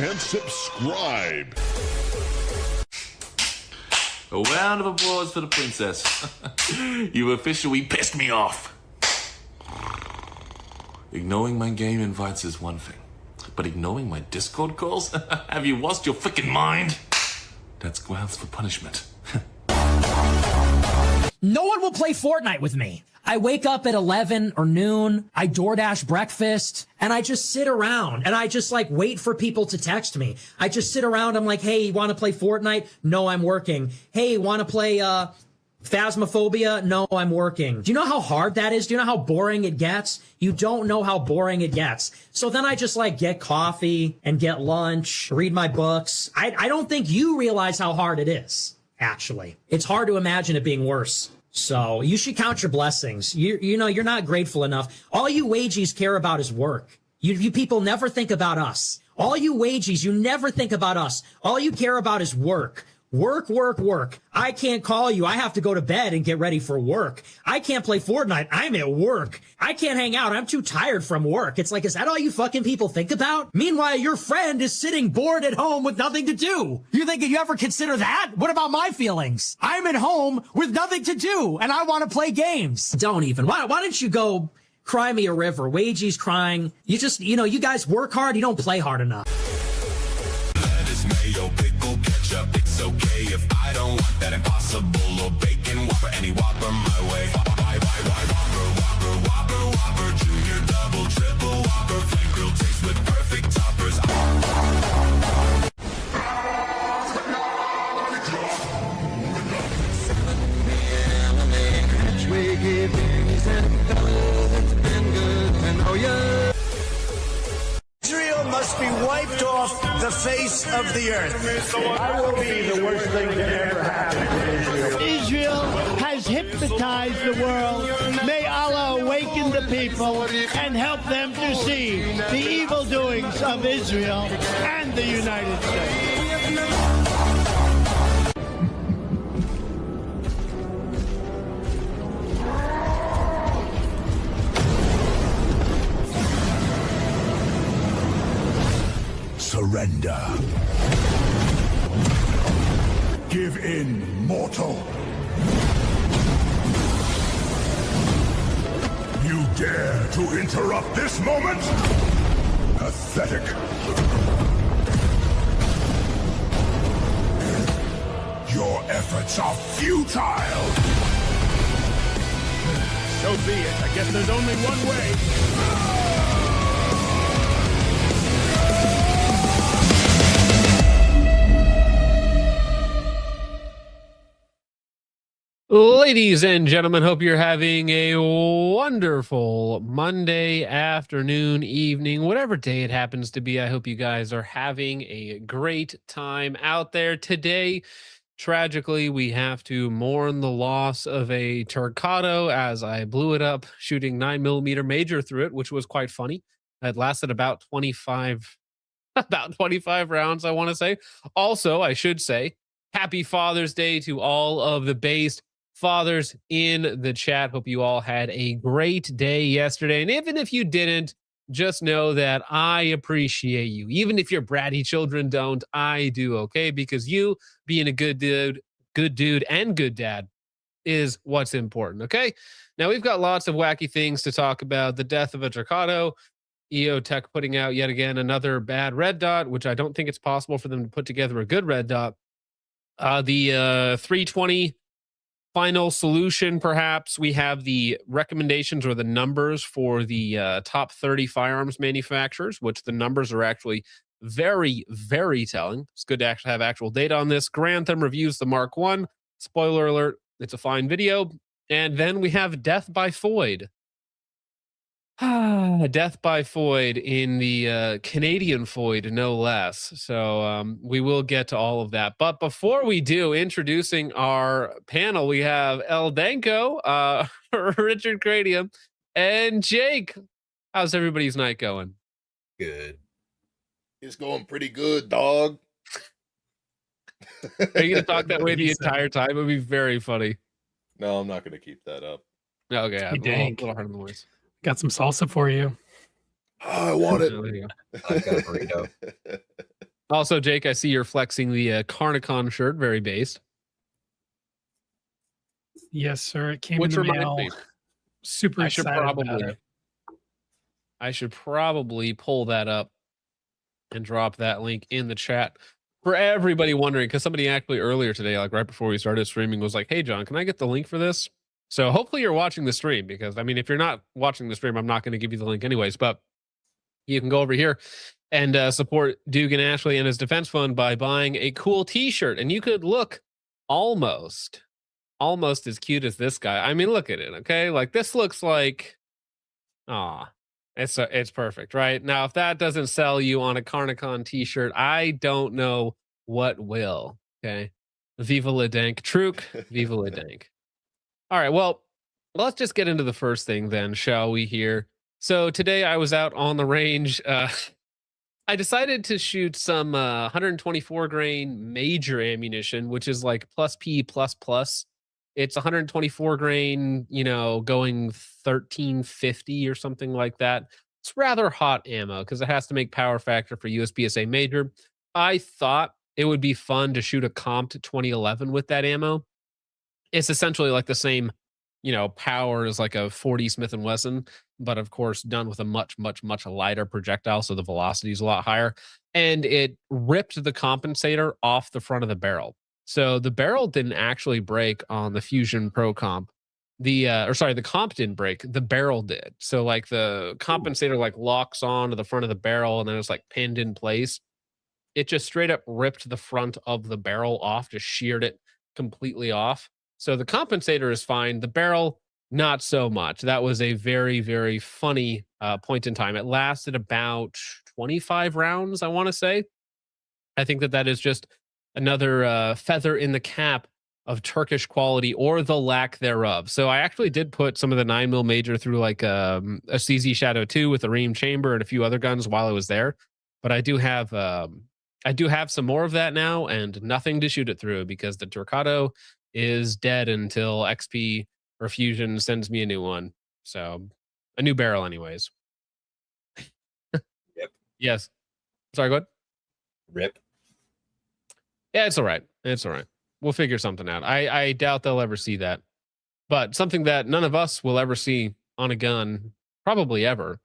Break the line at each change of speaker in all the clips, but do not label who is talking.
and subscribe.
A round of applause for the princess. You officially pissed me off. Ignoring my game invites is one thing, but ignoring my Discord calls? Have you lost your freaking mind? That's grounds for punishment.
No one will play Fortnite with me. I wake up at 11 or noon, I DoorDash breakfast, and I just sit around and I just like wait for people to text me. I just sit around, I'm like, hey, you want to play Fortnite? No, I'm working. Hey, want to play Phasmophobia? No, I'm working. Do you know how hard that is? Do you know how boring it gets? You don't know how boring it gets. So then I just like get coffee and get lunch, read my books. I don't think you realize how hard it is, actually. It's hard to imagine it being worse. So you should count your blessings. You know, you're not grateful enough. All you wagies care about is work. You people never think about us. All you wagies, you never think about us. All you care about is work. Work, work, work. I can't call you. I have to go to bed and get ready for work. I can't play Fortnite. I'm at work. I can't hang out. I'm too tired from work. It's like, is that all you fucking people think about? Meanwhile, your friend is sitting bored at home with nothing to do. You think you ever consider that? What about my feelings? I'm at home with nothing to do and I want to play games. Don't even. Why don't you go cry me a river? Wagey's crying. You just, you guys work hard. You don't play hard enough.
Lettuce, mayo, pickle, ketchup, it's okay if I don't want that impossible or bacon Whopper, any Whopper my way. Whopper, Whopper, Whopper, Junior, double, triple Whopper, flame grilled taste with perfect toppers.
We give things and it's been good and oh yeah.
Israel must be wiped off the face of the earth. I will be the worst thing that ever happened to Israel.
Israel has hypnotized the world. May Allah awaken the people and help them to see the evil doings of Israel and the United States.
Surrender. Give in, mortal. You dare to interrupt this moment? Pathetic. Your efforts are futile.
So be it. I guess there's only one way.
Ladies and gentlemen, hope you're having a wonderful Monday afternoon, evening, whatever day it happens to be. I hope you guys are having a great time out there. Today, tragically, we have to mourn the loss of a Turcado as I blew it up shooting 9mm major through it, which was quite funny. It lasted about 25 rounds, I want to say. Also, I should say, happy Father's Day to all of the based fathers in the chat. Hope you all had a great day yesterday. And even if you didn't, just know that I appreciate you. Even if your bratty children don't, I do, okay? Because you being a good dude, and good dad is what's important, okay? Now, we've got lots of wacky things to talk about. The death of a Turcado, EOTech putting out yet again another bad red dot, which I don't think it's possible for them to put together a good red dot. The 320 final solution, perhaps. We have the recommendations or the numbers for the top 30 firearms manufacturers, which the numbers are actually very, very telling. It's good to actually have actual data on this. Grantham reviews the Mark I. Spoiler alert, it's a fine video. And then we have Death by Foyd. Death by Foyd in the Canadian Foyd, no less. So we will get to all of that. But before we do, introducing our panel, we have Eldenko, Richard Cranium, and Jake. How's everybody's night going?
Good. It's going pretty good, dog.
Are you going to talk that way the entire time? It would be very funny.
No, I'm not going to keep that up.
Okay, I'm a little hard on the voice.
Got some salsa for you.
Oh, I want it.
I got a burrito.
Also, Jake, I see you're flexing the Carnicon shirt, very based.
Yes, sir. It came
Which
in the
reminds
mail.
me,
Super
I should
excited about
probably,
it.
I should probably pull that up and drop that link in the chat for everybody wondering, because somebody actually earlier today, like right before we started streaming, was like, "Hey, John, can I get the link for this?" So hopefully you're watching the stream, because I mean, if you're not watching the stream, I'm not going to give you the link anyways. But you can go over here and support Dugan Ashley and his defense fund by buying a cool T-shirt, and you could look almost as cute as this guy. I mean, look at it. Okay, like this looks like, it's perfect, right? Now, if that doesn't sell you on a Carnicon T-shirt, I don't know what will. Okay, Viva la Dank, Truk, Viva la Dank. All right, well, let's just get into the first thing then, shall we? Here. So today I was out on the range. I decided to shoot some 124 grain major ammunition, which is like plus P plus plus. It's 124 grain, going 1350 or something like that. It's rather hot ammo because it has to make power factor for USPSA major. I thought it would be fun to shoot a Compt 2011 with that ammo. It's essentially like the same, power as like a 40 Smith & Wesson, but of course done with a much, much, much lighter projectile, so the velocity is a lot higher. And it ripped the compensator off the front of the barrel. So the barrel didn't actually break on the Fusion Pro Comp. The Comp didn't break, the barrel did. So like the compensator like locks on to the front of the barrel and then it's like pinned in place. It just straight up ripped the front of the barrel off, just sheared it completely off. So the compensator is fine. The barrel, not so much. That was a very, very funny point in time. It lasted about 25 rounds, I want to say. I think that is just another feather in the cap of Turkish quality, or the lack thereof. So I actually did put some of the 9mm major through like a CZ Shadow 2 with a ream chamber and a few other guns while I was there. But I do have some more of that now, and nothing to shoot it through because the Torquato is dead until XP or Fusion sends me a new one. So a new barrel anyways.
Yep.
Yes. Sorry, go ahead.
Rip.
Yeah, it's all right. It's all right. We'll figure something out. I doubt they'll ever see that. But something that none of us will ever see on a gun, probably ever,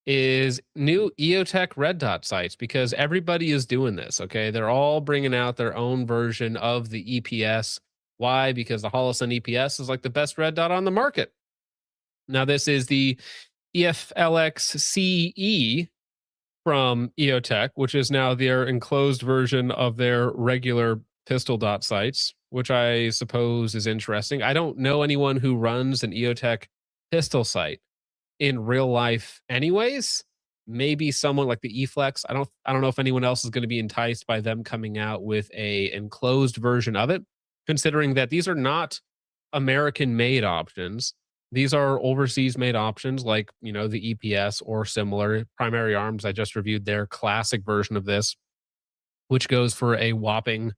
is new EOTech red dot sights, because everybody is doing this, okay? They're all bringing out their own version of the EPS. Why? Because the Holosun EPS is like the best red dot on the market. Now, this is the EFLX CE from EOTech, which is now their enclosed version of their regular pistol dot sights, which I suppose is interesting. I don't know anyone who runs an EOTech pistol sight in real life anyways. Maybe someone like the eFlex. I don't know if anyone else is going to be enticed by them coming out with a enclosed version of it, considering that these are not American made options. These are overseas made options like, the EPS or similar. Primary Arms, I just reviewed their classic version of this, which goes for a whopping,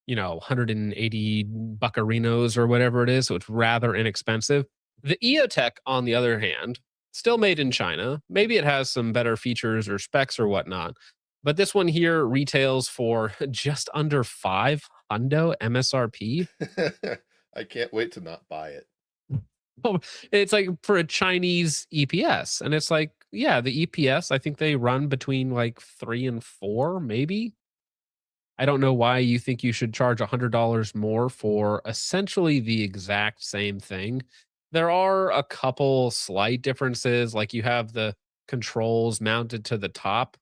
180 buccarinos or whatever it is. So it's rather inexpensive. The EOTech, on the other hand, still made in China. Maybe it has some better features or specs or whatnot. But this one here retails for just under $500 MSRP.
I can't wait to not buy it.
It's like for a Chinese EPS. And it's like, yeah, the EPS, I think they run between like 3 and 4, maybe. I don't know why you think you should charge $100 more for essentially the exact same thing. There are a couple slight differences, like you have the controls mounted to the top,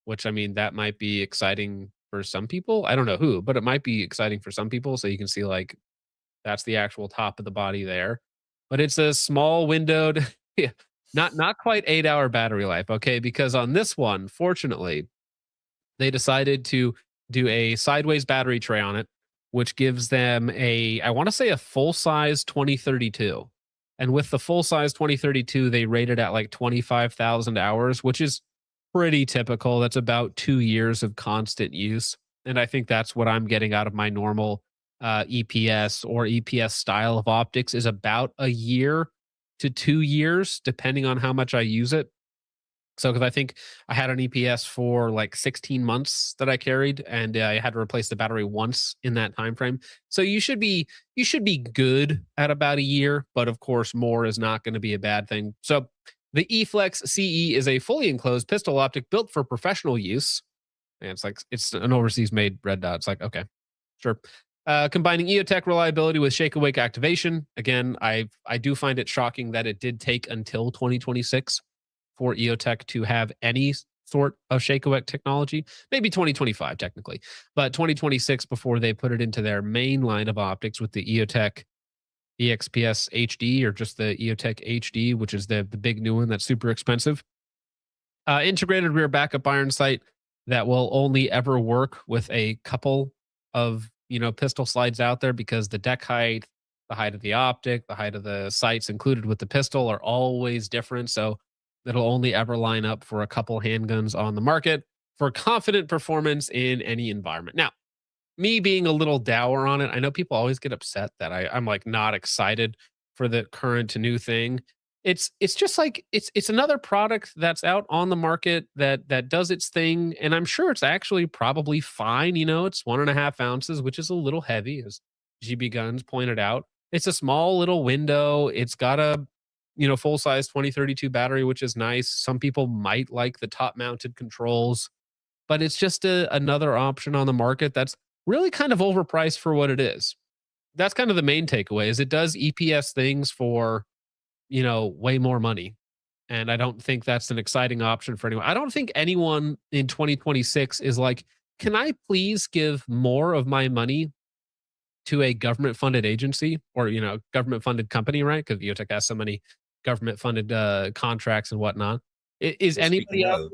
which, I mean, that might be exciting for some people. I don't know who, but it might be exciting for some people. So you can see like that's the actual top of the body there. But it's a small windowed, not quite 8-hour battery life, okay? Because on this one, fortunately, they decided to do a sideways battery tray on it, which gives them I want to say a full-size 2032. And with the full-size 2032, they rated at like 25,000 hours, which is pretty typical. That's about 2 years of constant use. And I think that's what I'm getting out of my normal EPS or EPS style of optics, is about a year to 2 years, depending on how much I use it. So, because I think I had an EPS for like 16 months that I carried, and I had to replace the battery once in that time frame. So you should be good at about a year, but of course, more is not going to be a bad thing. So the eFlex CE is a fully enclosed pistol optic built for professional use. And it's an overseas made red dot. It's like, okay, sure. Combining EOTech reliability with shake awake activation. Again, I do find it shocking that it did take until 2026 for EOTech to have any sort of shake awake technology. Maybe 2025 technically, but 2026 before they put it into their main line of optics with the EOTech EXPS HD, or just the EOTech HD, which is the big new one that's super expensive. Integrated rear backup iron sight that will only ever work with a couple of pistol slides out there, because the deck height, the height of the optic, the height of the sights included with the pistol are always different. So it'll only ever line up for a couple handguns on the market for confident performance in any environment. Now, me being a little dour on it, I know people always get upset that I'm like not excited for the current to new thing. It's just like it's another product that's out on the market that does its thing, and I'm sure it's actually probably fine. It's 1.5 ounces, which is a little heavy, as GB Guns pointed out. It's a small little window. It's got a full size 2032 battery, which is nice. Some people might like the top mounted controls, but it's just another option on the market that's really kind of overpriced for what it is. That's kind of the main takeaway, is it does EPS things for way more money. And I don't think that's an exciting option for anyone. I don't think anyone in 2026 is like, can I please give more of my money to a government funded agency or, government funded company, right? Because EOTech has so many government funded contracts and whatnot. Is anybody else?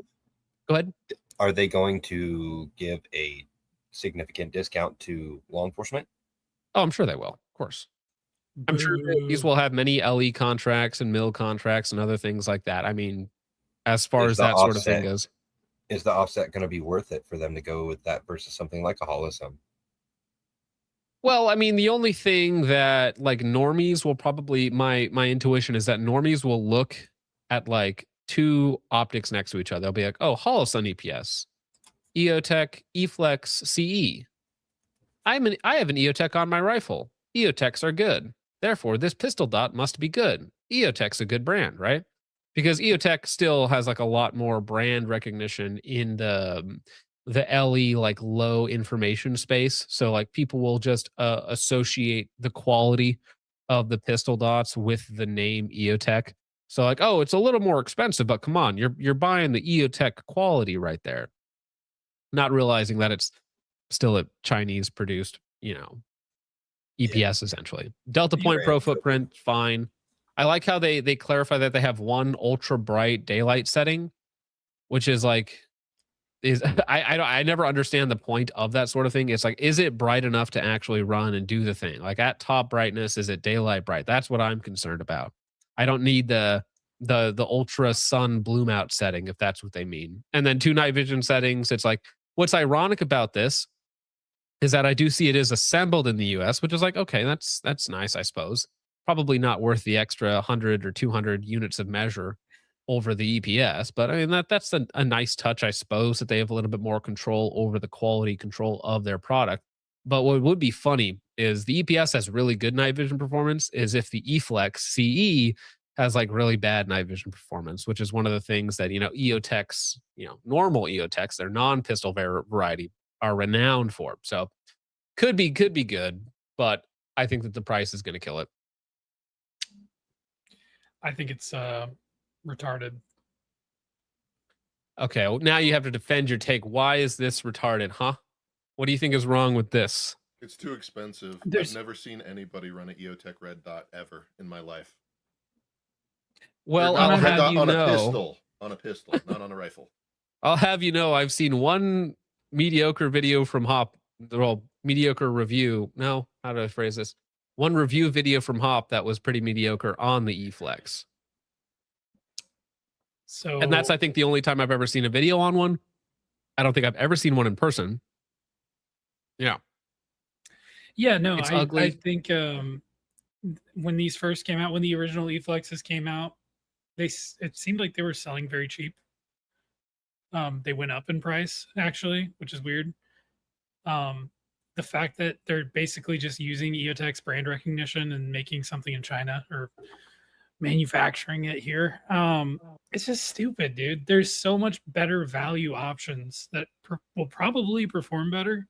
Go ahead.
Are they going to give a significant discount to law enforcement?
Oh, I'm sure they will. Of course. I'm sure these will have many LE contracts and mill contracts and other things like that. I mean, as far as that sort of thing goes.
Is the offset going to be worth it for them to go with that versus something like a Holosun?
Well, I mean, the only thing that like normies will probably, my intuition is that normies will look at like two optics next to each other. They'll be like, oh, Holosun EPS, EOTech eFlex CE. I have an EOTech on my rifle. EOTechs are good. Therefore, this pistol dot must be good. EOTech's a good brand, right? Because EOTech still has like a lot more brand recognition in the LE like low information space. So like people will just associate the quality of the pistol dots with the name EOTech. So like, oh, it's a little more expensive, but come on, you're buying the EOTech quality right there. Not realizing that it's still a Chinese produced, EPS essentially. Delta Point Pro footprint, fine. I like how they clarify that they have one ultra bright daylight setting, which is like, I never understand the point of that sort of thing. It's like, is it bright enough to actually run and do the thing? Like at top brightness, is it daylight bright? That's what I'm concerned about. I don't need the ultra sun bloom out setting, if that's what they mean. And then 2 night vision settings. It's like, what's ironic about this is that I do see it is assembled in the US, which is like, okay, that's nice, I suppose. Probably not worth the extra 100 or 200 units of measure over the EPS. But I mean, that's a nice touch, I suppose, that they have a little bit more control over the quality control of their product. But what would be funny is the EPS has really good night vision performance, is if the eFlex CE has like really bad night vision performance, which is one of the things that, EOTechs, normal EOTechs, their non-pistol variety, are renowned for. So could be good, but I think that the price is going to kill it.
I think it's retarded.
Okay, well, now you have to defend your take. Why is this retarded, huh? What do you think is wrong with this?
It's too expensive. I've never seen anybody run an EOTech red dot ever in my life.
Well, I'll have you know,
on a pistol, not on a rifle.
I'll have you know, I've seen one mediocre video from Hop. Well, mediocre review. No, how do I phrase this? One review video from Hop that was pretty mediocre on the eFlex.
So,
and that's, I think, the only time I've ever seen a video on one. I don't think I've ever seen one in person. Yeah.
Yeah, no,
It's
I
ugly.
think when these first came out, when the original eFlexes came out, it seemed like they were selling very cheap. They went up in price actually, which is weird. The fact that they're basically just using EOTech's brand recognition and making something in China or manufacturing it here. It's just stupid, dude. There's so much better value options that will probably perform better.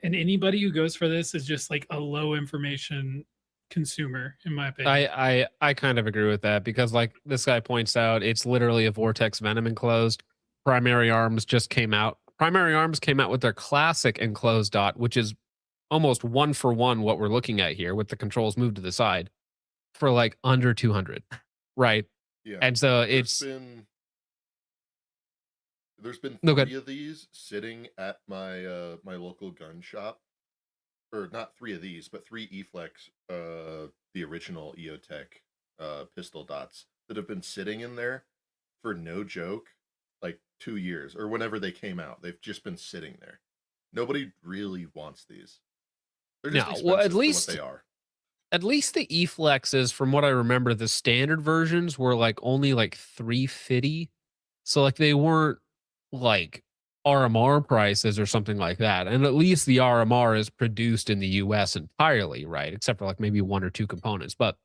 And anybody who goes for this is just like a low information consumer, in my opinion.
I kind of agree with that because, like this guy points out, it's literally a Vortex Venom enclosed. Primary Arms just came out. Primary Arms came out with their classic enclosed dot, which is almost 1-for-1 what we're looking at here with the controls moved to the side for like under 200, right?
Yeah.
And so
there's been
No,
3 of these sitting at my my local gun shop, or not 3 of these, but 3 E-Flex, the original EOTech pistol dots that have been sitting in there for no joke, like 2 years or whenever they came out. They've just been sitting there. Nobody really wants these. They're just expensive
well, at
for
least
what they are.
At least the E-Flexes, from what I remember, the standard versions were like only like $350. So like they weren't like RMR prices or something like that. And at least the RMR is produced in the US entirely, right? Except for like maybe 1 or 2 components. But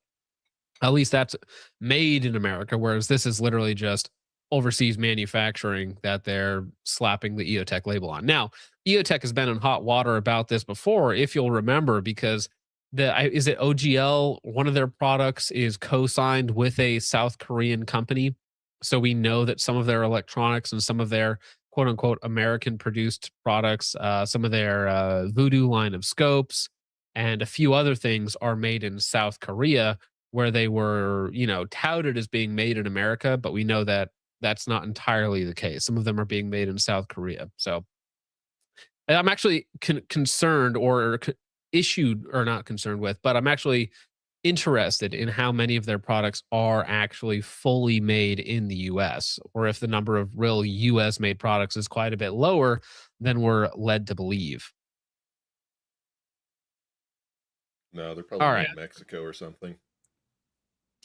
at least that's made in America, whereas this is literally just overseas manufacturing that they're slapping the EOTech label on. Now, EOTech has been in hot water about this before, if you'll remember, because is it OGL? One of their products is co-signed with a South Korean company. So we know that some of their electronics and some of their quote unquote American produced products, some of their Voodoo line of scopes and a few other things are made in South Korea, where they were, touted as being made in America, but we know that that's not entirely the case. Some of them are being made in South Korea. So I'm actually concerned or issued or not concerned with, but I'm actually interested in how many of their products are actually fully made in the US, or if the number of real US made products is quite a bit lower than we're led to believe.
No, they're probably
All
in
right.
Mexico or something.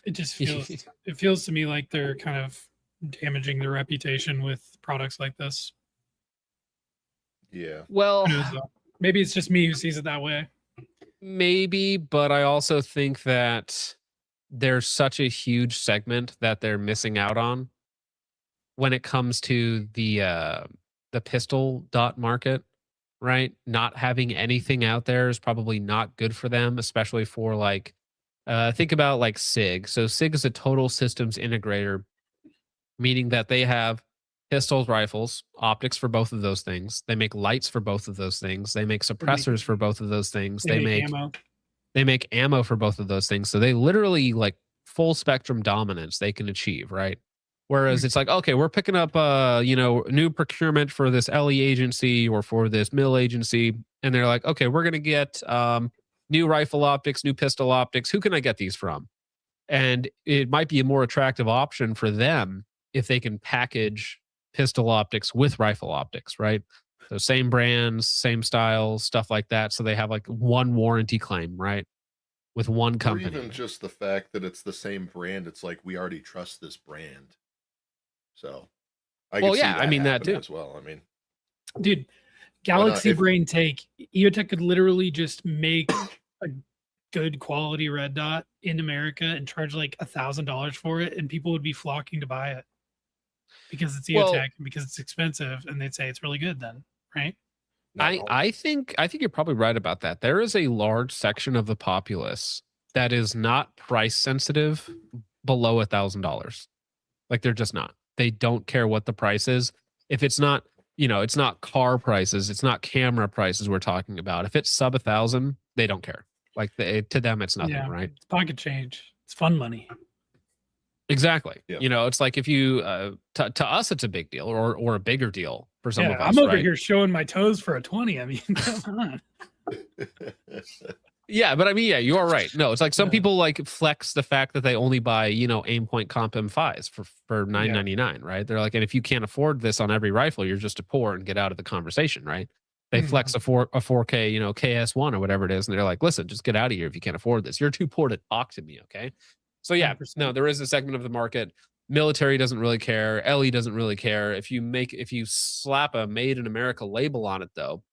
It just feels to me like they're kind of damaging their reputation with products like this.
Yeah.
Well,
maybe it's just me who sees it that way.
Maybe, but I also think that there's such a huge segment that they're missing out on when it comes to the pistol dot market, right? Not having anything out there is probably not good for them, especially for like think about like SIG. So SIG is a total systems integrator, meaning that they have pistols, rifles, optics for both of those things. They make lights for both of those things. They make suppressors for both of those things. They make
ammo.
They make ammo for both of those things. So they literally like full spectrum dominance they can achieve, right? Whereas it's like, okay, we're picking up new procurement for this LE agency or for this mill agency, and they're like, okay, we're gonna get new rifle optics, new pistol optics. Who can I get these from? And it might be a more attractive option for them if they can package pistol optics with rifle optics, right? So same brands, same styles, stuff like that. So they have like one warranty claim, right? With one company.
Or even just the fact that it's the same brand. It's like, we already trust this brand. So I can see that
that too
as well. I mean,
dude, Galaxy Brain Take, EOTech could literally just make a good quality red dot in America and charge like $1,000 for it, and people would be flocking to buy it because it's EOTech and because it's expensive, and they'd say it's really good then, right?
I think you're probably right about that. There is a large section of the populace that is not price sensitive below $1,000. Like they're just not. They don't care what the price is. If it's not, it's not car prices, it's not camera prices we're talking about. If it's sub 1,000, they don't care. Like to them, it's nothing, right?
It's pocket change. It's fun money.
Exactly.
Yeah.
It's like if you to us, it's a big deal or a bigger deal for some of us.
I'm over
right?
here showing my toes for a 20. I mean, come on.
Yeah, but I mean, you are right. No, it's like some people like flex the fact that they only buy, Aimpoint Comp M5s for $9.99, right? They're like, and if you can't afford this on every rifle, you're just a poor and get out of the conversation, right? They flex a 4K, KS1 or whatever it is, and they're like, listen, just get out of here if you can't afford this. You're too poor to talk to me, okay? So yeah,
100%.
no, there is a segment of the market Military doesn't really care. LE doesn't really care. If you slap a Made in America label on it, though,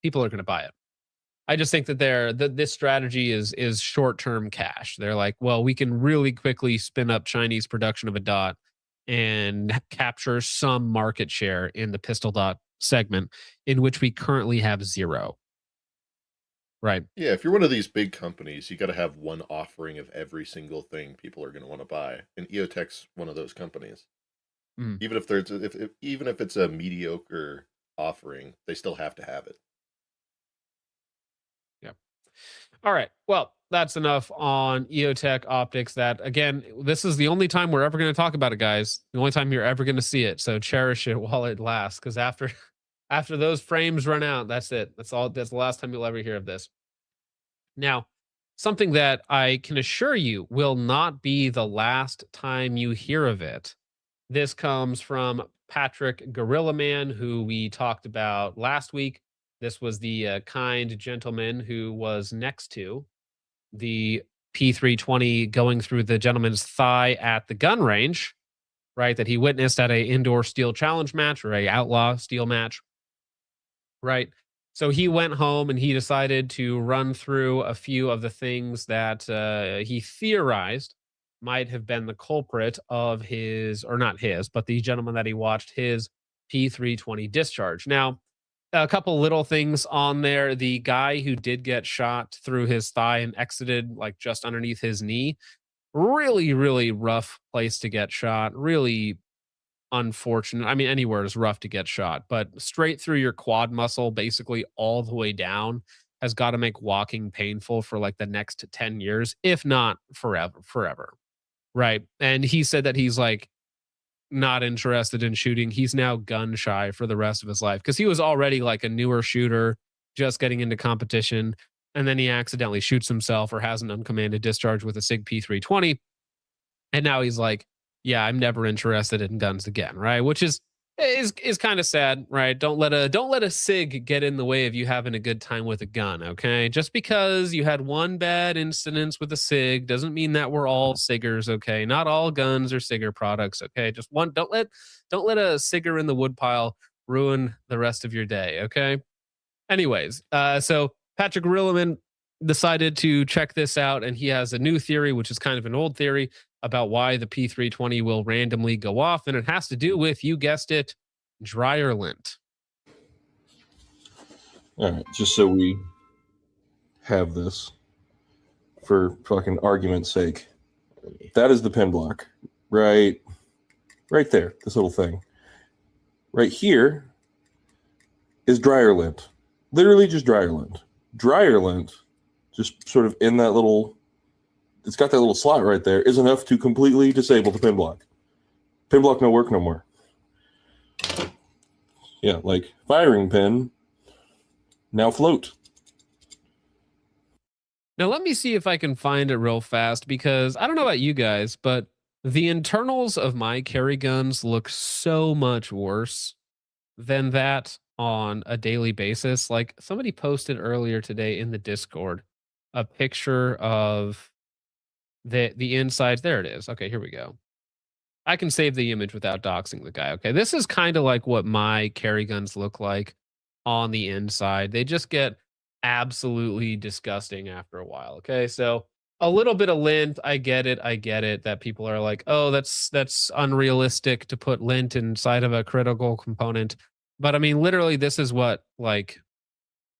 people are going to buy it. I just think that this strategy is short-term cash. They're like, well, we can really quickly spin up Chinese production of a dot and capture some market share in the pistol dot segment, in which we currently have 0. Right.
Yeah, if you're one of these big companies, you got to have one offering of every single thing people are going to want to buy, and EOTech's one of those companies.
Mm.
Even if there's even if it's a mediocre offering, they still have to have it.
Yeah. All right. Well, that's enough on EOTech optics. That, again, this is the only time we're ever going to talk about it, guys. The only time you're ever going to see it. So cherish it while it lasts, because after those frames run out, that's it. That's the last time you'll ever hear of this. Now, something that I can assure you will not be the last time you hear of it. This comes from Patrick Gorilla Man, who we talked about last week. This was the kind gentleman who was next to the P320 going through the gentleman's thigh at the gun range, right? That he witnessed at a indoor steel challenge match or a outlaw steel match, right? So he went home and he decided to run through a few of the things that he theorized might have been the culprit of his, or not his, but the gentleman that he watched, his P320 discharge. Now, a couple little things on there. The guy who did get shot through his thigh and exited like just underneath his knee, really, really rough place to get shot. Really unfortunate. I mean, anywhere is rough to get shot, but straight through your quad muscle, basically all the way down, has got to make walking painful for like the next 10 years, if not forever. Right. And he said that he's like not interested in shooting. He's now gun shy for the rest of his life, because he was already like a newer shooter, just getting into competition. And then he accidentally shoots himself or has an uncommanded discharge with a SIG P320. And now he's like, yeah, I'm never interested in guns again, right? Which is kind of sad, right? Don't let a SIG get in the way of you having a good time with a gun, okay? Just because you had one bad incident with a SIG doesn't mean that we're all SIGgers, okay? Not all guns are SIGger products, okay? Just one. Don't let a SIGger in the woodpile ruin the rest of your day, okay? Anyways, so Patrick Rilliman decided to check this out, and he has a new theory, which is kind of an old theory, about why the P320 will randomly go off, and it has to do with, you guessed it, dryer lint.
All right, just so we have this for fucking argument's sake. That is the pin block, right there, this little thing. Right here is dryer lint. Literally just dryer lint. Dryer lint, just sort of in that little, it's got that little slot right there, is enough to completely disable the pin block. Pin block no work no more. Yeah, like firing pin, now float.
Now let me see if I can find it real fast, because I don't know about you guys, but the internals of my carry guns look so much worse than that on a daily basis. Like somebody posted earlier today in the Discord a picture of the inside. There it is. Okay, here we go. I can save the image without doxing the guy. Okay, this is kind of like what my carry guns look like on the inside. They just get absolutely disgusting after a while. Okay, so a little bit of lint, I get it that people are like, oh, that's unrealistic to put lint inside of a critical component. But I mean, literally, this is what like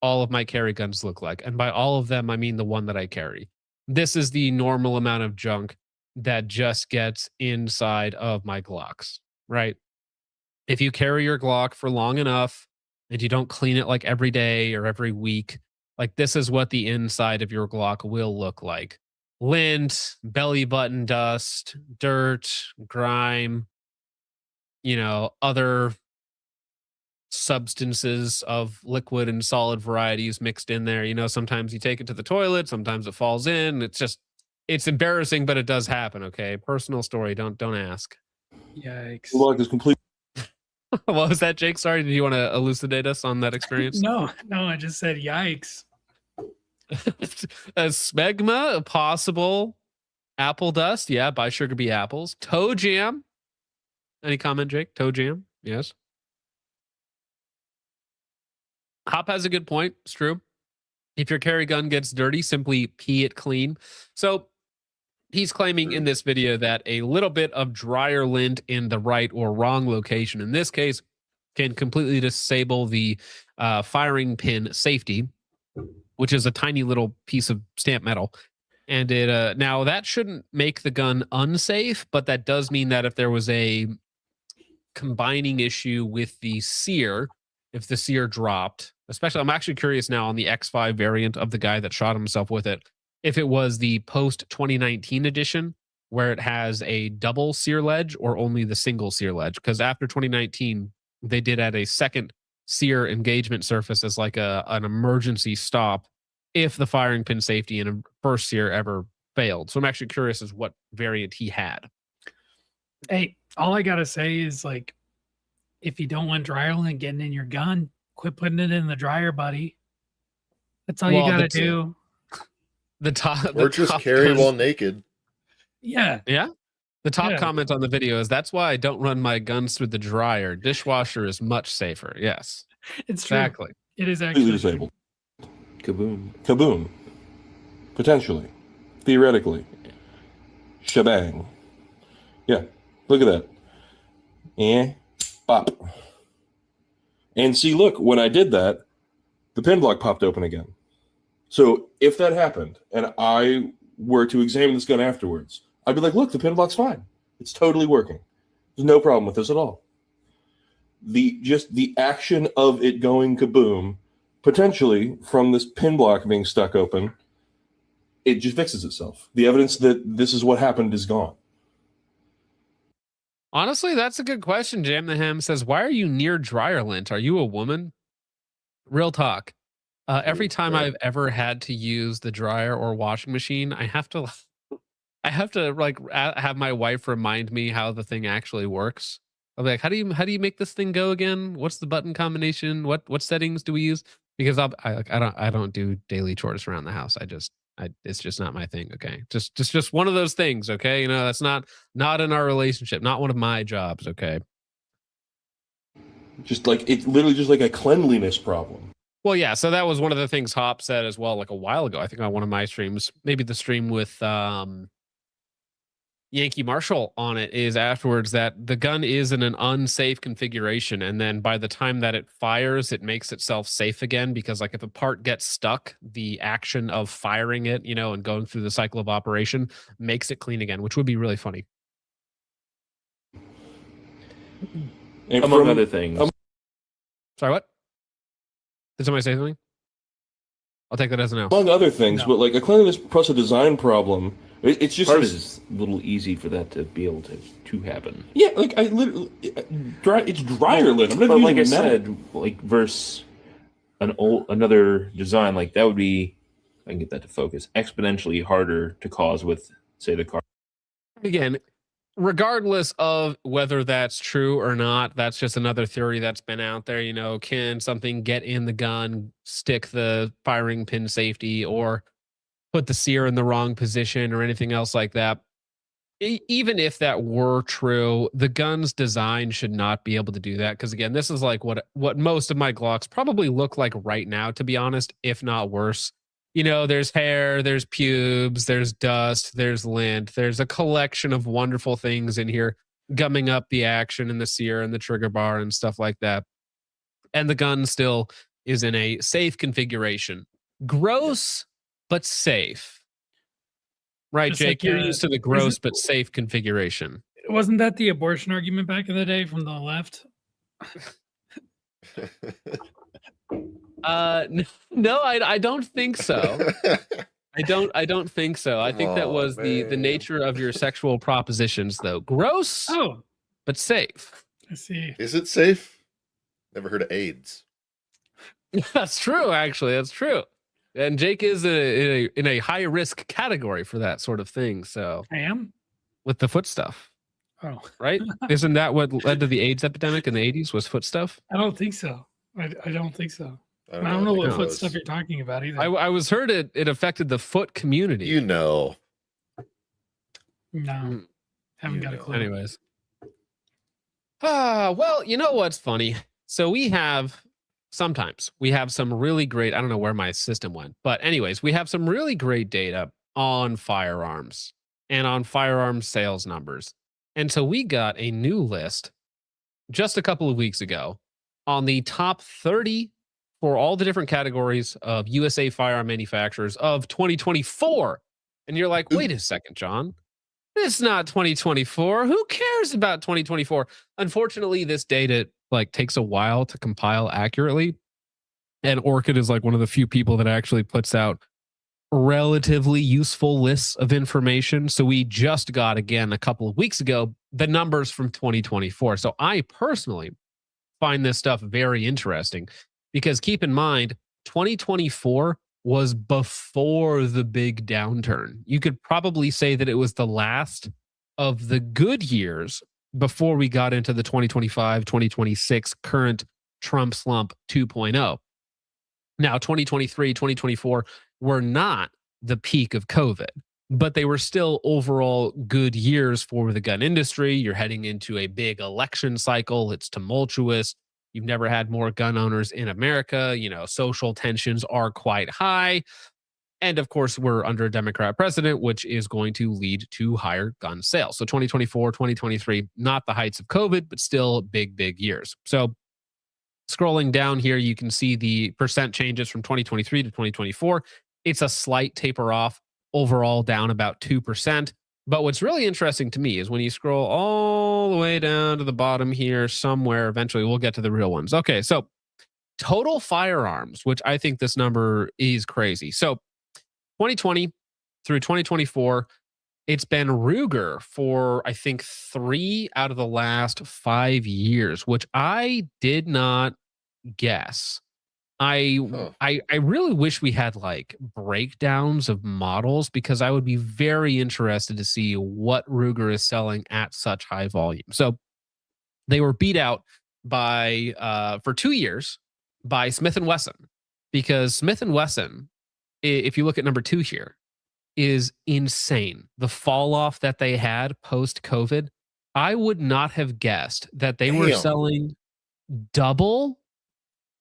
all of my carry guns look like. And by all of them, I mean the one that I carry. This is the normal amount of junk that just gets inside of my Glocks, right? If you carry your Glock for long enough and you don't clean it like every day or every week, like this is what the inside of your Glock will look like. Lint, belly button dust, dirt, grime, other substances of liquid and solid varieties mixed in there. Sometimes you take it to the toilet, sometimes it falls in. It's embarrassing, but it does happen. Okay, personal story. Don't ask.
Yikes.
Well, like complete.
What was that, Jake? Sorry, did you want to elucidate us on that experience?
No, I just said yikes.
A smegma, possible. Apple dust, yeah. Buy Sugar Bee apples. Toe jam. Any comment, Jake? Toe jam, yes. Hop has a good point. It's true. If your carry gun gets dirty, simply pee it clean. So he's claiming in this video that a little bit of dryer lint in the right or wrong location, in this case, can completely disable the firing pin safety, which is a tiny little piece of stamped metal. And it now that shouldn't make the gun unsafe, but that does mean that if there was a combining issue with the sear, if the sear dropped, especially, I'm actually curious now on the X5 variant of the guy that shot himself with it, if it was the post 2019 edition where it has a double sear ledge or only the single sear ledge, because after 2019 they did add a second sear engagement surface as like an emergency stop if the firing pin safety in a first sear ever failed. So I'm actually curious as what variant he had.
Hey, all I gotta say is, like, if you don't want dryer lint getting in your gun, quit putting it in the dryer, buddy. That's all you gotta do.
Or just carry while naked.
Yeah.
Yeah. The top
Yeah.
comment on the video is, that's why I don't run my guns through the dryer. Dishwasher is much safer. Yes.
It's true.
Exactly.
It is
Completely
actually
disabled.
Kaboom.
Kaboom. Potentially. Theoretically. Shebang. Yeah. Look at that. Bop. And see, look, when I did that, the pin block popped open again. So if that happened and I were to examine this gun afterwards, I'd be like, look, the pin block's fine. It's totally working. There's no problem with this at all. The action of it going kaboom, potentially from this pin block being stuck open, it just fixes itself. The evidence that this is what happened is gone.
Honestly, that's a good question. Jam the Ham says, why are you near dryer lint? Are you a woman? Real talk. Every time I've ever had to use the dryer or washing machine, I have to like have my wife remind me how the thing actually works. I'm like, how do you make this thing go again? What's the button combination? What settings do we use? Because I don't do daily chores around the house. It's just not my thing. Okay. Just one of those things. Okay. You know, that's not in our relationship, not one of my jobs. Okay.
Just like, it's literally just like a cleanliness problem.
Well, yeah. So that was one of the things Hop said as well, like a while ago, I think on one of my streams, maybe the stream with Yankee Marshall on it, is afterwards that the gun is in an unsafe configuration. And then by the time that it fires, it makes itself safe again, because like if a part gets stuck, the action of firing it, you know, and going through the cycle of operation makes it clean again, which would be really funny.
And
among other things.
Sorry, what? Did somebody say something? I'll take that as a no.
Among other things, but like a cleanliness plus a design problem, it's just...
Part of it is a little easy for that to be able to happen.
Yeah, like I literally... it's dryer lint. I'm not
But like I
using metal.
said, like versus another design, like that would be, I can get that to focus, exponentially harder to cause with, say, the car.
Again, regardless of whether that's true or not, that's just another theory that's been out there. You know, can something get in the gun, stick the firing pin safety, or put the sear in the wrong position, or anything else like that? Even if that were true, the gun's design should not be able to do that. Because again, this is like what most of my Glocks probably look like right now, to be honest, if not worse. You know, there's hair, there's pubes, there's dust, there's lint, there's a collection of wonderful things in here, gumming up the action and the sear and the trigger bar and stuff like that. And the gun still is in a safe configuration. Gross, but safe. Right,
Just
Jake,
like,
you're used to the gross but safe configuration.
Wasn't that the abortion argument back in the day from the left?
No, I don't think so. I don't think so. I think that was the nature of your sexual propositions, though. Gross, but safe.
I see.
Is it safe? Never heard of AIDS.
That's true, actually. That's true. And Jake is in a high risk category for that sort of thing. So
I am
with the foot stuff.
Oh,
right. Isn't that what led to the AIDS epidemic in the 80s? Was foot stuff?
I don't think so. I don't think so. I don't know what foot stuff you're talking about either.
I was heard it affected the foot community.
You know.
No, haven't got a clue.
Anyways. Well, you know what's funny? So we have some really great, I don't know where my system went, but anyways, we have some really great data on firearms and on firearms sales numbers. And so we got a new list just a couple of weeks ago on the top 30 for all the different categories of USA firearm manufacturers of 2024. And you're like, wait a second, John. It's not 2024. Who cares about 2024? Unfortunately, this data takes a while to compile accurately. And Orchid is like one of the few people that actually puts out relatively useful lists of information. So we just got, again, a couple of weeks ago, the numbers from 2024. So I personally find this stuff very interesting because keep in mind, 2024 was before the big downturn. You could probably say that it was the last of the good years before we got into the 2025, 2026 current Trump slump 2.0. Now, 2023, 2024 were not the peak of COVID, but they were still overall good years for the gun industry. You're heading into a big election cycle. It's tumultuous. You've never had more gun owners in America. You know, social tensions are quite high. And of course, we're under a Democrat president, which is going to lead to higher gun sales. So 2024, 2023, not the heights of COVID, but still big, big years. So scrolling down here, you can see the percent changes from 2023 to 2024. It's a slight taper off, overall down about 2%. But what's really interesting to me is when you scroll all the way down to the bottom here somewhere, eventually we'll get to the real ones. Okay, so total firearms, which I think this number is crazy. So 2020 through 2024, it's been Ruger for, I think, 3 out of the last 5 years, which I did not guess. I really wish we had breakdowns of models because I would be very interested to see what Ruger is selling at such high volume. So they were beat out by for 2 years by Smith & Wesson, because Smith & Wesson, if you look at number 2 here, is insane. The fall off that they had post COVID, I would not have guessed that they were selling double,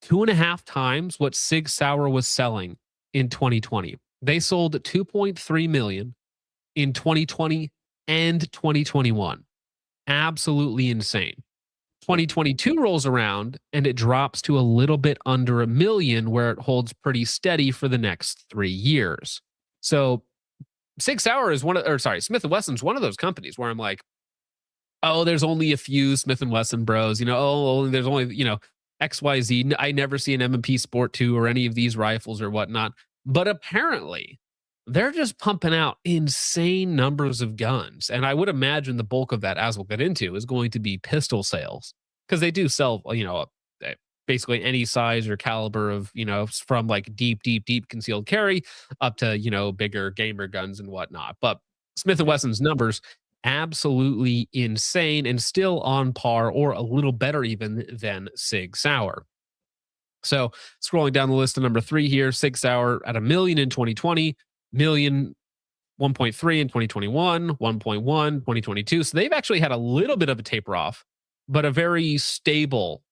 2.5 times what Sig Sauer was selling in 2020. They sold 2.3 million in 2020 and 2021. Absolutely insane. 2022 rolls around and it drops to a little bit under 1 million, where it holds pretty steady for the next 3 years. So Sig Sauer is Smith & Wesson's one of those companies where I'm like, oh, there's only a few Smith & Wesson bros, there's only, XYZ. I never see an M&P Sport 2 or any of these rifles or whatnot. But apparently, they're just pumping out insane numbers of guns. And I would imagine the bulk of that, as we'll get into, is going to be pistol sales. Because they do sell, basically any size or caliber of, from deep concealed carry up to, bigger gamer guns and whatnot. But Smith & Wesson's numbers, absolutely insane and still on par or a little better even than Sig Sauer. So scrolling down the list to number 3 here, Sig Sauer at 1 million in 2020, 1.3 in 2021, 1.1 2022. So they've actually had a little bit of a taper off, but a very stable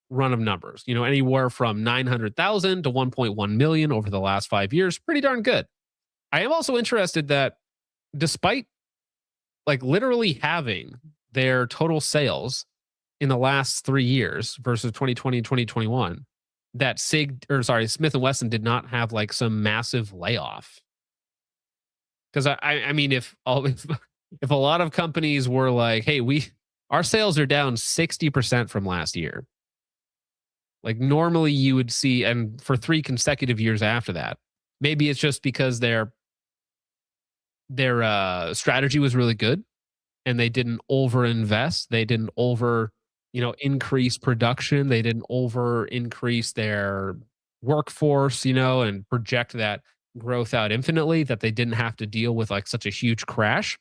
run of numbers, anywhere from 900,000 to 1.1 million over the last 5 years. Pretty darn good. I am also interested that despite literally having their total sales in the last 3 years versus 2020 and 2021, that Smith & Wesson did not have some massive layoff. Because I mean, if a lot of companies were like, hey, our sales are down 60% from last year, normally you would see, and for 3 consecutive years after that, maybe it's just because their strategy was really good and they didn't over invest. They didn't over, increase production. They didn't over increase their workforce, and project that growth out infinitely, that they didn't have to deal with such a huge crash.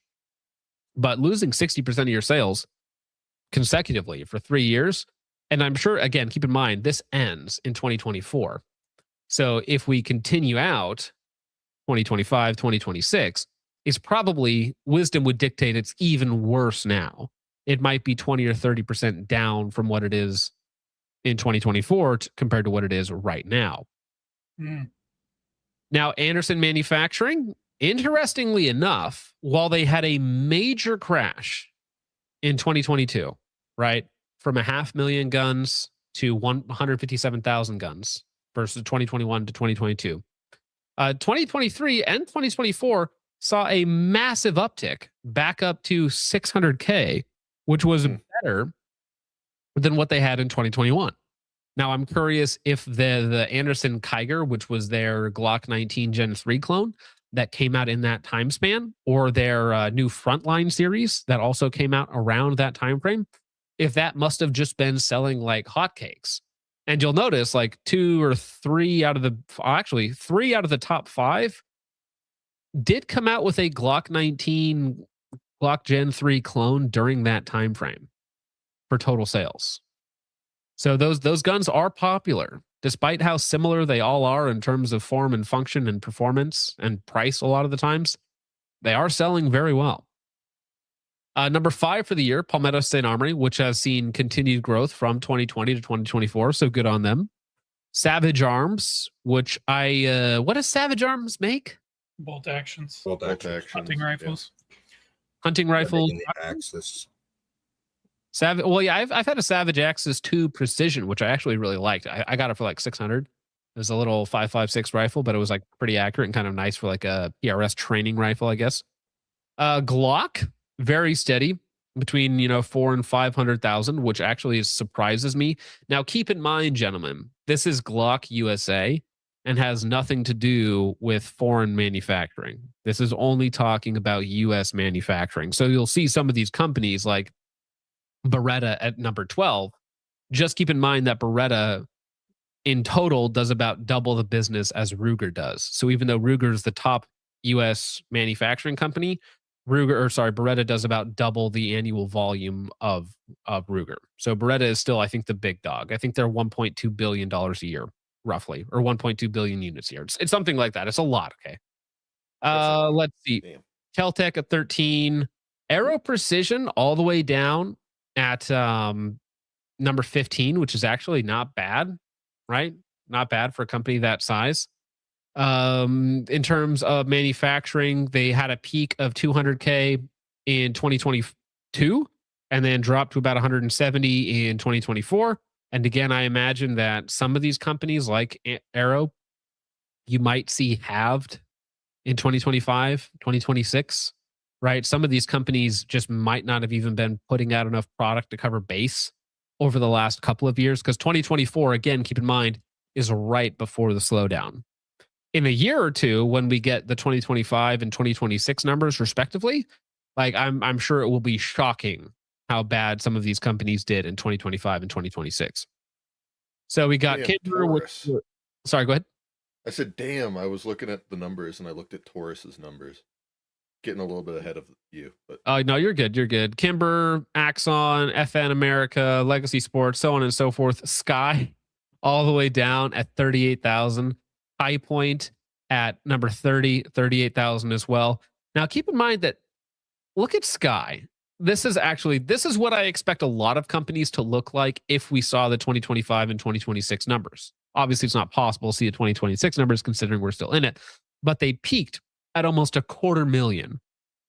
But losing 60% of your sales consecutively for 3 years, and I'm sure, again, keep in mind, this ends in 2024. So if we continue out 2025, 2026, is probably, wisdom would dictate it's even worse now. It might be 20 or 30% down from what it is in 2024 compared to what it is right now. Now, Anderson Manufacturing, interestingly enough, while they had a major crash in 2022, right, from 500,000 guns to 157,000 guns versus 2021 to 2022, 2023 and 2024 saw a massive uptick back up to 600K, which was better than what they had in 2021. Now, I'm curious if the Anderson Kiger, which was their Glock 19 Gen 3 clone that came out in that time span, or their new Frontline series that also came out around that time frame, if that must have just been selling like hotcakes. And you'll notice like 3 out of the top 5 did come out with a Glock 19 Glock Gen 3 clone during that time frame for total sales. So those guns are popular, despite how similar they all are in terms of form and function and performance and price a lot of the times. They are selling very well. Number 5 for the year, Palmetto State Armory, which has seen continued growth from 2020 to 2024, so good on them. Savage Arms, which what does Savage Arms make?
Bolt actions.
Bolt actions.
Hunting rifles.
Hunting rifles.
Axis.
Savage. Well, yeah, I've had a Savage Axis 2 Precision, which I actually really liked. I got it for like 600. It was a little 5.56 rifle, but it was like pretty accurate and kind of nice for like a PRS training rifle, I guess. Glock, very steady between 400,000 and 500,000, which actually surprises me. Now, keep in mind, gentlemen, this is Glock USA and has nothing to do with foreign manufacturing. This is only talking about U.S. manufacturing. So you'll see some of these companies like Beretta at number 12. Just keep in mind that Beretta in total does about double the business as Ruger does. So even though Ruger is the top U.S. manufacturing company, Beretta does about double the annual volume of Ruger. So Beretta is still, I think, the big dog. I think they're $1.2 billion a year, roughly, or 1.2 billion units a year. It's something like that. It's a lot. Okay. Let's see. Keltec at 13. Aero Precision all the way down at number 15, which is actually not bad, right? Not bad for a company that size. In terms of manufacturing, they had a peak of 200K in 2022 and then dropped to about 170 in 2024. And again, I imagine that some of these companies like Aero, you might see halved in 2025, 2026, right? Some of these companies just might not have even been putting out enough product to cover base over the last couple of years, because 2024, again, keep in mind, is right before the slowdown. In a year or two, when we get the 2025 and 2026 numbers respectively, like I'm sure it will be shocking how bad some of these companies did in 2025 and 2026. So we got Kimber. Sorry, go ahead.
I said, damn, I was looking at the numbers and I looked at Taurus's numbers. Getting a little bit ahead of you, but
no, you're good. You're good. Kimber, Axon, FN America, Legacy Sports, so on and so forth. Sky, all the way down at 38,000. High Point at number 30, 38,000 as well. Now, keep in mind that look at Sky. This is what I expect a lot of companies to look like if we saw the 2025 and 2026 numbers. Obviously, it's not possible to see the 2026 numbers considering we're still in it, but they peaked at almost 250,000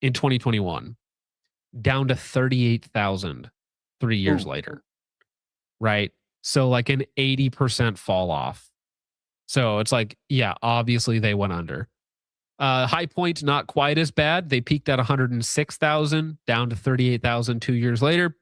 in 2021, down to 38,000 3 years later, right? So like an 80% fall off. So it's like, yeah, obviously they went under. High Point, not quite as bad. They peaked at 106,000, down to 38,000 2 years later.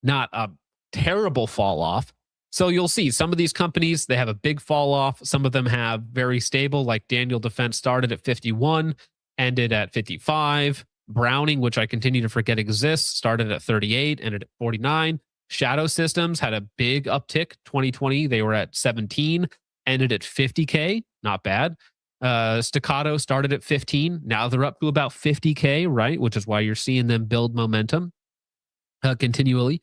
Not a terrible fall off. So you'll see some of these companies, they have a big fall off. Some of them have very stable, like Daniel Defense started at 51, ended at 55. Browning, which I continue to forget exists, started at 38, ended at 49. Shadow Systems had a big uptick. 2020, they were at 17, ended at 50K. Not bad. Staccato started at 15. Now they're up to about 50K, right? Which is why you're seeing them build momentum continually.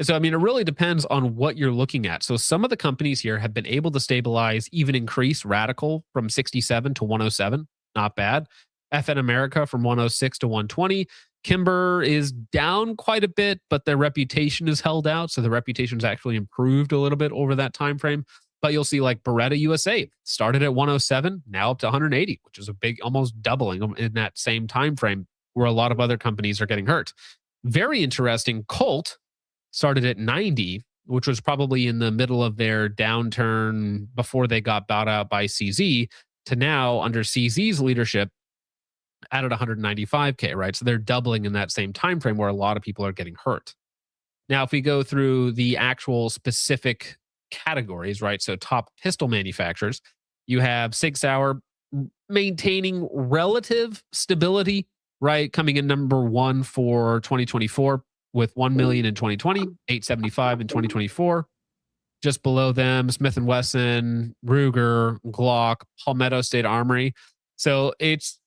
So, I mean, it really depends on what you're looking at. So some of the companies here have been able to stabilize, even increase Radical from 67 to 107. Not bad. FN America from 106 to 120. Kimber is down quite a bit, but their reputation is held out. So the reputation's actually improved a little bit over that time frame. But you'll see like Beretta USA started at 107, now up to 180, which is a big, almost doubling in that same time frame where a lot of other companies are getting hurt. Very interesting. Colt started at 90, which was probably in the middle of their downturn before they got bought out by CZ, to now under CZ's leadership at 195K, right? So they're doubling in that same time frame where a lot of people are getting hurt. Now, if we go through the actual specific categories, right? So top pistol manufacturers, you have Sig Sauer maintaining relative stability, right? Coming in number one for 2024 with 1 million in 2020, 875 in 2024. Just below them, Smith & Wesson, Ruger, Glock, Palmetto State Armory. So it's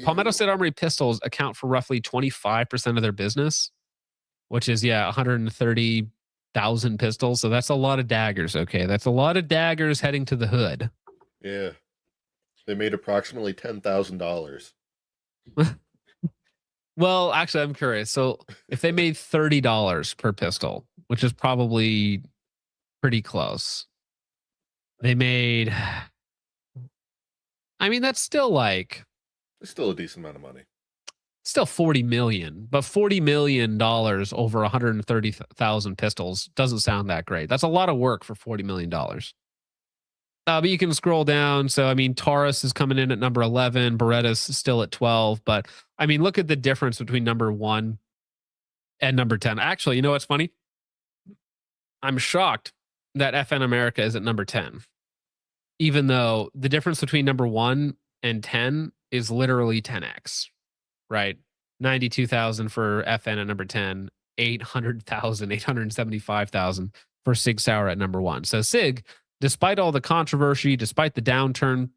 Palmetto State Armory pistols account for roughly 25% of their business, which is, 130,000 pistols. So that's a lot of daggers, okay? That's a lot of daggers heading to the hood.
Yeah. They made approximately $10,000.
Well, actually, I'm curious. So if they made $30 per pistol, which is probably pretty close, they made, I mean, that's still like,
it's still a decent amount of money.
Still 40 million, but $40 million over 130,000 pistols doesn't sound that great. That's a lot of work for $40 million. But you can scroll down. So, I mean, Taurus is coming in at number 11. Beretta's still at 12. But, I mean, look at the difference between number 1 and number 10. Actually, you know what's funny? I'm shocked that FN America is at number 10. Even though the difference between number 1 and 10 is literally 10x, right? 92,000 for FN at number 10, 800,000, 875,000 for Sig Sauer at number 1. So Sig, despite all the controversy, despite the downturn,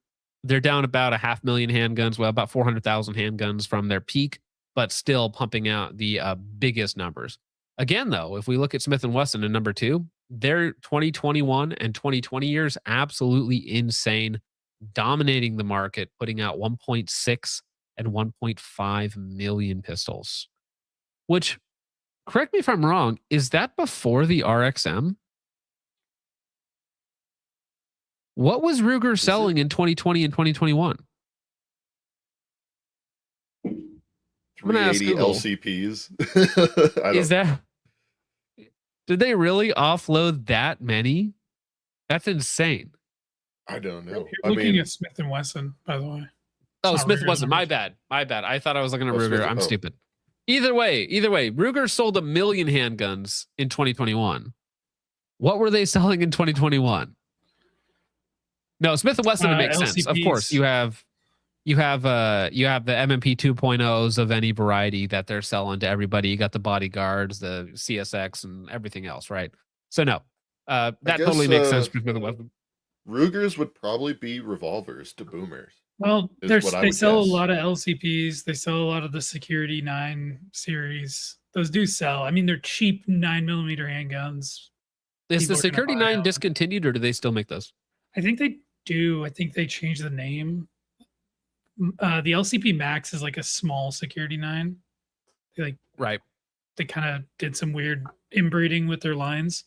they're down about 500,000 handguns, well, about 400,000 handguns from their peak, but still pumping out the biggest numbers. Again, though, if we look at Smith & Wesson in number 2, their 2021 and 2020 years, absolutely insane, dominating the market, putting out 1.6 and 1.5 million pistols. Which, correct me if I'm wrong, is that before the RXM? What was Ruger selling in 2020 and 2021? I'm gonna ask
380
Google.
LCPs.
Is that? Did they really offload that many? That's insane.
I don't know.
You're looking at Smith & Wesson, by the way.
Oh,
It's not
Smith
Ruger's
wasn't. My
numbers.
bad. My bad. I thought I was looking at
Oh,
Ruger.
Smith-
I'm
oh.
stupid. Either way, Ruger sold 1 million handguns in 2021. What were they selling in 2021? No, Smith & Wesson, it makes sense. Of course,
LCPs.
you have the MMP 2.0s of any variety that they're selling to everybody. You got the bodyguards, the CSX, and everything else, right? So no, that
guess,
totally makes sense for Smith & Wesson.
Ruger's would probably be revolvers to boomers.
Well,
is what I
they
would
sell
guess.
a lot of LCPs. They sell a lot of the Security 9 series. Those do sell. I mean, they're cheap 9mm handguns.
Is
People
the
are gonna
Security
buy
9
them.
discontinued, or do they still make those?
I think they do. I think they changed the name. The LCP Max is like a small Security 9.
Right.
They kind of did some weird inbreeding with their lines,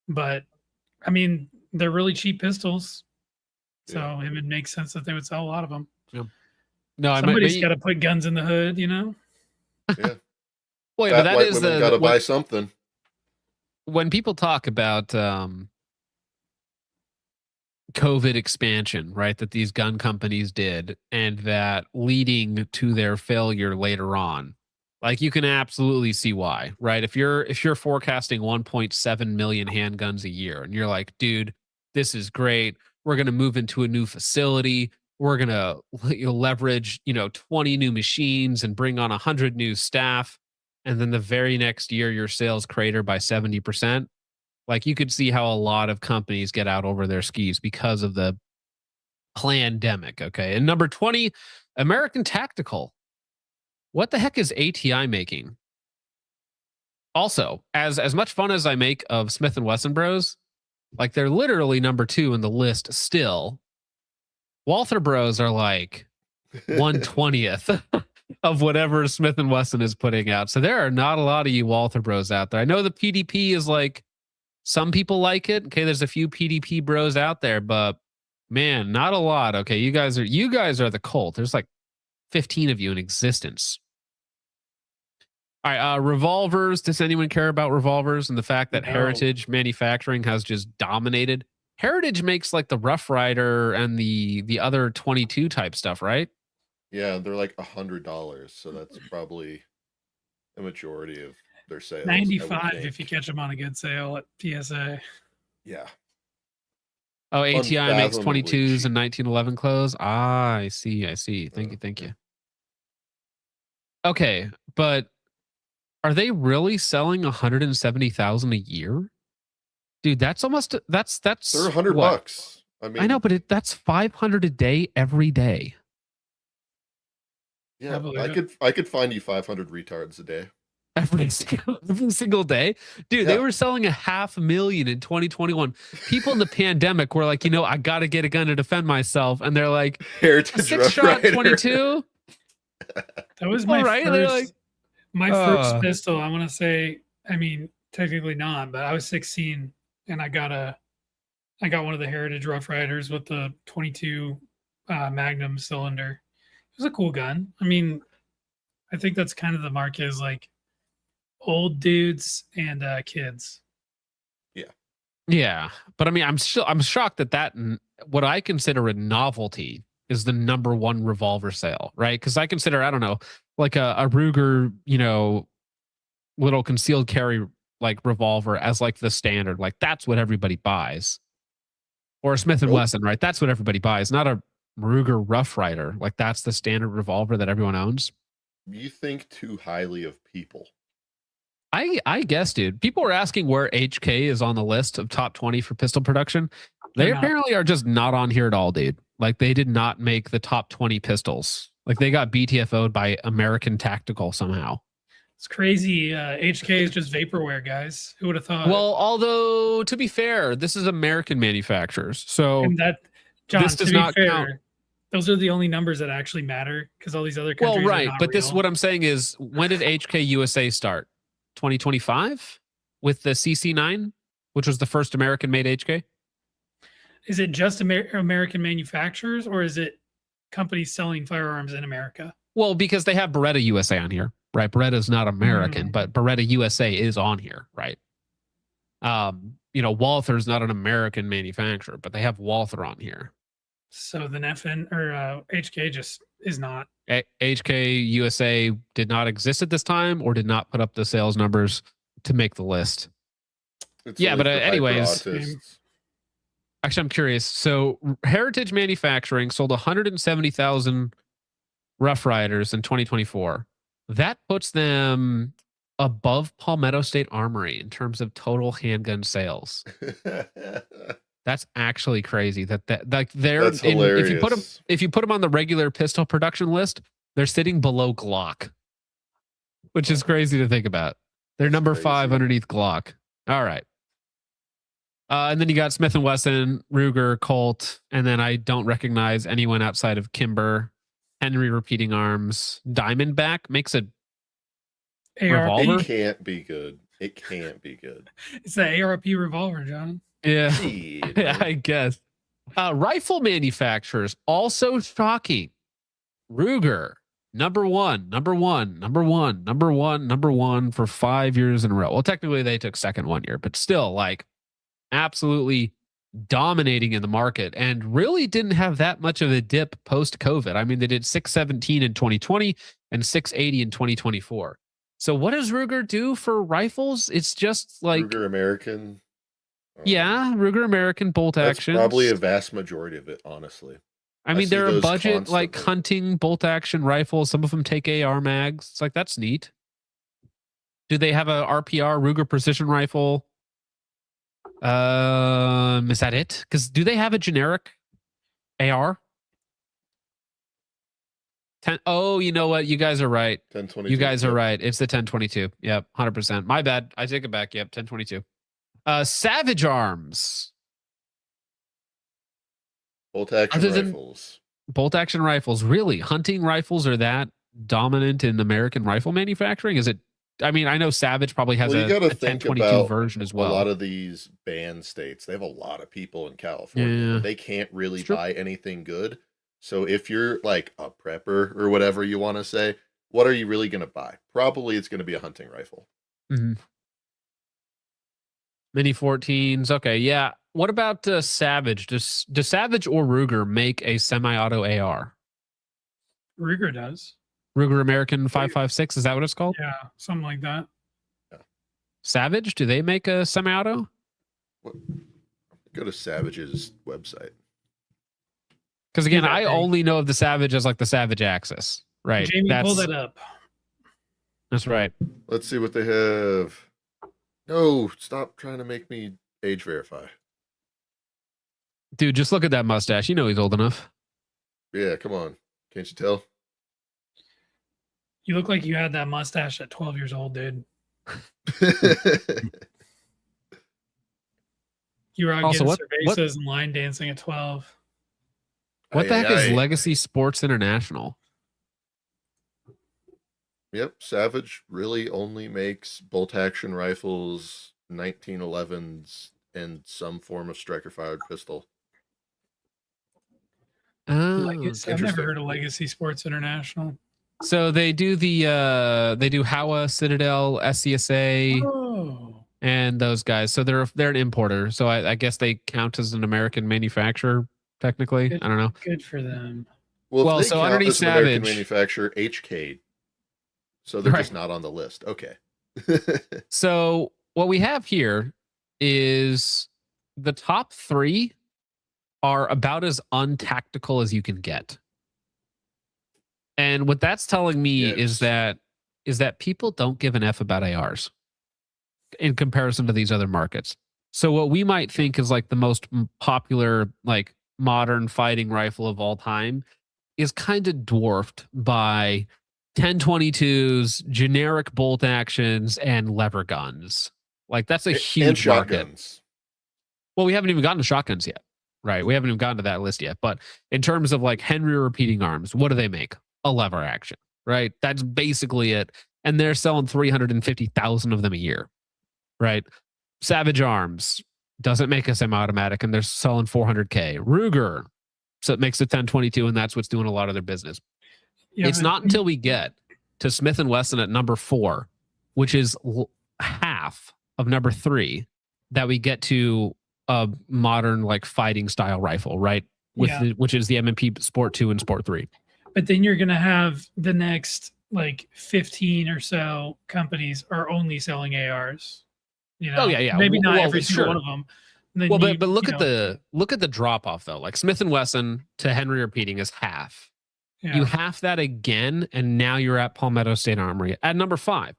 but I mean, they're really cheap pistols. So it would make sense that they would sell a lot of them.
No, I
Somebody's
mean,
got to put guns in the hood, you know?
Yeah.
Well, yeah, but that
white
is
women
the
gotta buy something.
when people talk about COVID expansion, right, that these gun companies did, and that leading to their failure later on, like you can absolutely see why, right? If you're forecasting 1.7 million handguns a year, and you're like, dude, this is great. We're gonna move into a new facility. We're gonna leverage 20 new machines and bring on 100 new staff, and then the very next year your sales crater by 70%. Like you could see how a lot of companies get out over their skis because of the pandemic. Okay. And number 20, American Tactical. What the heck is ATI making? Also, as much fun as I make of Smith & Wesson bros, like they're literally number 2 in the list still. Walther bros are like 1/20th of whatever Smith & Wesson is putting out. So there are not a lot of you Walther bros out there. I know the PDP is like, some people like it. Okay, there's a few PDP bros out there, but man, not a lot. Okay, you guys are the cult. There's like 15 of you in existence. All right, revolvers. Does anyone care about revolvers and the fact that Heritage Manufacturing has just dominated? Heritage makes like the Rough Rider and the other 22 type stuff, right?
Yeah, they're like $100, so that's probably a majority of their sales.
95 if you catch them on a good sale at PSA.
Yeah.
Oh, ATI makes
Unfathomably
22s
cheap.
and 1911 clothes. Ah, I see. Thank you. Okay, but are they really selling 170,000 a year? Dude, that's
They're $100
what?
bucks. I mean,
I know, but that's 500 a day every day.
yeah, I could find you 500 retards a day.
Every single day. Dude, they were selling 500,000 in 2021. People in the pandemic were like, I got to get a gun to defend myself. And they're like,
Heritage Rough
6-shot
Rider.
22?
That was my
Right? They're like,
first pistol. I want to say, I mean, technically not, but I was 16 and I got one of the Heritage Rough Riders with the 22 Magnum cylinder. It was a cool gun. I mean, I think that's kind of the market, is like old dudes and kids.
yeah. But I mean, I'm shocked that what I consider a novelty is the #1 revolver sale, right? Because I consider, I don't know, like a Ruger, little concealed carry like revolver as like the standard. Like that's what everybody buys. Or a Smith & Wesson, right? That's what everybody buys. Not a Ruger Rough Rider. Like that's the standard revolver that everyone owns.
You think too highly of people.
I guess, dude. People are asking where HK is on the list of top 20 for pistol production. They apparently are just not on here at all, dude. Like they did not make the top 20 pistols. Like they got BTFO'd by American Tactical somehow.
It's crazy. HK is just vaporware, guys. Who would have thought?
Well, although to be fair, this is American manufacturers, so
and that, John,
this does
to be
not
fair,
count.
those are the only numbers that actually matter, because all these other countries
Well, right,
are not
but this
real.
what I'm saying is, when did HK USA start? 2025 with the CC9, which was the first American-made HK.
Is it just American manufacturers, or is it companies selling firearms in America?
Well, because they have Beretta USA on here, right? Beretta is not American, but Beretta USA is on here, right? Walther's not an American manufacturer, but they have Walther on here.
So then HK just is not.
HK USA did not exist at this time, or did not put up the sales numbers to make the list.
It's
Yeah,
only
but
for
anyways,
hyper-autists.
actually, I'm curious. So Heritage Manufacturing sold 170,000 Rough Riders in 2024. That puts them above Palmetto State Armory in terms of total handgun sales. That's actually crazy. That like they're
That's
if you put them on the regular pistol production list, they're sitting below Glock, which is crazy to think about. They're number 5 underneath Glock. All right. And then you got Smith & Wesson, Ruger, Colt, and then I don't recognize anyone outside of Kimber, Henry Repeating Arms. Diamondback makes a revolver.
It can't be good. It can't be good.
It's the ARP revolver, John.
Yeah, yeah, I guess. Rifle manufacturers, also shocking. Ruger, number one for 5 years in a row. Well, technically they took second 1 year, but still, like, absolutely dominating in the market, and really didn't have that much of a dip post-COVID. I mean, they did 617 in 2020 and 680 in 2024. So what does Ruger do for rifles? It's just like
Ruger American.
Yeah, Ruger American bolt action.
Probably a vast majority of it, honestly.
I mean, they're a
those
budget like
constantly.
hunting bolt action rifles. Some of them take AR mags. It's like, that's neat. Do they have a RPR Ruger precision rifle? Is that it? Because do they have a generic AR? Oh, you know what? You guys are right.
1022.
You guys are right. It's the 1022. Yep, 100%. My bad. I take it back. Yep, 1022. Savage Arms.
Bolt action
Other than-
rifles.
bolt action rifles, really? Hunting rifles are that dominant in American rifle manufacturing? Is it? I mean, I know Savage probably has
Well, you
a
got to
1022
think about
version as
a
well.
lot of these banned states. They have a lot of people in California.
Yeah.
They can't really
It's true.
buy anything good. So if you're like a prepper or whatever you want to say, what are you really going to buy? Probably it's going to be a hunting rifle.
Mhm. Mini 14s. Okay, yeah. What about Savage? Does Savage or Ruger make a semi-auto AR?
Ruger does.
Ruger American 5.56, is that what it's called?
Yeah, something like that.
Savage, do they make a semi-auto?
Go to Savage's website.
Because again,
that
I
thing.
only know of the Savage as like the Savage Axis, right?
Jamie, pull that up.
That's right.
Let's see what they have. No, stop trying to make me age verify.
Dude, just look at that mustache. You know he's old enough.
Yeah, come on. Can't you tell?
You look like you had that mustache at 12 years old, dude. You were out
Also,
getting
what-
cervezas and line dancing at 12.
What the heck is
Aye, aye.
Legacy Sports International?
Yep, Savage really only makes bolt action rifles, 1911s, and some form of striker fired pistol.
Oh,
I've never
Interesting.
heard of Legacy Sports International.
so they do they do Howa, Citadel, SCSA,
Oh,
and those guys. So they're an importer. So I guess they count as an American manufacturer technically.
Good.
I don't know.
good for them.
Well,
Well,
if they
so
count
underneath
as an American
Savage-
manufacturer, HK. So they're
Right.
just not on the list. Okay.
So what we have here is the top 3 are about as untactical as you can get. And what that's telling me is
Yes.
that people don't give an F about ARs in comparison to these other markets. So what we might think is like the most popular like modern fighting rifle of all time is kind of dwarfed by 1022s, generic bolt actions, and lever guns. Like that's a
And
huge market.
shotguns.
Well, we haven't even gotten to shotguns yet, right? We haven't even gotten to that list yet. But in terms of like Henry repeating arms, what do they make? A lever action, right? That's basically it. And they're selling 350,000 of them a year, right? Savage Arms doesn't make a semi-automatic, and they're selling 400K. Ruger, so it makes a 1022, and that's what's doing a lot of their business.
Yeah,
It's
but-
not until we get to Smith & Wesson at number 4, which is half of number 3, that we get to a modern like fighting style rifle, right? With
Yeah.
which is the M&P Sport 2 and Sport 3.
But then you're going to have the next like 15 or so companies are only selling ARs. You know,
Oh, yeah.
Maybe not
Well,
every single
sure.
one of them. And then
Well,
you-
but look
you
at
know,
the drop off though. Like Smith & Wesson to Henry repeating is half.
yeah.
You half that again, and now you're at Palmetto State Armory at number 5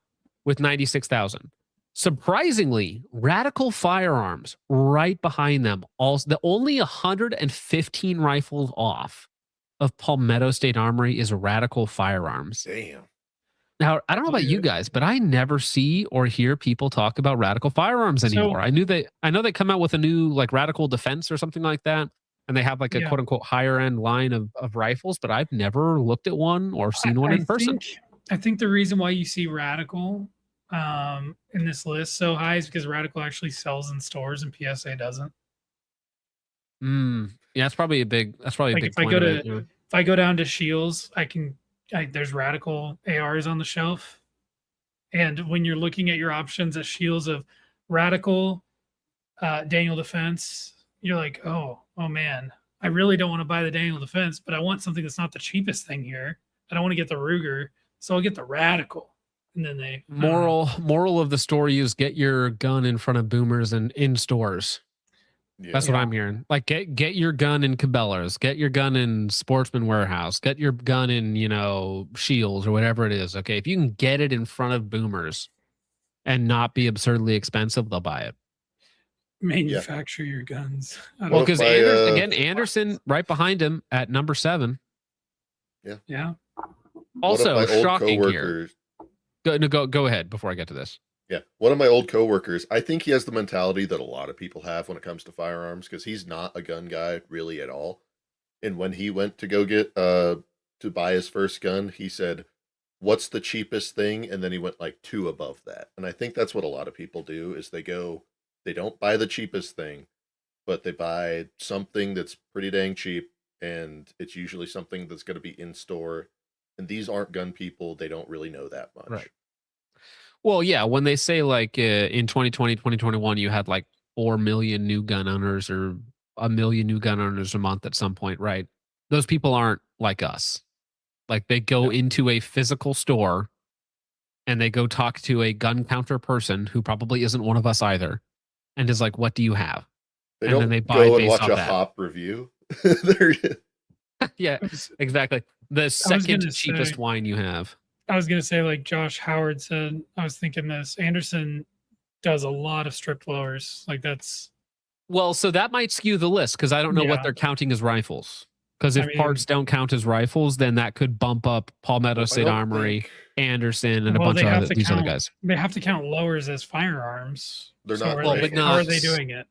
with 96,000. Surprisingly, Radical Firearms right behind them. Also, the only 115 rifles off of Palmetto State Armory is Radical Firearms.
Damn.
Now, I don't know about you guys, but I never see or hear people talk about Radical Firearms
So-
anymore. I know they come out with a new like Radical Defense or something like that, and they have like a
Yeah.
quote unquote higher end line of rifles, but I've never looked at one or seen one in person.
I think the reason why you see Radical in this list so high is because Radical actually sells in stores and PSA doesn't.
Yeah, that's probably a big
Like
big
if I
point
go
of
to
it, yeah.
if I go down to Shields, there's Radical ARs on the shelf, and when you're looking at your options at Shields of Radical, Daniel Defense, you're like, oh man, I really don't want to buy the Daniel Defense, but I want something that's not the cheapest thing here. I don't want to get the Ruger, so I'll get the Radical. And then they
Moral of the story is get your gun in front of boomers and in stores.
Yeah.
That's what I'm hearing. Like get your gun in Cabela's, get your gun in Sportsman Warehouse, get your gun in, Shields or whatever it is. Okay. If you can get it in front of boomers and not be absurdly expensive, they'll buy it.
manufacture your guns. I
Well,
don't-
because Anderson right behind him at number 7.
Yeah.
Also,
One of my old
shocking here.
coworkers-
Go ahead before I get to this.
Yeah, one of my old coworkers, I think he has the mentality that a lot of people have when it comes to firearms because he's not a gun guy really at all. And when he went to go get to buy his first gun, he said, "What's the cheapest thing?" And then he went like 2 above that. And I think that's what a lot of people do is they don't buy the cheapest thing, but they buy something that's pretty dang cheap, and it's usually something that's going to be in store. And these aren't gun people; they don't really know that much.
Right. Well, yeah, when they say like in 2020, 2021, you had like 4 million new gun owners or a million new gun owners a month at some point, right? Those people aren't like us. Like they go into a physical store and they go talk to a gun counter person who probably isn't one of us either, and is like, "What do you have?"
They
and
don't
then they buy
go and
based
watch
off
a
that.
hop review. They're-
Yeah, exactly. The second
gonna
cheapest
say-
wine you have.
I was gonna say, like Josh Howard said, I was thinking this. Anderson does a lot of strip blowers. Like that's
Well, so that might skew the list because I don't know what
Yeah.
they're counting as rifles. Because
I
if
mean-
parts don't count as rifles, then that could bump up Palmetto State
don't
Armory,
think-
Anderson, and a
well,
bunch
they
of
have
other,
to
these
count.
other guys.
They have to count lowers as firearms.
They're
So
not
are
Well,
they-
but
How are
not-
they doing it?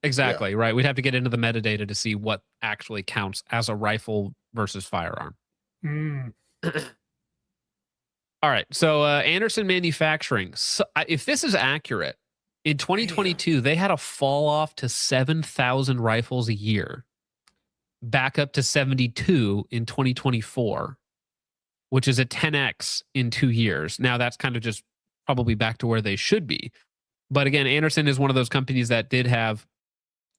Exactly, right. We'd have to get into the metadata to see what actually counts as a rifle versus firearm.
Mm.
All right. So Anderson Manufacturing. So, if this is accurate, in 2022 they had a fall off to 7,000 rifles a year, back up to 72 in 2024, which is a 10x in 2 years. Now that's kind of just probably back to where they should be. But again, Anderson is one of those companies that did have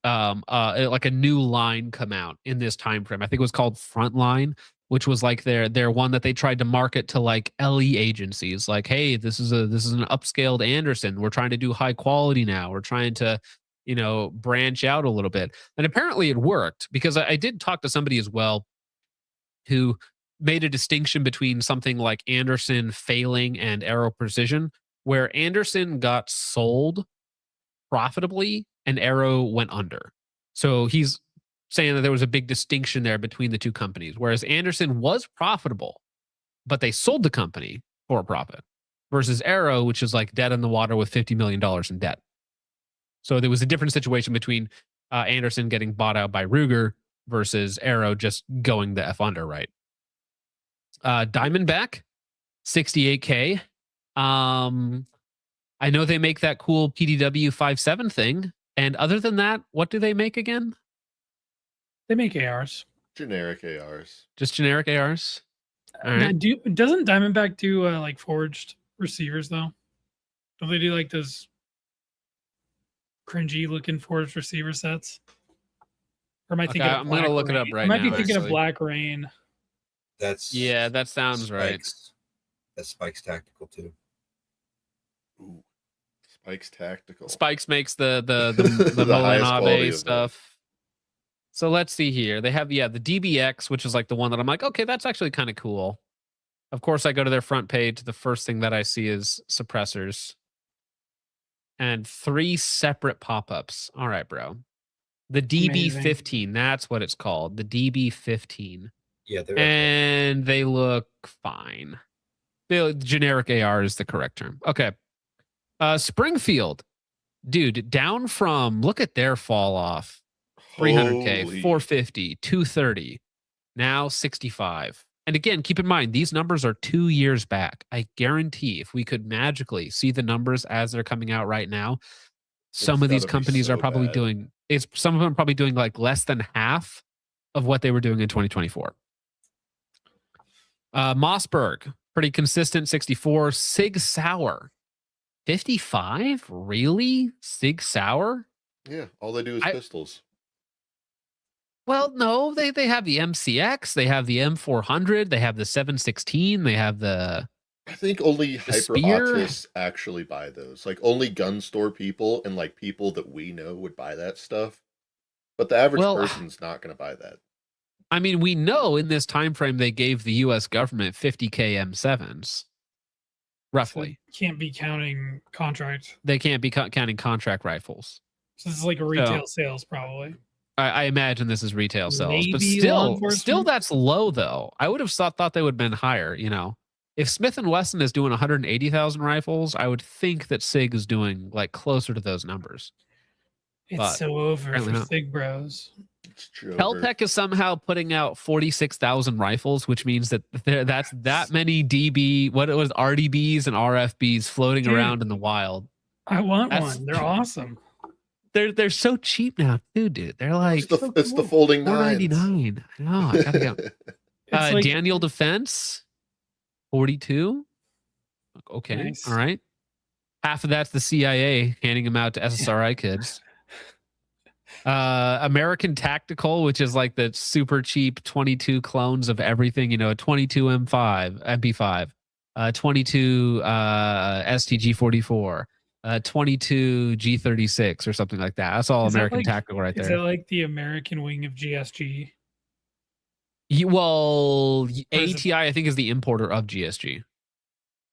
like a new line come out in this time frame. I think it was called Frontline, which was like their one that they tried to market to like LE agencies. Like, hey, this is an upscaled Anderson. We're trying to do high quality now. We're trying to, branch out a little bit. And apparently it worked because I did talk to somebody as well who made a distinction between something like Anderson failing and Aero Precision, where Anderson got sold profitably and Aero went under. So he's saying that there was a big distinction there between the two companies, whereas Anderson was profitable, but they sold the company for a profit, versus Aero, which is like dead in the water with $50 million in debt. So there was a different situation between Anderson getting bought out by Ruger versus Aero just going the F under, right? Diamondback, 68K. I know they make that cool PDW 5.7 thing. And other than that, what do they make again?
They make ARs.
generic ARs.
Just generic ARs? All
Now,
right.
doesn't Diamondback do like forged receivers though? Don't they do like those cringy looking forged receiver sets? Or am I thinking?
I'm gonna look it up right now.
I might be thinking of
actually.
Black Rain.
That's
Yeah, that sounds right.
Spikes. That's Spike's tactical too.
Ooh, Spike's Tactical.
Spikes makes the
The highest quality
Molinabe
of them.
stuff. So let's see here. They have the DBX, which is like the one that I'm like, okay, that's actually kind of cool. Of course, I go to their front page. The first thing that I see is suppressors and 3 separate pop-ups. All right, bro. The DB15, that's what it's called. The DB15.
Yeah, they're
And they look fine. Generic AR is the correct term. Okay. Springfield, dude, down from, look at their fall off. 300K,
Holy-
450, 230, now 65. And again, keep in mind, these numbers are 2 years back. I guarantee if we could magically see the numbers as they're coming out right now, some of these
gotta be
companies
so
are probably
bad.
doing, some of them are probably doing like less than half of what they were doing in 2024. Mossberg, pretty consistent, 64. Sig Sauer, 55? Really? Sig Sauer?
Yeah, all they do is pistols.
Well, no, they have the MCX, they have the M400, they have the 716, they have the.
I think only
The
hyper
spear?
optimists actually buy those. Like only gun store people and like people that we know would buy that stuff. But the average
Well,
person's not going to buy that.
I mean, we know in this time frame they gave the U.S. government 50K M7s, roughly.
Can't be counting contract.
They can't be counting contract rifles.
So this is like a retail sales probably.
I imagine this is retail sales, but
Maybe law
still
enforcement?
that's low though. I would have thought they would have been higher. You know, if Smith and Wesson is doing 180,000 rifles, I would think that Sig is doing like closer to those numbers.
It's
But
so over
apparently
for
not.
Sig Bros.
Kel-Tec is somehow putting out 46,000 rifles, which means that that's that many DB, what it was, RDBs and RFBs floating
Dude,
around in the wild.
I want one. They're awesome.
They're so cheap now, too, dude. They're like
It's the folding nines.
$4.99. I know. I gotta go.
Like,
Daniel Defense, 42. Okay,
Nice.
all right. Half of that's the CIA handing them out to SSRI kids. American Tactical, which is like the super cheap 22 clones of everything, you know, a 22 MP5, 22 STG-44, 22 G36 or something like that. That's all
Is that
American
like-
Tactical right
Is
there.
that like the American wing of GSG?
Well,
Or is it-
ATI, I think, is the importer of GSG.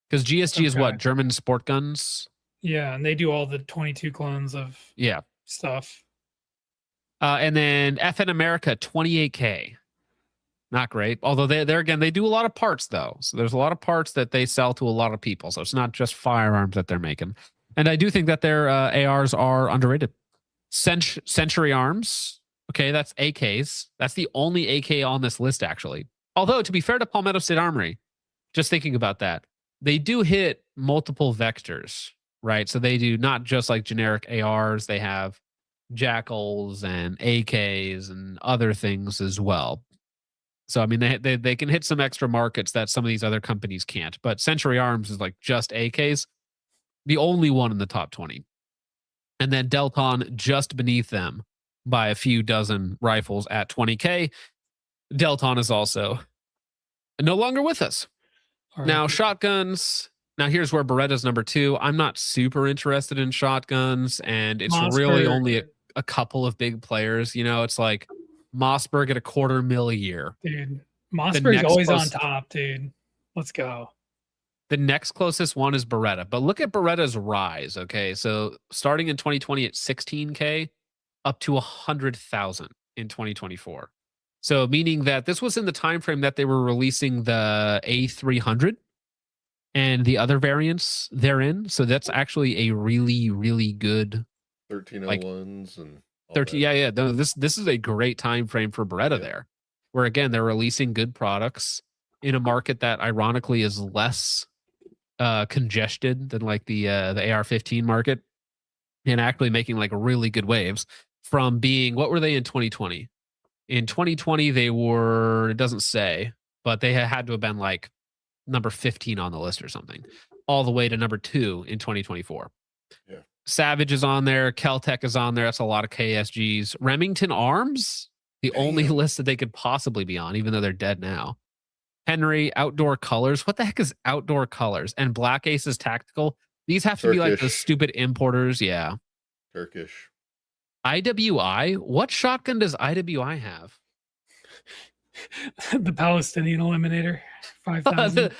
Because GSG is what?
Okay.
German sport guns?
Yeah, and they do all the 22 clones of
Yeah.
stuff.
And then FN America, 28K. Not great. Although they're again, they do a lot of parts though. So there's a lot of parts that they sell to a lot of people. So it's not just firearms that they're making. And I do think that their ARs are underrated. Century Arms. Okay, that's AKs. That's the only AK on this list, actually. Although, to be fair to Palmetto State Armory, just thinking about that, they do hit multiple vectors, right? So they do not just like generic ARs. They have Jackals and AKs and other things as well. So I mean, they can hit some extra markets that some of these other companies can't. But Century Arms is like just AKs, the only one in the top 20, and then Delton just beneath them by a few dozen rifles at 20K. Delton is also no longer with us. Now shotguns. Now here's where Beretta's number 2. I'm not super interested in shotguns, and it's really
Mossberg.
only a couple of big players. You know, it's like Mossberg at $250,000 a year.
Dude, Mossberg's
next
always on
close-
top, dude. Let's go.
The next closest one is Beretta, but look at Beretta's rise. Okay, so starting in 2020 at 16K, up to 100,000 in 2024. So meaning that this was in the time frame that they were releasing the A300 and the other variants therein. So that's actually a really, really good
1301s and all
13.
that.
Yeah. No, this is a great time frame for Beretta there, where again they're releasing good products in a market that ironically is less congested than like the AR-15 market, and actually making like really good waves from being, what were they in 2020? In 2020 they were, it doesn't say, but they had to have been like number 15 on the list or something, all the way to number 2 in 2024.
Yeah.
Savage is on there. Kel-Tec is on there. That's a lot of KSGs. Remington Arms, the only list that they could possibly be on, even though they're dead now. Henry, Outdoor Colors. What the heck is Outdoor Colors? And Black Aces Tactical. These have to be like the
Turkish.
stupid importers. Yeah.
Turkish.
IWI. What shotgun does IWI have?
The Palestinian Eliminator, 5,000.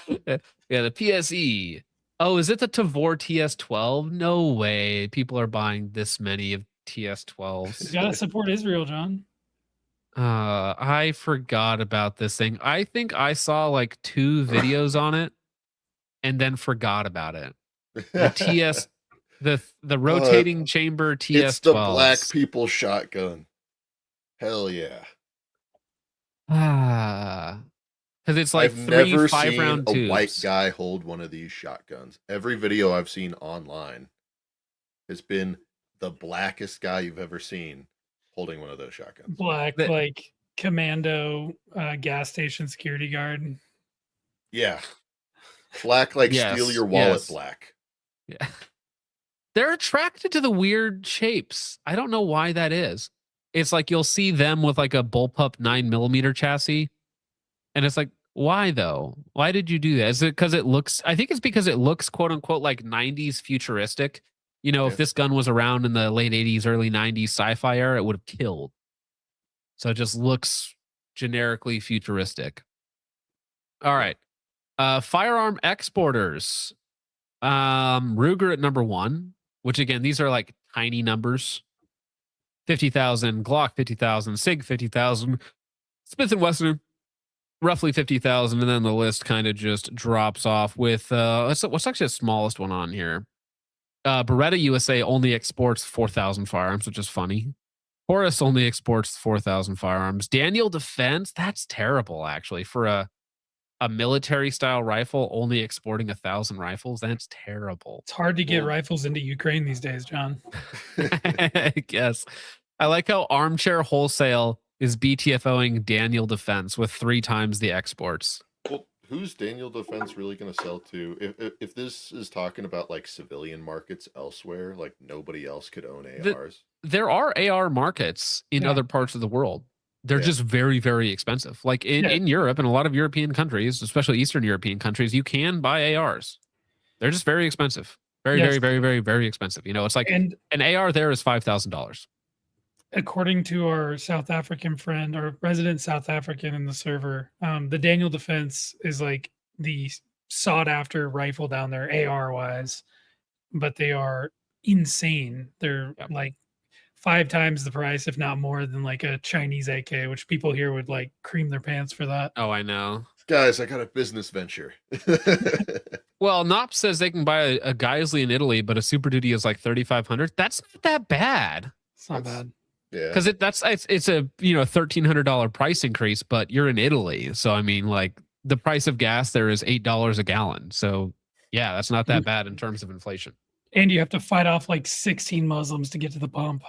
Yeah, the PSE. Oh, is it the Tavor TS12? No way. People are buying this many of TS12s.
You gotta support Israel, John.
I forgot about this thing. I think I saw like 2 videos on it and then forgot about it. The TS, the rotating chamber TS12.
It's the black people shotgun. Hell yeah.
Because it's like
I've
3
never
5-round
seen
tubes.
a white guy hold one of these shotguns. Every video I've seen online has been the blackest guy you've ever seen holding one of those shotguns.
Black,
The-
like commando gas station security guard.
Yeah. Black, like
Yes,
steal your wallet
yes.
black.
Yeah. They're attracted to the weird shapes. I don't know why that is. It's like you'll see them with like a bullpup 9mm chassis. And it's like, why though? Why did you do that? Is it because it looks, I think it's because it looks quote unquote like 90s futuristic. You know,
Yeah.
if this gun was around in the late 80s, early 90s sci-fi era, it would have killed. So it just looks generically futuristic. All right. Firearm exporters. Ruger at number 1, which again, these are like tiny numbers. 50,000, Glock 50,000, SIG 50,000, Smith & Wesson roughly 50,000, and then the list kind of just drops off with what's actually the smallest one on here. Beretta USA only exports 4,000 firearms, which is funny. Horus only exports 4,000 firearms. Daniel Defense, that's terrible, actually. For a military-style rifle, only exporting 1,000 rifles, that's terrible.
It's hard to get rifles into Ukraine these days, John.
I guess. I like how Armchair Wholesale is BTFOing Daniel Defense with 3 times the exports.
Well, who's Daniel Defense really going to sell to? If this is talking about like civilian markets elsewhere, like nobody else could own ARs.
There are AR markets in other parts of the world. They're just very, very expensive. Like in Europe and a lot of European countries, especially Eastern European countries, you can buy ARs. They're just very expensive. Very, very, very, very, very expensive. You know, it's like an AR there is $5,000.
According to our South African friend, our resident South African in the server, the Daniel Defense is like the sought after rifle down there, AR wise, but they are insane. They're like 5 times the price, if not more, than like a Chinese AK, which people here would like cream their pants for that.
Oh, I know.
Guys, I got a business venture.
Well, Nop says they can buy a Geisley in Italy, but a Super Duty is like 3,500. That's not that bad.
It's not bad.
Yeah.
Because it's a $1,300 price increase, but you're in Italy, so I mean, like the price of gas there is $8 a gallon. So yeah, that's not that bad in terms of inflation.
And you have to fight off like 16 Muslims to get to the pump.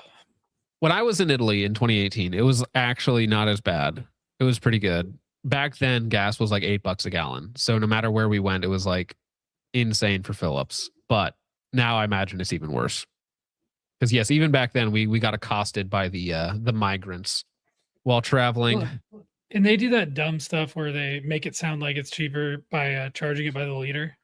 When I was in Italy in 2018, it was actually not as bad. It was pretty good. Back then, gas was like $8 a gallon. So no matter where we went, it was like insane for Phillips. But now I imagine it's even worse. Because yes, even back then we got accosted by the migrants while traveling.
And they do that dumb stuff where they make it sound like it's cheaper by charging it by the liter.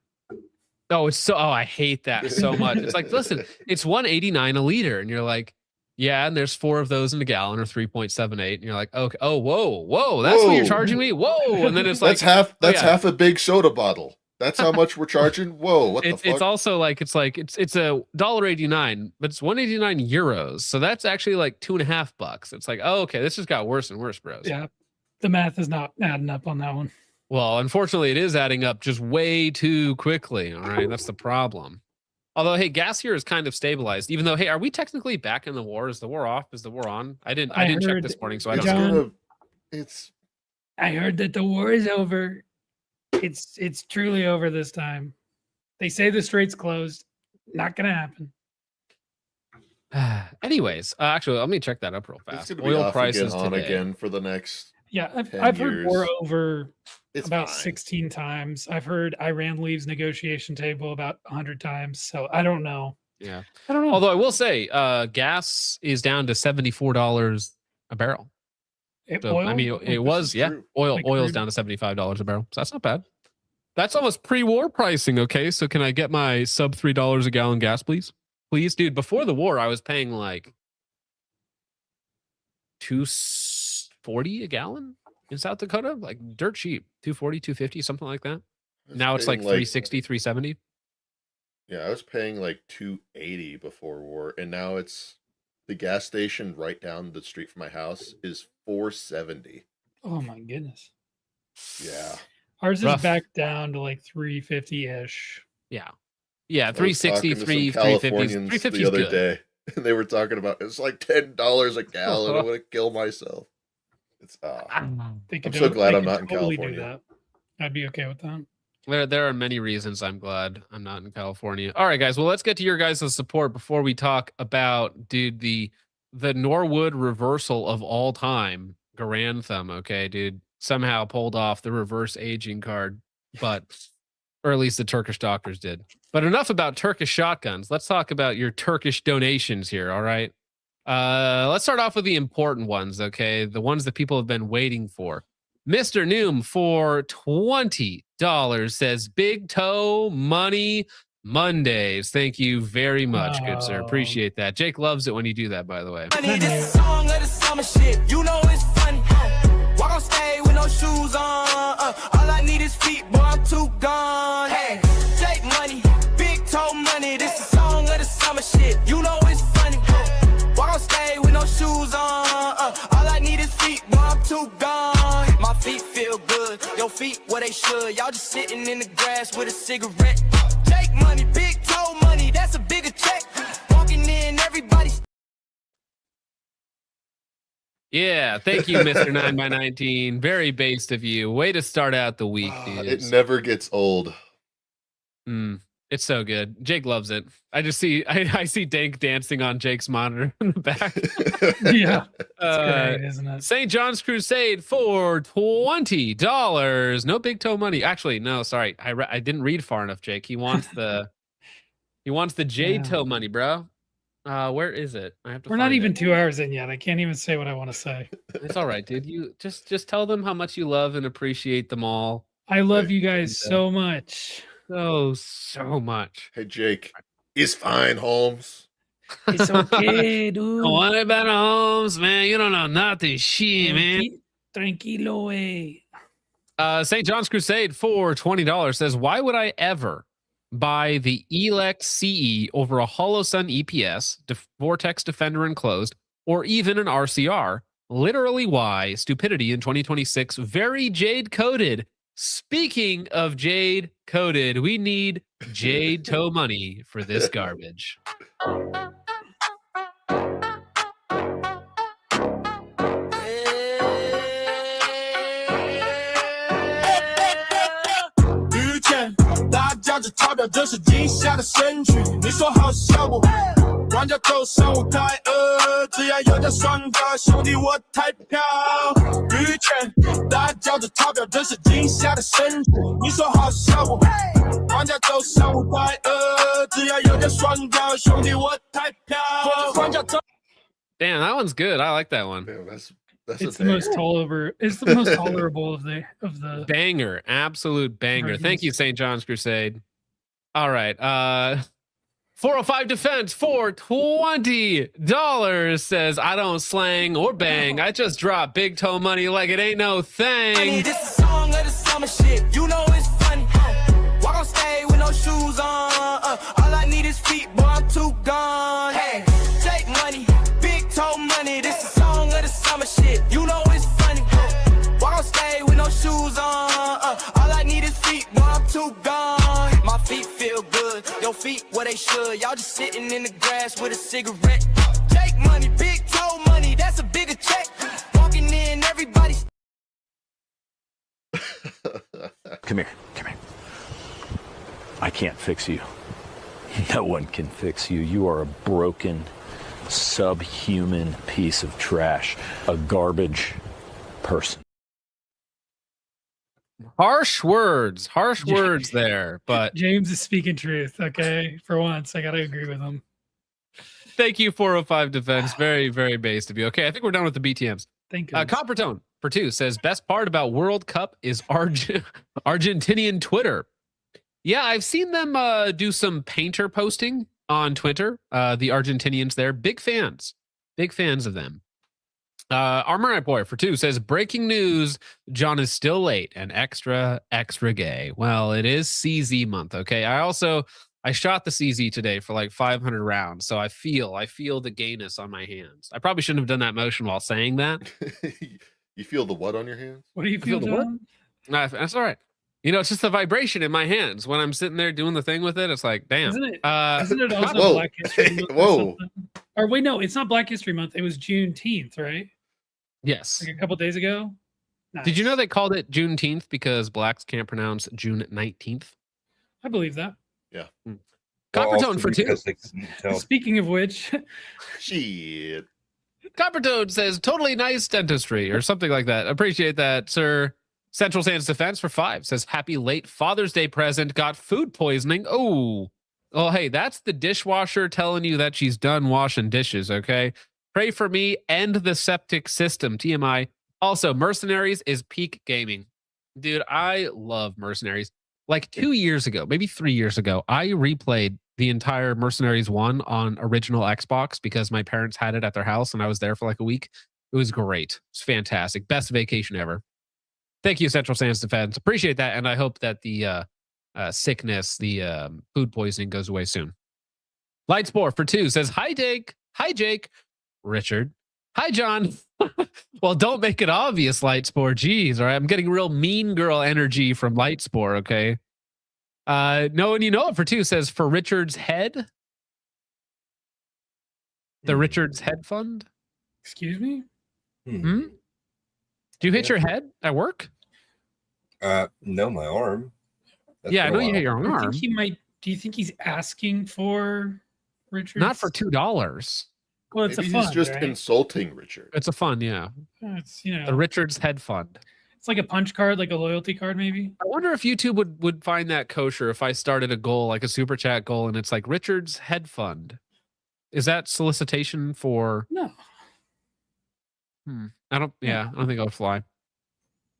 Oh, I hate that so much. It's like, listen, it's $1.89 a liter, and you're like, yeah, and there's 4 of those in a gallon, or 3.78, and you're like, okay, oh, whoa, that's what you're charging me, whoa, and then it's like
that's half a big soda bottle. That's how much we're charging. Whoa, what the fuck?
It's also like it's a $1.89, but it's 189 euros, so that's actually like $2.50. It's like, oh, okay, this just got worse and worse, bros.
Yeah, the math is not adding up on that one.
Well, unfortunately, it is adding up just way too quickly. All right, that's the problem. Although, hey, gas here is kind of stabilized. Even though, hey, are we technically back in the war? Is the war off? Is the war on? I didn't check this morning, so I don't know.
I heard that the war is over. It's truly over this time. They say the strait's closed. Not gonna happen.
Anyways, actually, let me check that up real fast. Oil prices
on
today.
again for the next.
Yeah, I've heard war over
It's
about
fine.
16 times. I've heard Iran leaves negotiation table about 100 times. So I don't know.
Yeah,
I don't know.
Although I will say, gas is down to $74 a barrel. So, I mean, it was oil's
crude.
down to $75 a barrel. So that's not bad. That's almost pre-war pricing. Okay, so can I get my sub $3 a gallon gas, please? Please, dude. Before the war, I was paying like $2.40 a gallon in South Dakota, like dirt cheap, $2.40, $2.50, something like that. Now it's like $3.60, $3.70.
Yeah, I was paying like $2.80 before war, and now it's the gas station right down the street from my house is $4.70.
Oh my goodness.
Yeah.
Ours
Rough.
is back down to like 350-ish.
Yeah,
I was
360,
talking to some
350,
Californians
350
the
is
other
good.
day, and they were talking about it's like $10 a gallon. I'm gonna kill myself. It's
They could
I'm so glad
they
I'm
could
not in
totally do
California.
that. I'd be okay with that.
There are many reasons I'm glad I'm not in California. All right, guys. Well, let's get to your guys' support before we talk about, dude, the Norwood reversal of all time, Garantham. Okay, dude, somehow pulled off the reverse aging card, but or at least the Turkish doctors did. But enough about Turkish shotguns. Let's talk about your Turkish donations here. All right. Let's start off with the important ones. Okay, the ones that people have been waiting for. Mr. Noom for $20 says Big Toe Money Mondays. Thank you very much, good sir. Appreciate that. Jake loves it when you do that, by the way.
This song of the summer shit, you know it's funny. Walk on stage with no shoes on. All I need is feet, boy, I'm too gone. Hey, Jake Money, Big Toe Money. This the song of the summer shit, you know it's funny. Walk on stage with no shoes on. All I need is feet, boy, I'm too gone. My feet feel good, your feet where they should. Y'all just sitting in the grass with a cigarette. Jake Money, Big Toe Money, that's a bigger check. Walking in, everybody
Yeah, thank you, Mr. 9x19. Very based of you. Way to start out the week,
It
dudes.
never gets old.
It's so good. Jake loves it. I see Dank dancing on Jake's monitor in the back.
Yeah. It's great, isn't it?
St. John's Crusade for $20. No big toe money. Actually, no, sorry. I didn't read far enough, Jake. He wants the jade toe money, bro. Where is it? I have to
We're not
find
even
it.
2 hours in yet. I can't even say what I want to say.
It's all right, dude. You just tell them how much you love and appreciate them all.
I love you guys so much.
So much.
Hey, Jake. He's fine, Holmes.
It's okay, dude.
Don't worry about Holmes, man. You don't know nothing. Shit, man.
Tranquilo, way.
St. John's Crusade for $20 says, why would I ever buy the Elex CE over a HoloSun EPS, Vortex Defender Enclosed, or even an RCR? Literally why? Stupidity in 2026. Very jade coated. Speaking of jade coated, we need jade toe money for this garbage. Damn, that one's good. I like that one.
Damn, that's
It's the most tolerable. It's the most tolerable of the
banger, absolute banger.
Versions.
Thank you, St. John's Crusade. All right, 405 Defense for $20 says, I don't slang or bang. I just drop big toe money like it ain't no thing.
This is a song of the summer shit. You know it's funny. Walk on stage with no shoes on. All I need is feet, boy, I'm too gone. Hey, take money, big toe money. This is a song of the summer shit. You know it's funny. Walk on stage with no shoes on. All I need is feet, boy, I'm too gone. My feet feel good, your feet where they should. Y'all just sitting in the grass with a cigarette. Take money, big toe money, that's a bigger check. Walking in, everybody's.
Come here. I can't fix you. No one can fix you. You are a broken, subhuman piece of trash, a garbage person.
Harsh words there, but
James is speaking truth. Okay, for once, I gotta agree with him.
thank you, 405 Defense. Very, very based of you. Okay, I think we're done with the BTMs.
Thank you.
Coppertone for 2 says, best part about World Cup is Argentinian Twitter. Yeah, I've seen them do some painter posting on Twitter. The Argentinians there, big fans of them. Armorite Boy for 2 says, breaking news, John is still late and extra gay. Well, it is CZ month, okay? I shot the CZ today for like 500 rounds, so I feel the gayness on my hands. I probably shouldn't have done that motion while saying that.
You feel the what on your hands?
What do you feel, John?
That's all right. You know, it's just the vibration in my hands when I'm sitting there doing the thing with it. It's like, damn.
Isn't it also
Whoa.
Black History Month?
Whoa.
Or wait, no, it's not Black History Month. It was Juneteenth, right?
Yes.
Like a couple days ago.
Did you know they called it Juneteenth because blacks can't pronounce June 19th?
I believe that.
Yeah.
Coppertone for 2.
Speaking of which,
shit.
Coppertone says, totally nice dentistry or something like that. Appreciate that, sir. Central Sands Defense for 5 says, happy late Father's Day present. Got food poisoning. Oh, hey, that's the dishwasher telling you that she's done washing dishes, okay? Pray for me and the septic system. TMI. Also, Mercenaries is peak gaming. Dude, I love Mercenaries. Like 2 years ago, maybe 3 years ago, I replayed the entire Mercenaries 1 on original Xbox because my parents had it at their house and I was there for like a week. It was great. It's fantastic. Best vacation ever. Thank you, Central Sands Defense. Appreciate that. And I hope that the sickness, the food poisoning goes away soon. Lightspore for 2 says, hi, Jake. Hi, Jake. Richard. Hi, John. Well, don't make it obvious, Lightspore. Jeez, all right. I'm getting real mean girl energy from Lightspore, okay? No one you know it for 2 says, for Richard's head. The Richard's Head Fund.
excuse me?
Do you hit your head at work?
No, my arm. That's
Yeah, I
been a
know you hit
while.
your
I
arm.
think he might. Do you think he's asking for Richard?
Not for $2.
Well, it's
Maybe
a fund,
he's just
right?
insulting Richard.
It's a fund, yeah.
It's
The Richard's Head Fund.
it's like a punch card, like a loyalty card, maybe.
I wonder if YouTube would find that kosher if I started a goal, like a super chat goal, and it's like Richard's Head Fund. Is that solicitation for?
No.
I don't think it would fly.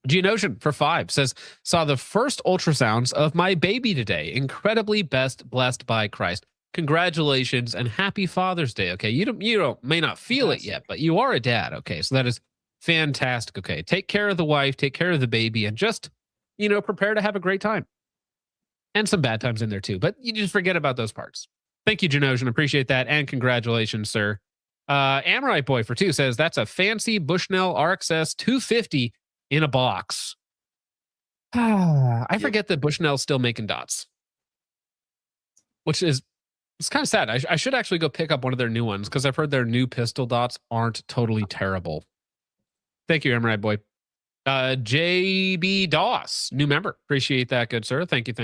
Geonosian for 5 says, saw the first ultrasounds of my baby today. Incredibly blessed by Christ. Congratulations and happy Father's Day. Okay. You may not feel it yet, but you are a dad. Okay. So that is fantastic. Okay. Take care of the wife, take care of the baby, and just, prepare to have a great time. And some bad times in there too, but you just forget about those parts. Thank you, Geonosian. Appreciate that. And congratulations, sir. Amorite Boy for 2 says, that's a fancy Bushnell RXS 250 in a box. I forget that Bushnell's still making dots, which is, it's kind of sad. I should actually go pick up one of their new ones because I've heard their new pistol dots aren't totally terrible. Thank you, Amorite Boy. JB Doss, new member. Appreciate that, good sir. Thank you.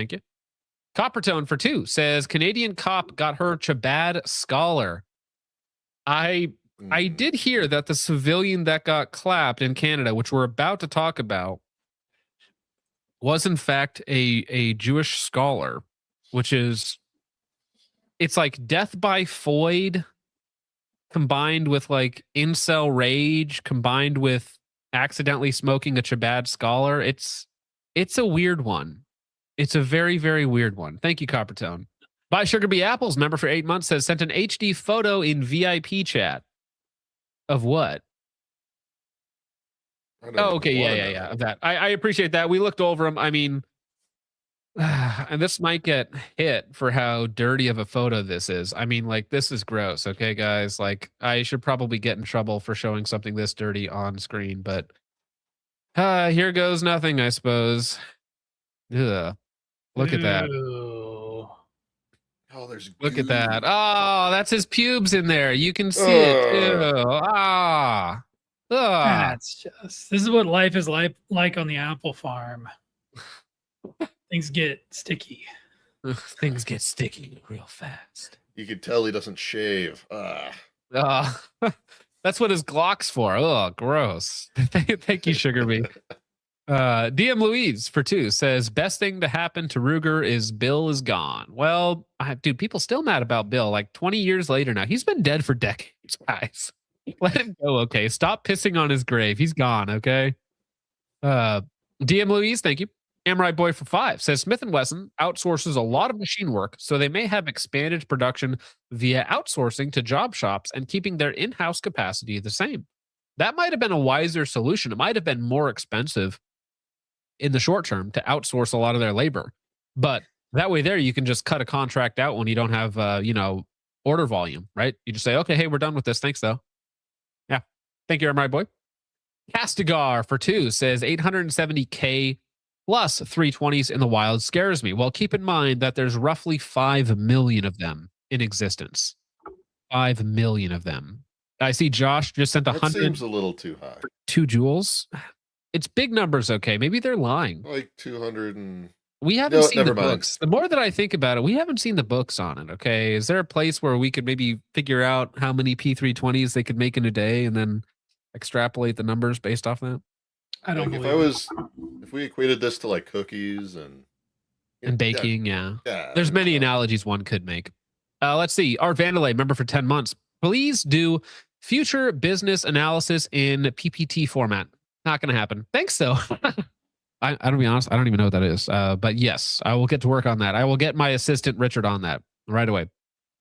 Coppertone for 2 says, Canadian cop got her Chabad Scholar. I did hear that the civilian that got clapped in Canada, which we're about to talk about, was in fact a Jewish scholar, which is, it's like death by Foyd combined with like incel rage combined with accidentally smoking a Chabad Scholar. It's a weird one. It's a very, very weird one. Thank you, Coppertone. Buy Sugar Bee Apples, member for 8 months, says, sent an HD photo in VIP chat. Of what? Oh, okay. Yeah. Of that. I appreciate that. We looked over them. I mean, and this might get hit for how dirty of a photo this is. I mean, like, this is gross. Okay, guys. Like, I should probably get in trouble for showing something this dirty on screen, but here goes nothing, I suppose. Ugh. Look at that.
Oh, there's
Look at that. Oh, that's his pubes in there. You can see it too.
That's just, this is what life is like on the apple farm. Things get sticky.
Things get sticky real fast.
You can tell he doesn't shave.
That's what his Glock's for. Oh, gross. Thank you, Sugar Bee. DM Louise for 2 says, best thing to happen to Ruger is Bill is gone. Well, dude, people still mad about Bill like 20 years later now. He's been dead for decades, guys. Let him go, okay? Stop pissing on his grave. He's gone, okay? DM Louise, thank you. Amorite Boy for 5 says, Smith & Wesson outsources a lot of machine work, so they may have expanded production via outsourcing to job shops and keeping their in-house capacity the same. That might have been a wiser solution. It might have been more expensive in the short term to outsource a lot of their labor. But that way there, you can just cut a contract out when you don't have, order volume, right? You just say, okay, hey, we're done with this. Thanks, though. Yeah. Thank you, Amorite Boy. Castigar for 2 says 870K plus 320s in the wild scares me. Well, keep in mind that there's roughly 5 million of them in existence. 5 million of them. I see Josh just sent 100.
That seems a little too high.
2 joules. It's big numbers, okay? Maybe they're lying.
Like 200 and...
We haven't seen the books. The more that I think about it, we haven't seen the books on it, okay? Is there a place where we could maybe figure out how many P320s they could make in a day and then extrapolate the numbers based off that?
I don't
like
believe
if we equated this to like cookies and
baking, yeah. There's many analogies one could make. Let's see. Art Vandalay, member for 10 months. Please do future business analysis in PPT format. Not going to happen. Thanks, though. I don't be honest. I don't even know what that is. But yes, I will get to work on that. I will get my assistant Richard on that right away.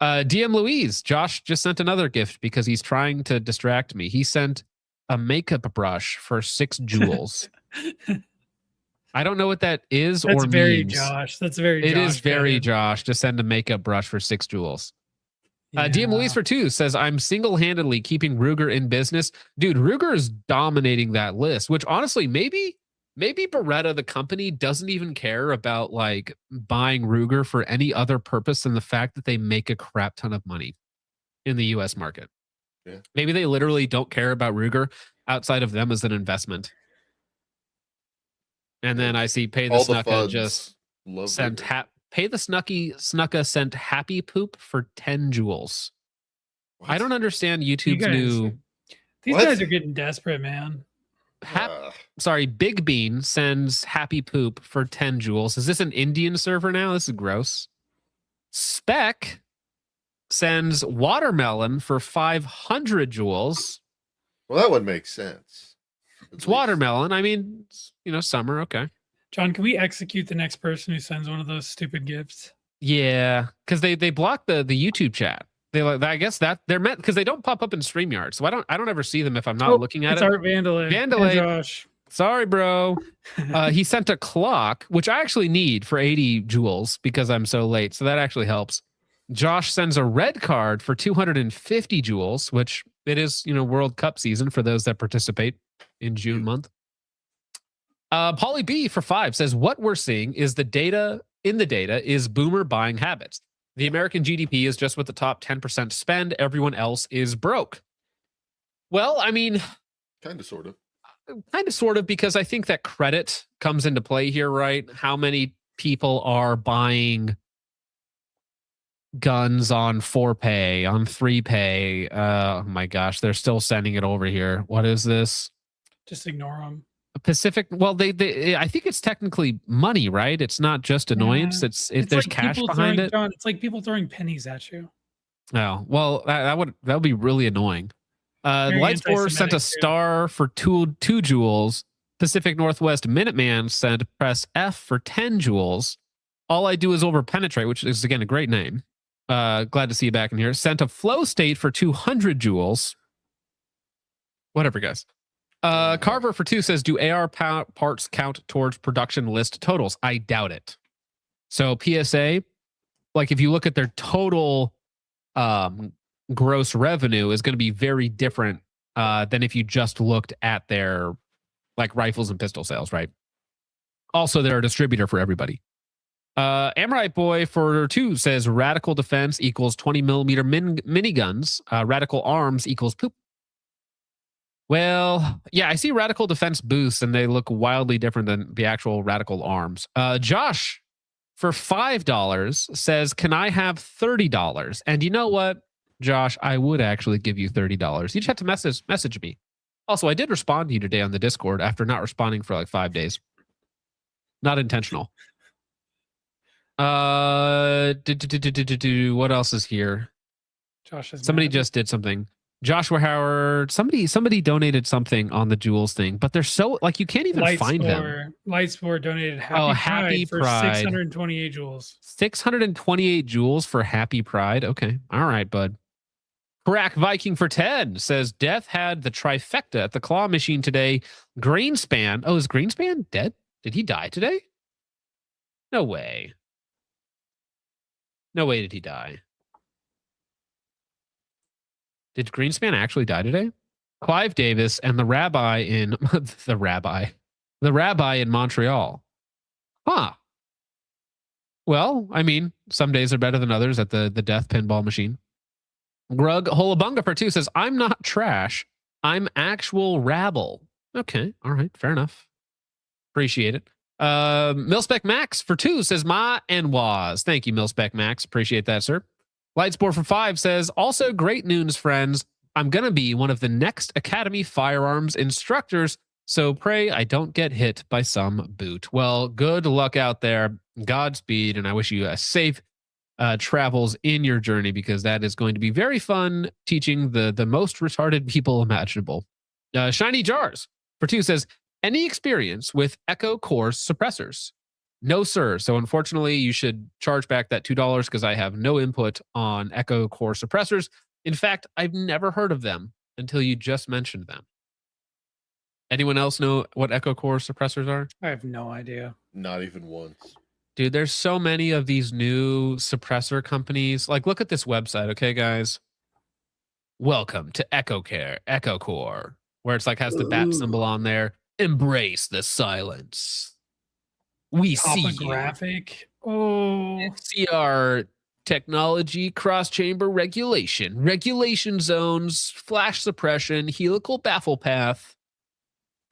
DM Louise, Josh just sent another gift because he's trying to distract me. He sent a makeup brush for 6 joules. I don't know what that is.
That's
or
very
means.
Josh. That's very
It
Josh.
is very Josh to send a makeup brush for 6 joules. DM Louise for 2 says, I'm single-handedly keeping Ruger in business. Dude, Ruger is dominating that list, which honestly, maybe Beretta, the company, doesn't even care about like buying Ruger for any other purpose than the fact that they make a crap ton of money in the US market.
Yeah.
Maybe they literally don't care about Ruger. outside of them as an investment. And then I see Pay the
All the
Snucka
fuds
just
love
sent
Vader.
Pay the Snucka sent happy poop for 10 joules. I don't understand YouTube's
guys-
new.
These
What?
guys are getting desperate, man.
Sorry, Big Bean sends happy poop for 10 joules. Is this an Indian server now? This is gross. Spec sends watermelon for 500 joules.
Well, that would make sense.
It's watermelon. I mean, it's, summer. Okay.
John, can we execute the next person who sends one of those stupid gifts?
Yeah, because they block the YouTube chat. They I guess that they're meant because they don't pop up in StreamYard, so I don't ever see them if I'm not looking at
it's
it.
Art Vandalay.
Vandalay.
Hey, Josh.
Sorry, bro. He sent a clock, which I actually need for 80 joules because I'm so late. So that actually helps. Josh sends a red card for 250 joules, which it is, World Cup season for those that participate in June month. Polly B for 5 says, what we're seeing is the data is boomer buying habits. The American GDP is just what the top 10% spend. Everyone else is broke. Well, I mean,
kind of, sort
of, because I think that credit comes into play here, right? How many people are buying guns on 4Pay, on 3Pay? Oh my gosh, they're still sending it over here. What is this?
Just ignore them.
Pacific. Well, they I think it's technically money, right? It's not just annoyance.
Yeah.
It's there's
like
cash
people
behind it.
John, it's like people throwing pennies at you.
Oh, well, that would be really annoying.
Very
Lightspore sent a
anti-Semitic,
star for two joules. Pacific Northwest Minuteman sent press F for 10 joules. All I do is over penetrate, which is again a great name. Glad to see you back in here. Sent a flow state for 200 joules. Whatever, guys. Carver for 2 says, do AR parts count towards production list totals? I doubt it. So PSA, like if you look at their total gross revenue, is going to be very different than if you just looked at their like rifles and pistol sales, right? Also, they're a distributor for everybody. Amrite Boy for 2 says radical defense equals 20 millimeter miniguns. Radical arms equals poop. Well, yeah, I see radical defense boosts and they look wildly different than the actual radical arms. Josh for $5 says, can I have $30? And you know what, Josh, I would actually give you $30. You just have to message me. Also, I did respond to you today on the Discord after not responding for like 5 days. Not intentional. What else is here?
Josh is
somebody
mad.
just did something. Joshua Howard, somebody donated something on the Jewels thing, but they're so like you can't even find them.
Lightspore donated Happy Pride for 628 joules.
628 joules for Happy Pride. Okay. All right, bud. Crack Viking for 10 says Death had the trifecta at the claw machine today. Greenspan. Oh, is Greenspan dead? Did he die today? No way. No way did he die. Did Greenspan actually die today? Clive Davis and the rabbi in the rabbi in Montreal. Huh. Well, I mean, some days are better than others at the death pinball machine. Grug Holabunga for 2 says, I'm not trash. I'm actual rabble. Okay. All right. Fair enough. Appreciate it. Milspec Max for 2 says, Ma and was. Thank you, Milspec Max. Appreciate that, sir. Lightsport for 5 says, also great news, friends. I'm going to be one of the next Academy firearms instructors, so pray I don't get hit by some boot. Well, good luck out there. Godspeed, and I wish you a safe travels in your journey, because that is going to be very fun teaching the most retarded people imaginable. Shiny Jars for 2 says, any experience with Echo Core suppressors? No, sir. So unfortunately, you should charge back that $2 because I have no input on Echo Core suppressors. In fact, I've never heard of them until you just mentioned them. Anyone else know what Echo Core suppressors are?
I have no idea.
Not even once.
Dude, there's so many of these new suppressor companies. Like, look at this website, okay, guys? Welcome to Echo Core, where it's like has the bat symbol on there. Embrace the silence. We see you.
Topographic. Oh.
See our technology, cross-chamber regulation zones, flash suppression, helical baffle path.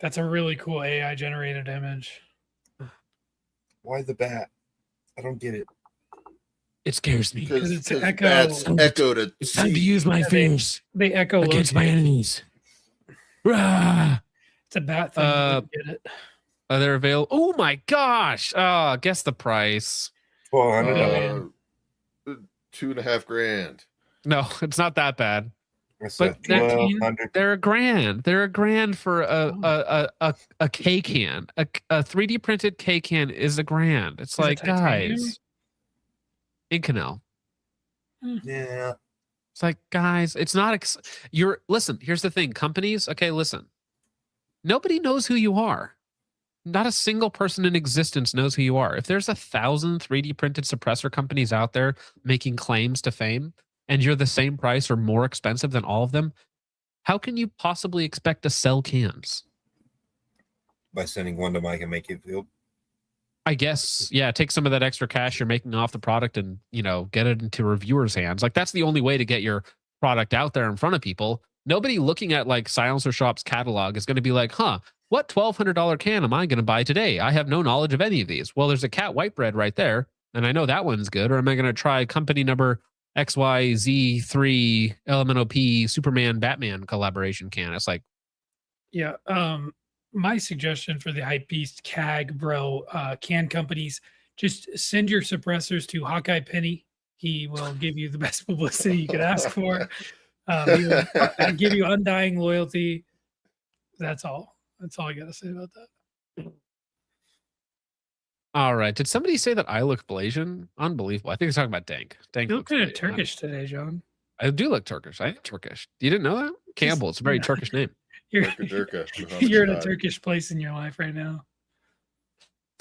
That's a really cool AI generated image.
Why the bat? I don't get it.
It scares me.
Because it's
Because
echo.
bats echo to
It's time to use my fears
They echo
against my enemies. Rah!
It's a bat thing. Don't get it.
Are they available? Oh my gosh! Guess the price.
$1,200.
2.5 grand.
No, it's not that bad.
It's
But
$1,200.
they're $1,000. They're $1,000 for a K can. A 3D printed K can is $1,000. It's
Is it
like,
titanium?
guys, Inconel.
Yeah.
It's like, guys, it's not. You're listen. Here's the thing, companies. Okay, listen. Nobody knows who you are. Not a single person in existence knows who you are. If there's 1,000 3D printed suppressor companies out there making claims to fame, and you're the same price or more expensive than all of them, how can you possibly expect to sell cans?
By sending one to Mike and make it feel.
I guess, yeah, take some of that extra cash you're making off the product and, get it into reviewers' hands. Like, that's the only way to get your product out there in front of people. Nobody looking at like Silencer Shop's catalog is going to be like, what $1,200 can am I going to buy today? I have no knowledge of any of these. Well, there's a cat white bread right there, and I know that one's good. Or am I going to try company number XYZ3 LMNOP Superman Batman collaboration can? It's like,
Yeah. My suggestion for the Hypebeast, CAG, Bro, can companies, just send your suppressors to Hawkeye Penny. He will give you the best publicity you could ask for. He will give you undying loyalty. That's all. That's all I got to say about that.
all right. Did somebody say that I look Blasian? Unbelievable. I think they're talking about Dank. Dank
You
looks
look kind of
Blasian.
Turkish today, John.
I do look Turkish. I am Turkish. You didn't know that? Campbell. It's a very
yeah.
Turkish name.
You're,
Durka.
you're in a Turkish place in your life right now.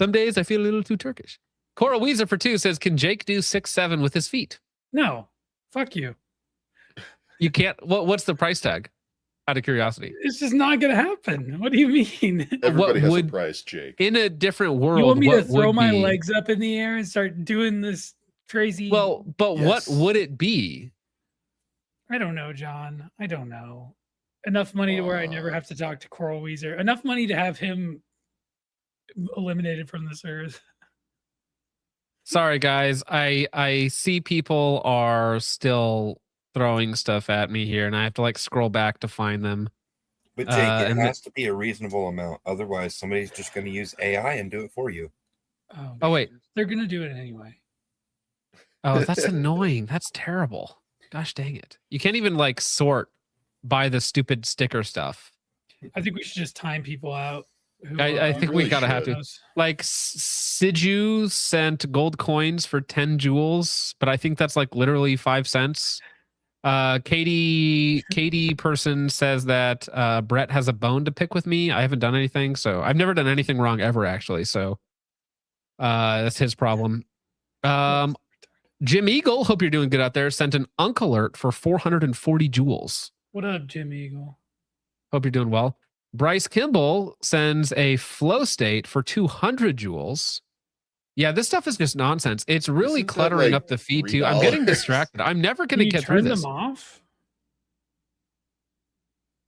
Some days I feel a little too Turkish. Coral Weezer for 2 says, can Jake do 6'7" with his feet?
No. Fuck you.
You can't. What's the price tag? Out of curiosity.
It's just not going to happen. What do you mean?
Everybody has
would-
a price, Jake.
In a different world,
You want me to
what
throw
would
my
be-
legs up in the air and start doing this crazy?
Well, but what
Yes.
would it be?
I don't know, John. I don't know. Enough money to where I never have to talk to Coral Weezer. Enough money to have him eliminated from this earth.
Sorry, guys. I see people are still throwing stuff at me here, and I have to like scroll back to find them.
But Jake, it
and
has to be a reasonable amount. Otherwise, somebody's just going to use AI and do it for you.
Oh wait.
They're going to do it anyway.
Oh, that's annoying. That's terrible. Gosh dang it. You can't even like sort by the stupid sticker stuff.
I think we should just time people out. who
I
are-
think we gotta have to. Like Siju sent gold coins for 10 jewels, but I think that's like literally 5 cents. Katie person says that Brett has a bone to pick with me. I haven't done anything, so I've never done anything wrong ever, actually. So that's his problem. Jim Eagle, hope you're doing good out there, sent an Unk alert for 440 jewels.
What up, Jim Eagle?
Hope you're doing well. Bryce Kimball sends a flow state for 200 jewels. Yeah, this stuff is just nonsense. It's really
Isn't that
cluttering
like
up the feed too. I'm getting
$3?
distracted. I'm never going
Can
to
you
get through
turn
this.
them off?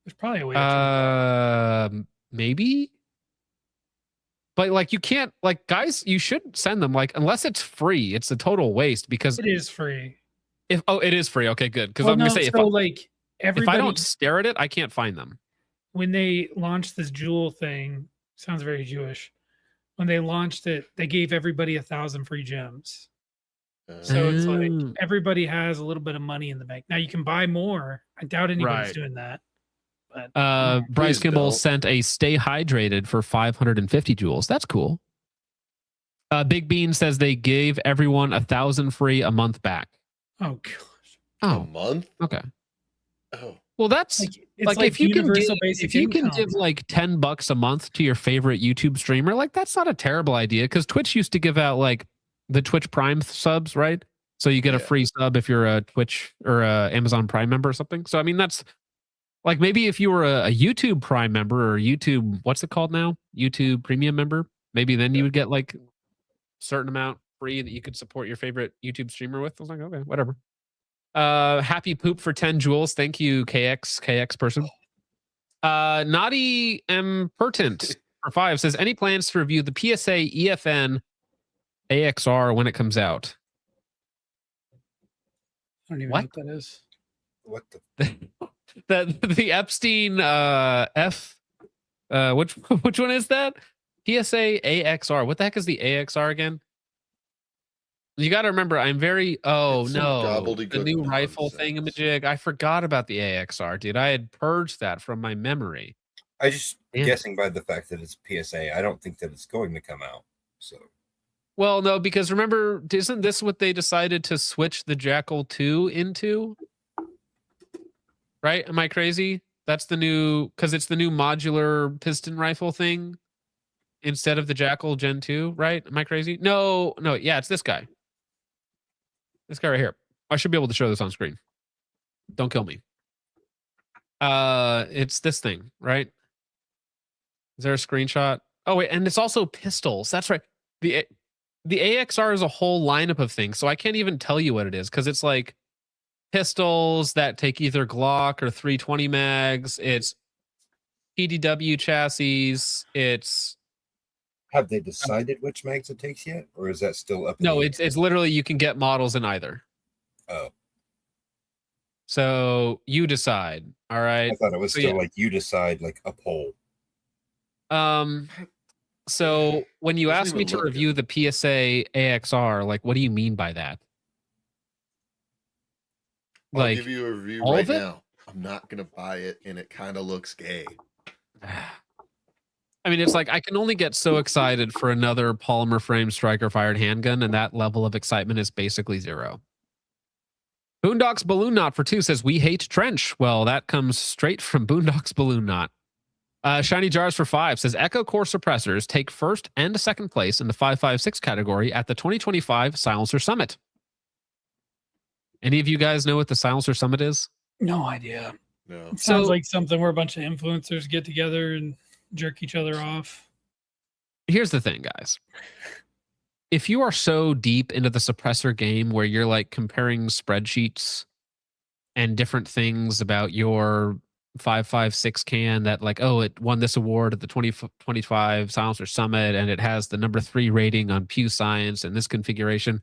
There's probably a way to turn them
Maybe. But like you can't like guys, you should send them like unless it's free, it's a total waste because
It is free.
if it is free, okay, good. Because
Well,
I'm gonna
no,
say
so
if
like
I
everybody
don't stare at it, I can't find them.
when they launched this jewel thing, sounds very Jewish. When they launched it, they gave everybody 1,000 free gems. So it's like
Oh.
everybody has a little bit of money in the bank. Now you can buy more. I doubt anybody's
Right.
doing that. But
Bryce
Please
Kimball
don't.
sent a stay hydrated for 550 jewels. That's cool. Big Bean says they gave everyone 1,000 free a month back.
oh gosh,
A
Oh,
month?
okay.
Oh,
Well, that's
it's
like if you can give,
basic
if you can
income.
give like $10 a month to your favorite YouTube streamer, like that's not a terrible idea because Twitch used to give out like the Twitch Prime subs, right? So you get a
Yeah.
free sub if you're a Twitch or a Amazon Prime member or something. So I mean, that's like maybe if you were a YouTube Prime member or YouTube, what's it called now? YouTube Premium member, maybe then you would get like a certain amount free that you could support your favorite YouTube streamer with. I was like, okay, whatever. Happy poop for 10 jewels. Thank you, KX person. Naughty Impertinent for 5 says, any plans to review the PSA EFN AXR when it comes out?
I don't even
What?
know what that is.
What the?
The Epstein F which one is that? PSA AXR. What the heck is the AXR again? You got to remember, I'm very
It's some
the
gobbledygook
new rifle
nonsense.
thingamajig. I forgot about the AXR, dude. I had purged that from my memory.
I just
Damn.
guessing by the fact that it's PSA. I don't think that it's going to come out. So
Well, no, because remember, isn't this what they decided to switch the Jackal 2 into? Right? Am I crazy? That's the new, because it's the new modular piston rifle thing instead of the Jackal Gen 2, right? Am I crazy? No, yeah, it's this guy. This guy right here. I should be able to show this on screen. Don't kill me. It's this thing, right? Is there a screenshot? Oh, wait, and it's also pistols. That's right. The AXR is a whole lineup of things, so I can't even tell you what it is because it's like pistols that take either Glock or 320 mags. It's PDW chassis. It's
have they decided which mags it takes yet, or is that still up?
no. It's literally you can get models in either.
Oh,
so you decide. All right.
I thought it was
So,
still
yeah.
like you decide, like a poll.
So when you
Doesn't
ask me
even
to
look
review the PSA AXR, like, what do you mean by that?
I'll
Like,
give you a review
all
right
of it?
now. I'm not gonna buy it, and it kind of looks gay.
I mean, it's like I can only get so excited for another polymer frame striker fired handgun, and that level of excitement is basically zero. Boondocks Balloon Knot for 2 says, we hate trench. Well, that comes straight from Boondocks Balloon Knot. Shiny Jars for 5 says, Echo Core suppressors take first and second place in the 5.56 category at the 2025 Silencer Summit. Any of you guys know what the Silencer Summit is?
No idea.
No.
It sounds
So-
like something where a bunch of influencers get together and jerk each other off.
Here's the thing, guys. If you are so deep into the suppressor game where you're like comparing spreadsheets and different things about your 5.56 can that like, oh, it won this award at the 2025 Silencer Summit and it has the number 3 rating on Pew Science and this configuration.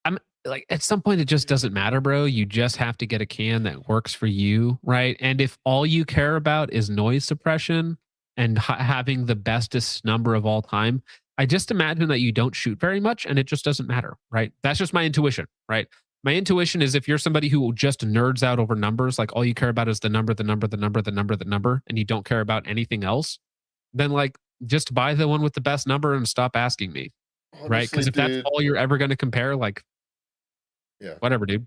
I'm like, at some point, it just doesn't matter, bro. You just have to get a can that works for you, right? And if all you care about is noise suppression and having the bestest number of all time, I just imagine that you don't shoot very much and it just doesn't matter, right? That's just my intuition, right? My intuition is if you're somebody who just nerds out over numbers, like all you care about is the number, and you don't care about anything else, then like just buy the one with the best number and stop asking me, right? Because
Honestly,
if that's
dude,
all you're ever going to compare, like,
yeah,
whatever, dude.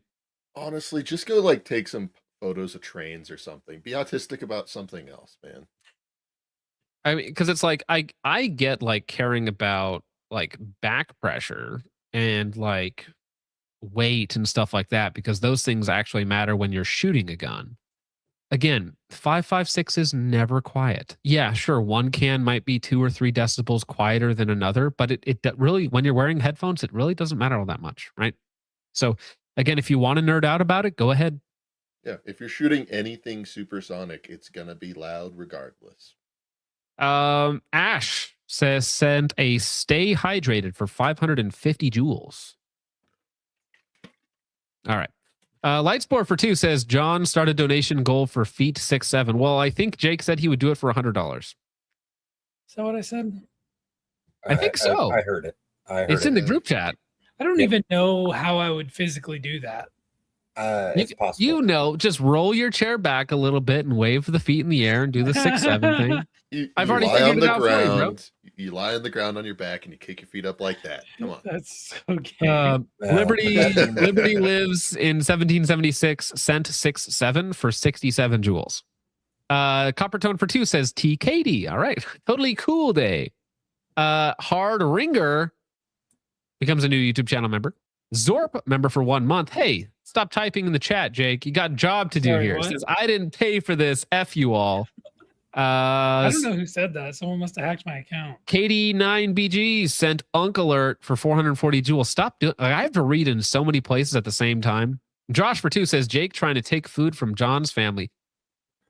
honestly, just go like take some photos of trains or something. Be autistic about something else, man.
I mean, because it's like I get like caring about like back pressure and like weight and stuff like that because those things actually matter when you're shooting a gun. Again, 5.56 is never quiet. Yeah, sure, one can might be 2 or 3 decibels quieter than another, but it really, when you're wearing headphones, it really doesn't matter all that much, right? So again, if you want to nerd out about it, go ahead.
Yeah, if you're shooting anything supersonic, it's gonna be loud regardless.
Ash says send a stay hydrated for 550 joules. All right. Lightsport for 2 says John started donation goal for feet 6-7. Well, I think Jake said he would do it for $100.
Is that what I said?
I think so.
I heard it.
It's in the group chat.
I don't even know how I would physically do that.
It's possible.
You know, just roll your chair back a little bit and wave the feet in the air and do the 6-7 thing. I've already
lie on
figured it
the
out for you, bro.
ground. You lie on the ground on your back and you kick your feet up like that. Come on.
That's okay.
Liberty lives in 1776, sent 6-7 for 67 joules. Coppertone for 2 says T. Katie. All right. Totally cool day. Hard Ringer becomes a new YouTube channel member. Zorp member for 1 month. Hey, stop typing in the chat, Jake. You got a job to do
Sorry,
here.
what?
Says, I didn't pay for this. F you all.
I don't know who said that. Someone must have hacked my account.
KD9BG sent Unk Alert for 440 joules. Stop doing. I have to read in so many places at the same time. Josh for 2 says Jake trying to take food from John's family.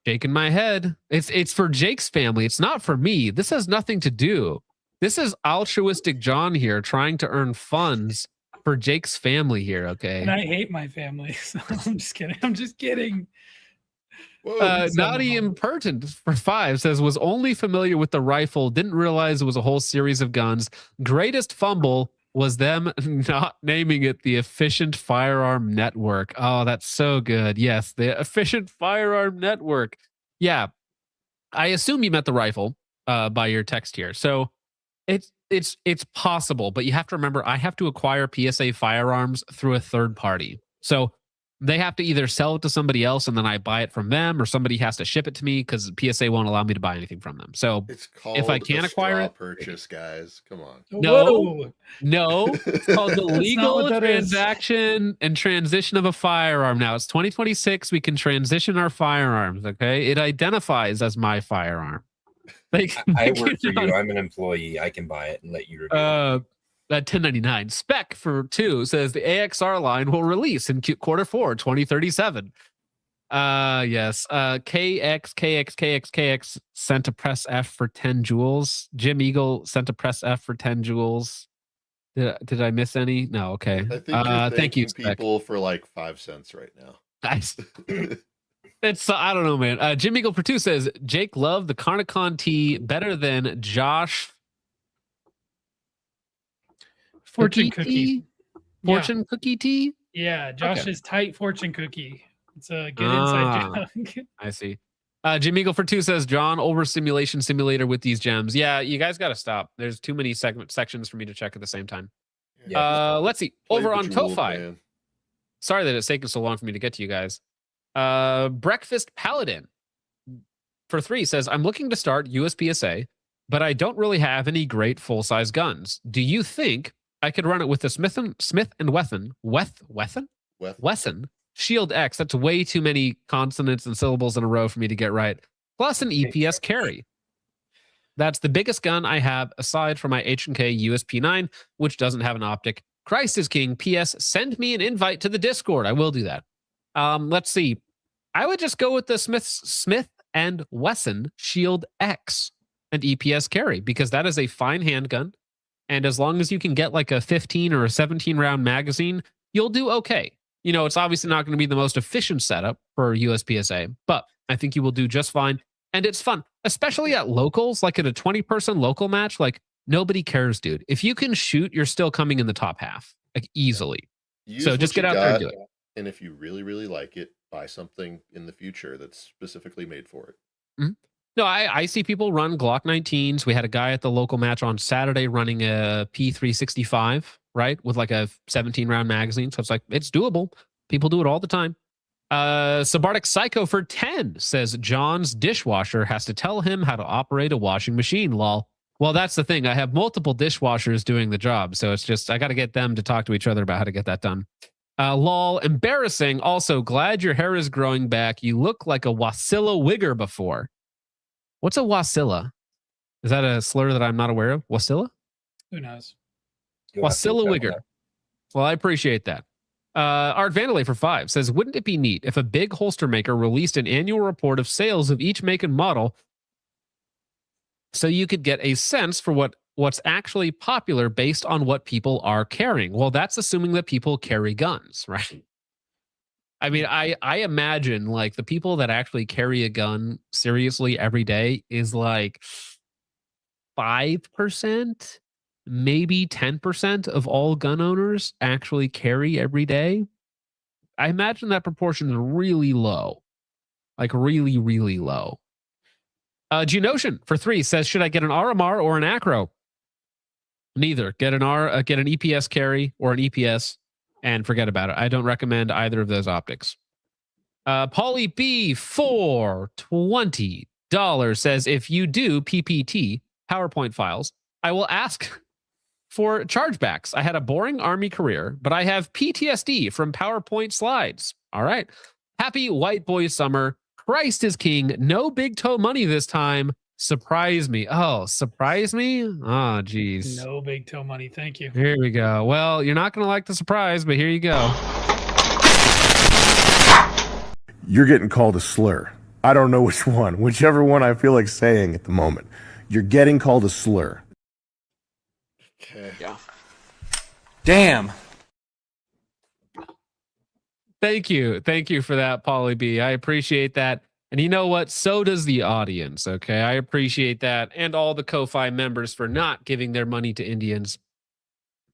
Shaking my head. It's for Jake's family. It's not for me. This has nothing to do. This is altruistic John here trying to earn funds for Jake's family here. Okay.
And I hate my family. So I'm just kidding. I'm just kidding.
Naughty Impertinent for 5 says, was only familiar with the rifle, didn't realize it was a whole series of guns. Greatest fumble was them not naming it the Efficient Firearm Network. Oh, that's so good. Yes, the Efficient Firearm Network. Yeah, I assume you meant the rifle by your text here. So it's possible, but you have to remember I have to acquire PSA firearms through a third party. So they have to either sell it to somebody else and then I buy it from them, or somebody has to ship it to me because PSA won't allow me to buy anything from them. So
It's called
if I can't acquire it,
purchase, guys. Come on.
no, it's called the
That's not
legal
what that is.
transaction and transition of a firearm. Now it's 2026. We can transition our firearms. Okay, it identifies as my firearm. Like,
I work for you. I'm an employee. I can buy it and let you review it.
That 1099 spec for 2 says the AXR line will release in Q4 2037. Yes. KX sent a press F for 10 joules. Jim Eagle sent a press F for 10 joules. Did I miss any? No. Okay.
I think you're
thank you,
thanking people for like 5 cents right now.
Nice. It's I don't know, man. Jim Eagle for 2 says Jake loved the Carnicon tea better than Josh
Fortune
cookie
cookie.
tea? Fortune cookie tea?
Yeah, Josh's
Okay.
tight fortune cookie. It's a good inside joke.
I see. Jim Eagle for 2 says John over simulator with these gems. Yeah, you guys got to stop. There's too many sections for me to check at the same time. Let's see.
Play
Over
the
on
jewel,
Ko-Fi.
man.
Sorry that it's taken so long for me to get to you guys. Breakfast Paladin for 3 says, I'm looking to start USPSA, but I don't really have any great full-size guns. Do you think I could run it with the Smith and Wesson Shield X? That's way too many consonants and syllables in a row for me to get right. Plus an EPS carry. That's the biggest gun I have aside from my H&K USP9, which doesn't have an optic. Christ is king. PS, send me an invite to the Discord. I will do that. Let's see. I would just go with the Smith and Wesson Shield X and EPS carry because that is a fine handgun. And as long as you can get like a 15 or a 17 round magazine, you'll do okay. You know, it's obviously not going to be the most efficient setup for USPSA, but I think you will do just fine. And it's fun, especially at locals, like at a 20-person local match. Like, nobody cares, dude. If you can shoot, you're still coming in the top half, like easily.
Use
So
what
just
you
get out there and
got,
do it.
And if you really, really like it, buy something in the future that's specifically made for it.
No, I see people run Glock 19s. We had a guy at the local match on Saturday running a P365, right? With like a 17 round magazine. So it's like, it's doable. People do it all the time. Subarctic Psycho for 10 says John's dishwasher has to tell him how to operate a washing machine, lol. Well, that's the thing. I have multiple dishwashers doing the job. So it's just, I got to get them to talk to each other about how to get that done. Lol, embarrassing. Also, glad your hair is growing back. You look like a Wasilla wigger before. What's a Wasilla? Is that a slur that I'm not aware of? Wasilla?
Who knows?
Wasilla wigger. Well, I appreciate that. Art Vandalay for 5 says, wouldn't it be neat if a big holster maker released an annual report of sales of each make and model so you could get a sense for what's actually popular based on what people are carrying? Well, that's assuming that people carry guns, right? I mean, I imagine like the people that actually carry a gun seriously every day is like 5%, maybe 10% of all gun owners actually carry every day. I imagine that proportion is really low, like really, really low. Genotion for 3 says, should I get an RMR or an Acro? Neither. Get an EPS carry or an EPS and forget about it. I don't recommend either of those optics. Pauly B for $20 says, if you do PPT, PowerPoint files, I will ask for chargebacks. I had a boring Army career, but I have PTSD from PowerPoint slides. All right. Happy white boy summer. Christ is king. No big toe money this time. Surprise me. Oh, surprise me? Oh, geez.
No big toe money. Thank you.
Here we go. Well, you're not going to like the surprise, but here you go.
You're getting called a slur.
I don't know which one. Whichever one I feel like saying at the moment. You're getting called a slur.
Okay.
Yeah.
Damn.
Thank you. Thank you for that, Polly B. I appreciate that. And you know what? So does the audience. Okay. I appreciate that. And all the Ko-Fi members for not giving their money to Indians,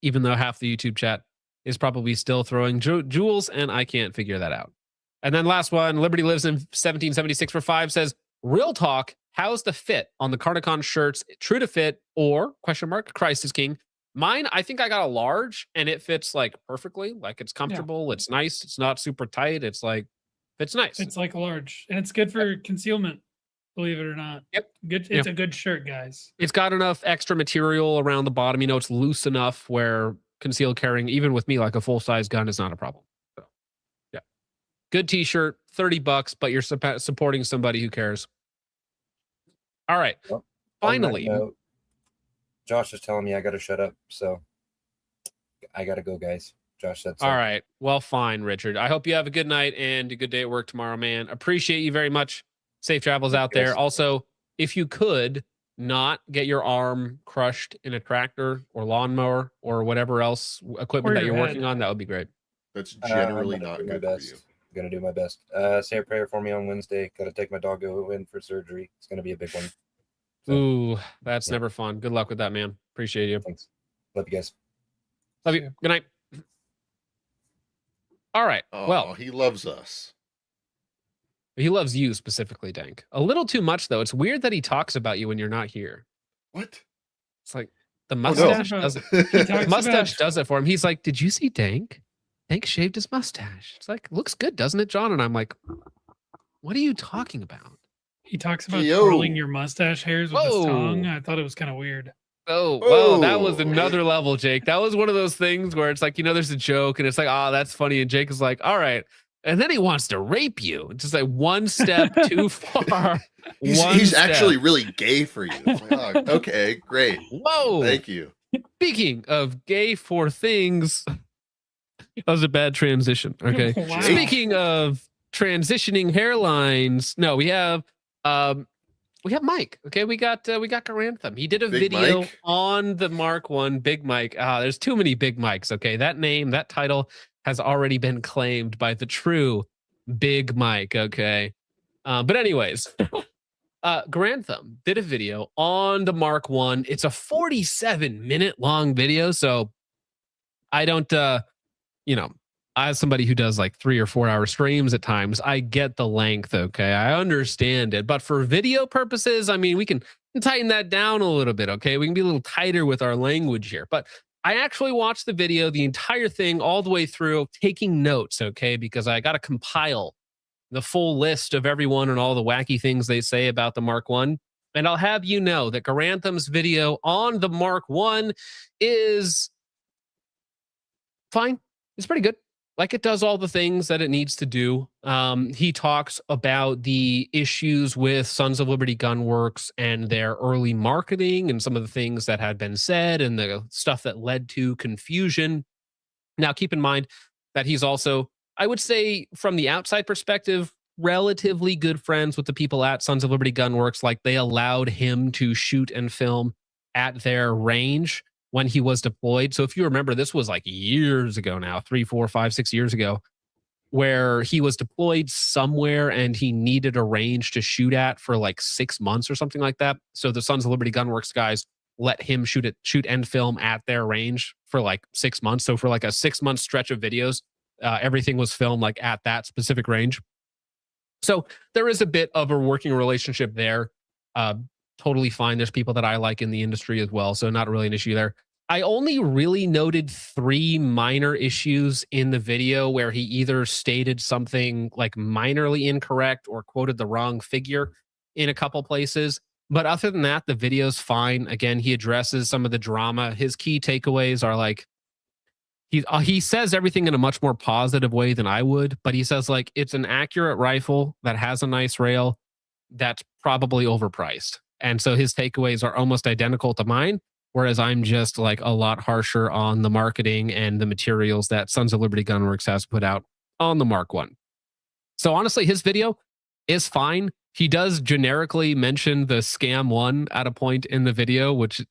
even though half the YouTube chat is probably still throwing jewels, and I can't figure that out. And then last one, Liberty Lives in 1776 for 5 says, real talk, how's the fit on the Carnicon shirts? True to fit or ? Christ is king. Mine, I think I got a large and it fits like perfectly. Like it's comfortable. It's nice. It's not super tight. It's like, fits nice.
It's like a large, and it's good for concealment. Believe it or not.
Yep.
Good. It's a good shirt, guys.
It's got enough extra material around the bottom. You know, it's loose enough where concealed carrying, even with me, like a full size gun is not a problem. So, yeah. Good t-shirt, $30, but you're supporting somebody who cares. All right.
Well,
finally.
Josh is telling me I got to shut up. So I got to go, guys. Josh said so.
All right. Well, fine, Richard. I hope you have a good night and a good day at work tomorrow, man. Appreciate you very much. Safe travels out there. Also, if you could not get your arm crushed in a tractor or lawnmower or whatever else equipment that you're working on, that would be great.
That's generally not good for you.
I'm going to do my best. Say a prayer for me on Wednesday. Got to take my doggo in for surgery. It's going to be a big one. So,
ooh, that's never fun. Good luck with that, man. Appreciate you.
Thanks. Love you guys.
Love you. Good night. All right.
Oh,
well,
he loves us.
He loves you specifically, Dank. A little too much, though. It's weird that he talks about you when you're not here.
What?
It's like the mustache does it. Mustache does it for him. He's like, did you see Dank? Dank shaved his mustache. It's like, looks good, doesn't it, John? And I'm like, what are you talking about?
He talks about twirling your mustache hairs with his tongue. I thought it was kind of weird.
Oh, well, that was another level, Jake. That was one of those things where it's like, you know, there's a joke and it's like, oh, that's funny. And Jake is like, all right. And then he wants to rape you. It's just like one step too far.
He's actually really gay for you. It's like, oh, okay, great.
Whoa.
Thank you.
Speaking of gay for things, that was a bad transition. Okay.
Wow.
Speaking of transitioning hairlines, no, we have Mike. Okay, we got Garantham. He did a
Big
video
Mike?
on the Mark I, Big Mike. There's too many Big Mikes. Okay, that name, that title has already been claimed by the true Big Mike. Okay, but anyways, Garantham did a video on the Mark I. It's a 47-minute long video, so I don't, as somebody who does like 3 or 4 hour streams at times, I get the length. Okay. I understand it. But for video purposes, I mean, we can tighten that down a little bit. Okay. We can be a little tighter with our language here. But I actually watched the video, the entire thing, all the way through, taking notes. Okay. Because I got to compile the full list of everyone and all the wacky things they say about the Mark I. And I'll have you know that Garantham's video on the Mark I is fine. It's pretty good. Like, it does all the things that it needs to do. He talks about the issues with Sons of Liberty Gunworks and their early marketing and some of the things that had been said and the stuff that led to confusion. Now, keep in mind that he's also, I would say, from the outside perspective, relatively good friends with the people at Sons of Liberty Gunworks. Like, they allowed him to shoot and film at their range when he was deployed. So if you remember, this was like years ago now, 3, 4, 5, 6 years ago, where he was deployed somewhere and he needed a range to shoot at for like 6 months or something like that. So the Sons of Liberty Gunworks guys let him shoot and film at their range for like 6 months. So for like a 6-month stretch of videos, everything was filmed like at that specific range. So there is a bit of a working relationship there. Totally fine. There's people that I like in the industry as well. So not really an issue there. I only really noted 3 minor issues in the video where he either stated something like minorly incorrect or quoted the wrong figure in a couple places. But other than that, the video's fine. Again, he addresses some of the drama. His key takeaways are like, he says everything in a much more positive way than I would, but he says like, it's an accurate rifle that has a nice rail that's probably overpriced. And so his takeaways are almost identical to mine, whereas I'm just like a lot harsher on the marketing and the materials that Sons of Liberty Gunworks has put out on the Mark I. So honestly, his video, is fine. He does generically mention the scam one at a point in the video, which,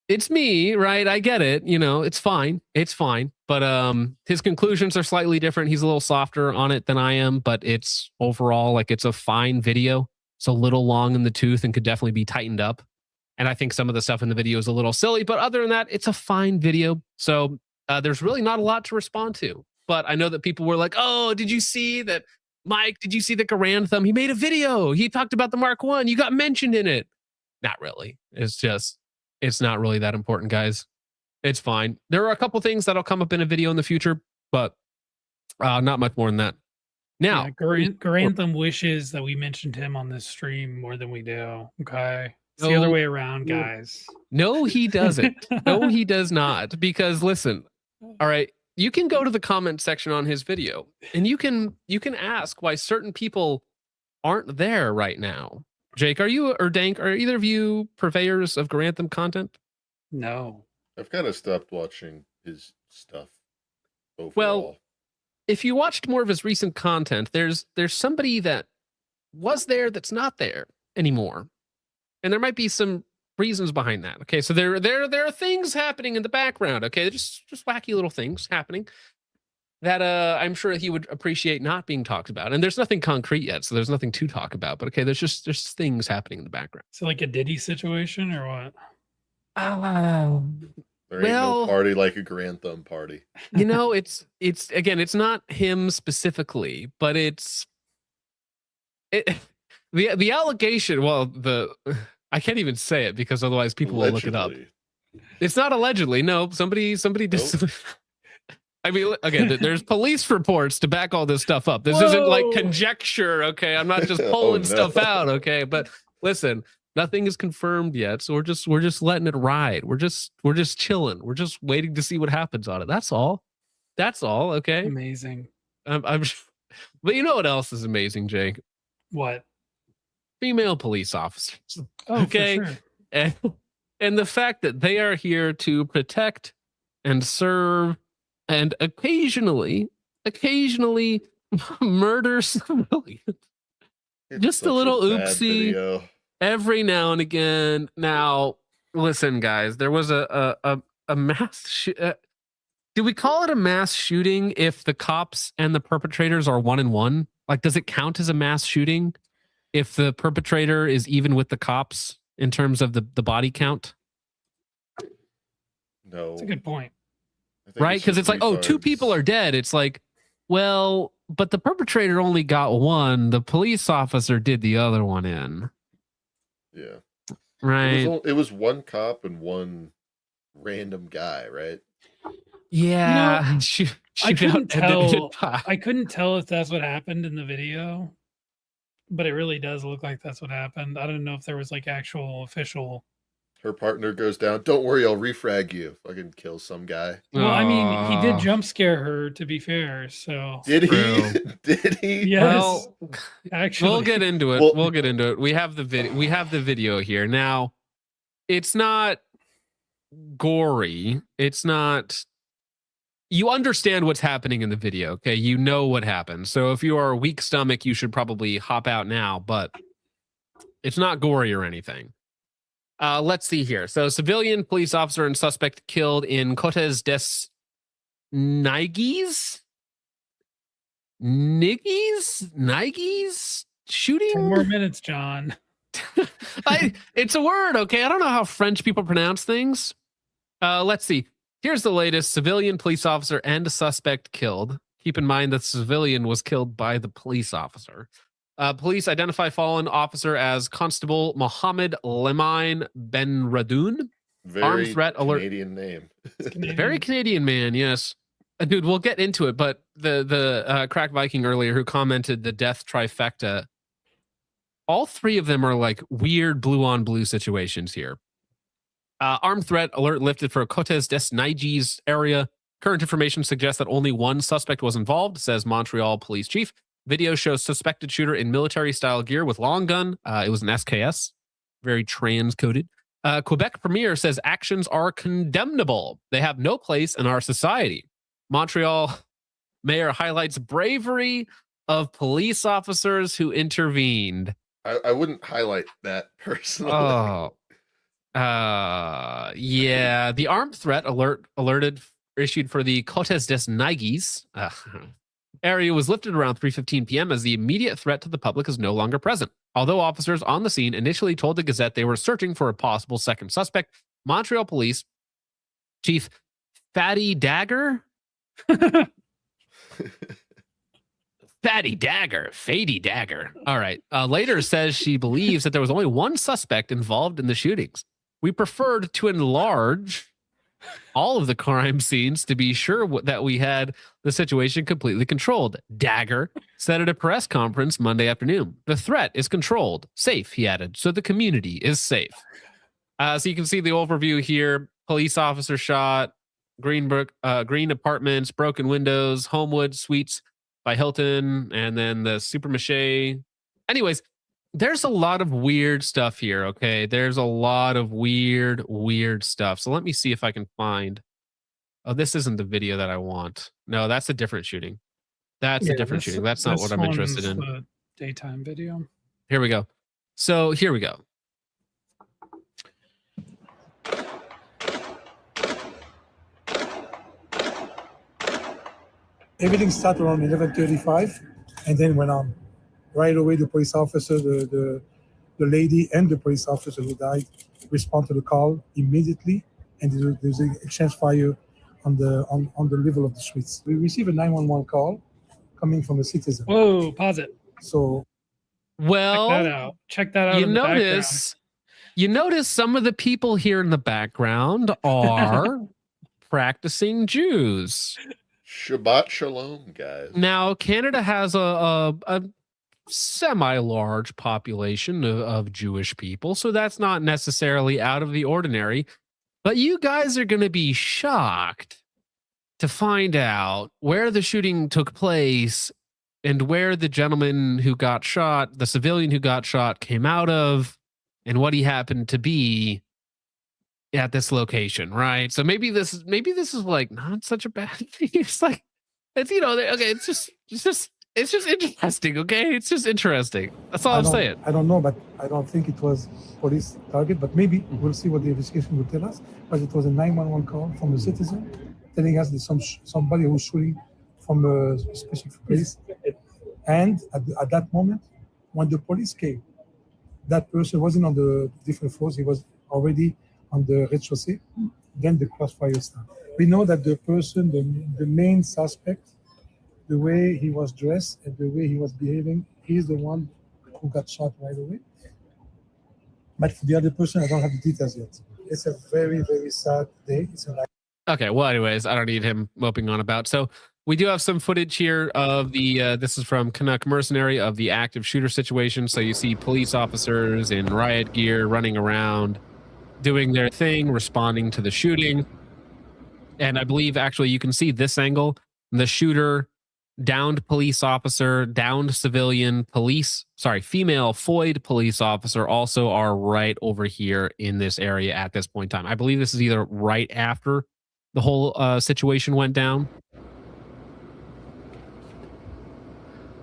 it's me, right? I get it. It's fine. It's fine. But his conclusions are slightly different. He's a little softer on it than I am, but it's overall like it's a fine video. It's a little long in the tooth and could definitely be tightened up. And I think some of the stuff in the video is a little silly, but other than that, it's a fine video. So there's really not a lot to respond to. But I know that people were like, oh, did you see that? Mike, did you see the Garand Thumb? He made a video. He talked about the Mark I. You got mentioned in it. Not really. It's not really that important, guys. It's fine. There are a couple things that'll come up in a video in the future, but not much more than that. Now,
Garand Thumb wishes that we mentioned him on this stream more than we do. Okay. It's the other way around, guys.
No, he doesn't. No, he does not. Because listen, all right, you can go to the comment section on his video and you can ask why certain people aren't there right now. Jake, Dank, are either of you purveyors of Garand Thumb content?
No.
I've kind of stopped watching his stuff overall.
Well, if you watched more of his recent content, there's somebody that was there that's not there anymore. And there might be some reasons behind that. Okay, so there are things happening in the background. Okay, just wacky little things happening that I'm sure he would appreciate not being talked about. And there's nothing concrete yet, so there's nothing to talk about. But okay, there's things happening in the background.
So like a Diddy situation or what?
There ain't no party like a Garand Thumb party.
It's again, it's not him specifically, but the allegation. Well, I can't even say it because otherwise people will look it up. It's not allegedly. No, somebody just. I mean, again, there's police reports to back all this stuff up. This isn't like conjecture. Okay, I'm not just pulling stuff out. Okay, but listen, nothing is confirmed yet, so we're just letting it ride. We're just chilling. We're just waiting to see what happens on it. That's all. Okay.
Amazing.
But you know what else is amazing, Jake?
What?
Female police officers.
Oh,
okay.
for sure.
And the fact that they are here to protect and serve and occasionally murder civilians. Just a little oopsie every now and again. Now, listen, guys, there was a mass do we call it a mass shooting if the cops and the perpetrators are 1 and 1? Like, does it count as a mass shooting if the perpetrator is even with the cops in terms of the body count?
No.
That's a good point.
Right? Because it's like, oh, 2 people are dead. It's like, well, but the perpetrator only got 1. The police officer did the other one in.
Yeah.
Right.
It was 1 cop and 1 random guy, right?
Yeah.
I couldn't tell if that's what happened in the video, but it really does look like that's what happened. I don't know if there was like actual official.
Her partner goes down. Don't worry, I'll refrag you. Fucking kill some guy.
Well, I mean, he did jump scare her, to be fair. So
did he? Did he?
Yes.
Well,
actually,
we'll get into it. We'll get into it. We have the video. We have the video here now. It's not gory. It's not. You understand what's happening in the video, okay? You know what happened. So if you are a weak stomach, you should probably hop out now. But it's not gory or anything. Let's see here. So civilian police officer and suspect killed in Cotes des Nigis shooting.
10 more minutes, John.
It's a word, okay? I don't know how French people pronounce things. Let's see. Here's the latest. Civilian police officer and a suspect killed. Keep in mind that the civilian was killed by the police officer. Police identify fallen officer as Constable Mohammed Lemine Ben Radoun. Armed threat alert.
Canadian name.
Very Canadian man, yes. Dude, we'll get into it, but the Crack Viking earlier who commented the death trifecta, all 3 of them are like weird blue on blue situations here. Armed threat alert lifted for Cotes des Neiges area. Current information suggests that only 1 suspect was involved, says Montreal police chief. Video shows suspected shooter in military-style gear with long gun. It was an SKS, very trans-coded. Quebec Premier says actions are condemnable. They have no place in our society. Montreal mayor highlights bravery of police officers who intervened.
I wouldn't highlight that personally.
Oh, yeah. The armed threat alerted issued for the Cotes des Neiges area was lifted around 3:15 p.m. as the immediate threat to the public is no longer present. Although officers on the scene initially told the Gazette they were searching for a possible second suspect, Montreal Police Chief Fatty Dagger. Fatty Dagger. All right. Later says she believes that there was only one suspect involved in the shootings. We preferred to enlarge all of the crime scenes to be sure that we had the situation completely controlled. Dagger said at a press conference Monday afternoon. The threat is controlled, safe, he added, so the community is safe. So you can see the overview here. Police officer shot, Green apartments, broken windows, Homewood Suites by Hilton, and then the Super Mache. Anyways, there's a lot of weird stuff here, okay? There's a lot of weird stuff. So let me see if I can find... Oh, this isn't the video that I want. No, that's a different shooting. That's a different shooting. That's not what I'm interested in.
The daytime video.
Here we go. So here we go.
Everything started around 11:35 and then went on. Right away, the police officer, the lady and the police officer who died respond to the call immediately, and there's an exchange fire on the level of the streets. We received a 911 call coming from a citizen.
Whoa, pause it.
So,
well,
check that out.
You notice some of the people here in the background are practicing Jews.
Shabbat shalom, guys.
Now, Canada has a semi-large population of Jewish people, so that's not necessarily out of the ordinary. But you guys are going to be shocked to find out where the shooting took place and where the gentleman who got shot, the civilian who got shot, came out of, and what he happened to be at this location, right? So maybe this is like not such a bad thing. It's like, it's, you know, okay, it's just interesting, okay? It's just interesting. That's all I'm saying.
I don't know, but I don't think it was police target, but maybe we'll see what the investigation will tell us. But it was a 911 call from a citizen telling us that somebody was shooting from a specific place. And at that moment, when the police came, that person wasn't on the different floors. He was already on the rez-de-chaussée. Then the crossfire started. We know that the person, the main suspect, the way he was dressed and the way he was behaving, he's the one who got shot right away. But for the other person, I don't have the details yet. It's a very, very sad day.
Okay, well, anyways, I don't need him moping on about. So we do have some footage here of the, this is from Canuck Mercenary, of the active shooter situation. So you see police officers in riot gear running around, doing their thing, responding to the shooting. And I believe actually you can see this angle, the shooter, downed police officer, downed civilian, female FOID police officer also are right over here in this area at this point in time. I believe this is either right after the whole situation went down.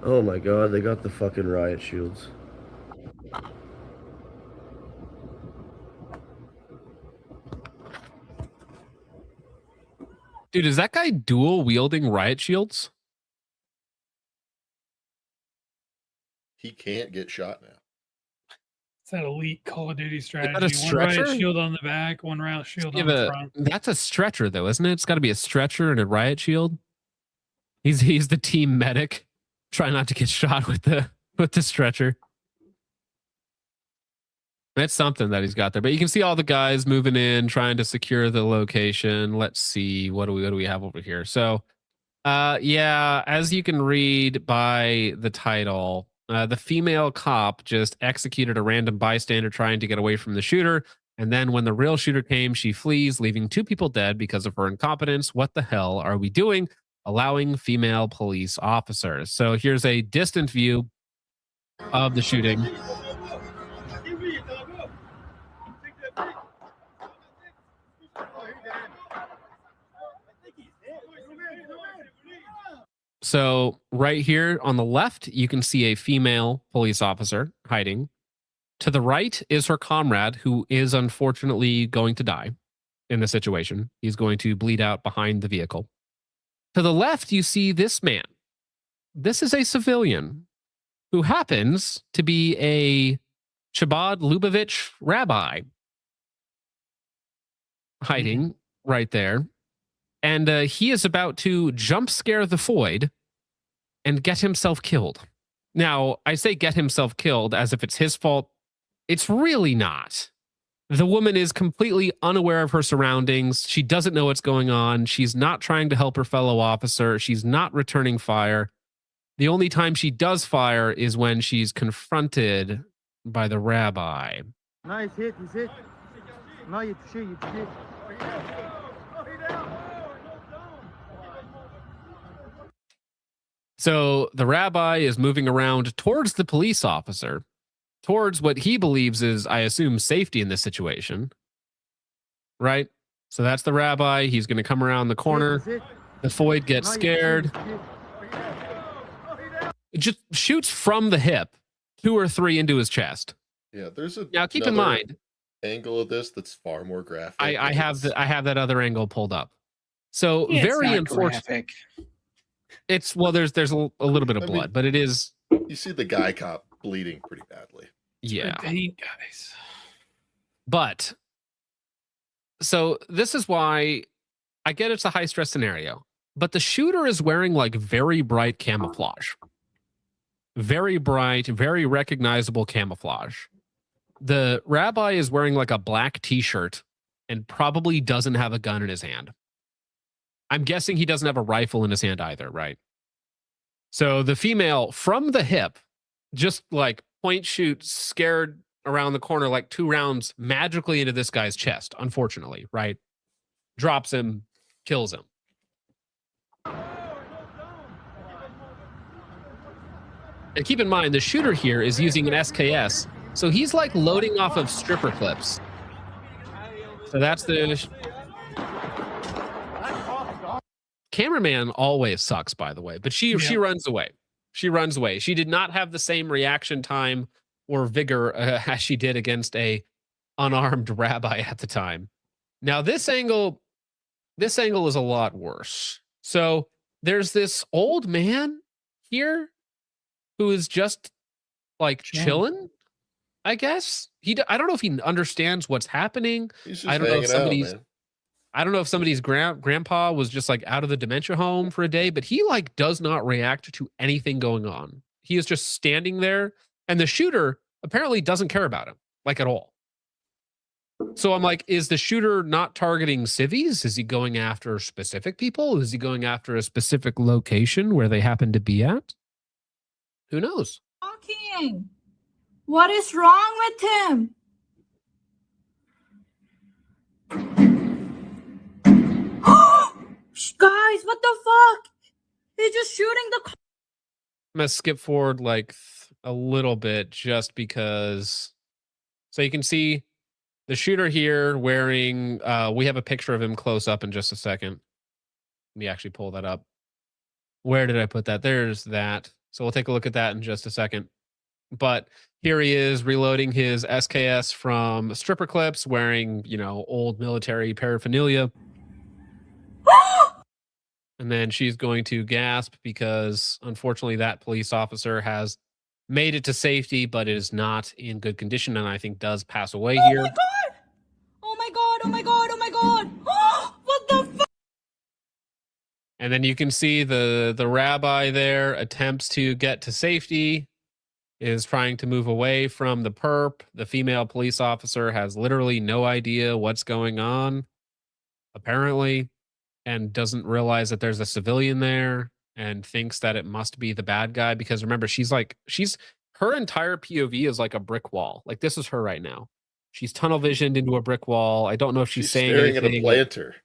Oh my god, they got the fucking riot shields.
Dude, is that guy dual wielding riot shields?
He can't get shot now.
It's that elite Call of Duty strategy.
Is that a stretcher?
One riot shield on the back, one riot shield on the front.
That's a stretcher, though, isn't it? It's got to be a stretcher and a riot shield. He's the team medic. Try not to get shot with the stretcher. That's something that he's got there. But you can see all the guys moving in, trying to secure the location. Let's see. What do we have over here? So, yeah, as you can read by the title, the female cop just executed a random bystander trying to get away from the shooter. And then when the real shooter came, she flees, leaving 2 people dead because of her incompetence. What the hell are we doing? Allowing female police officers. So here's a distant view of the shooting. So right here on the left, you can see a female police officer hiding. To the right is her comrade, who is unfortunately going to die in the situation. He's going to bleed out behind the vehicle. To the left, you see this man. This is a civilian who happens to be a Chabad Lubavitch rabbi hiding right there. And he is about to jump scare the Foyd and get himself killed. Now, I say get himself killed as if it's his fault. It's really not. The woman is completely unaware of her surroundings. She doesn't know what's going on. She's not trying to help her fellow officer. She's not returning fire. The only time she does fire is when she's confronted by the rabbi.
Nice hit, he's hit. No, you touché, you touché.
So the rabbi is moving around towards the police officer, towards what he believes is, I assume, safety in this situation. Right? So that's the rabbi. He's going to come around the corner. The Foyd gets scared. It just shoots from the hip 2 or 3 into his chest.
Yeah, there's a
now keep in mind
angle of this that's far more graphic.
I have that other angle pulled up. So
Yeah,
very
it's not
unfortunate.
graphic.
It's well, there's a little bit of blood, but it is.
You see the guy cop bleeding pretty badly.
Yeah.
Paint, guys.
But so this is why I get it's a high stress scenario, but the shooter is wearing like very bright camouflage. Very bright, very recognizable camouflage. The rabbi is wearing like a black t-shirt and probably doesn't have a gun in his hand. I'm guessing he doesn't have a rifle in his hand either, right? So the female from the hip, just like point shoot, scared around the corner, like 2 rounds magically into this guy's chest, unfortunately, right? Drops him, kills him. And keep in mind, the shooter here is using an SKS, so he's like loading off of stripper clips. So that's the... Cameraman always sucks, by the way, but she runs away. She runs away. She did not have the same reaction time or vigor as she did against a unarmed rabbi at the time. Now this angle is a lot worse. So there's this old man here who is just like chilling, I guess. I don't know if he understands what's happening. I don't know if somebody's grandpa was just like out of the dementia home for a day, but he like does not react to anything going on. He is just standing there, and the shooter apparently doesn't care about him like at all. So I'm like, is the shooter not targeting civvies? Is he going after specific people? Is he going after a specific location where they happen to be at? Who knows?
Talking. What is wrong with him? Guys, what the fuck? He's just shooting the car.
I'm going to skip forward like a little bit just because. So you can see the shooter here wearing, we have a picture of him close up in just a second. Let me actually pull that up. Where did I put that? There's that. So we'll take a look at that in just a second. But here he is reloading his SKS from stripper clips, wearing, old military paraphernalia. And then she's going to gasp because, unfortunately, that police officer has made it to safety, but is not in good condition, and I think does pass away here.
Oh my god! Oh my god! Oh my god! Oh my god! What the fuck?
And then you can see the rabbi there attempts to get to safety, is trying to move away from the perp. The female police officer has literally no idea what's going on, apparently, and doesn't realize that there's a civilian there and thinks that it must be the bad guy. Because remember, her entire POV is like a brick wall. Like this is her right now. She's tunnel visioned into a brick wall. I don't know if she's saying
staring
anything.
at a planter.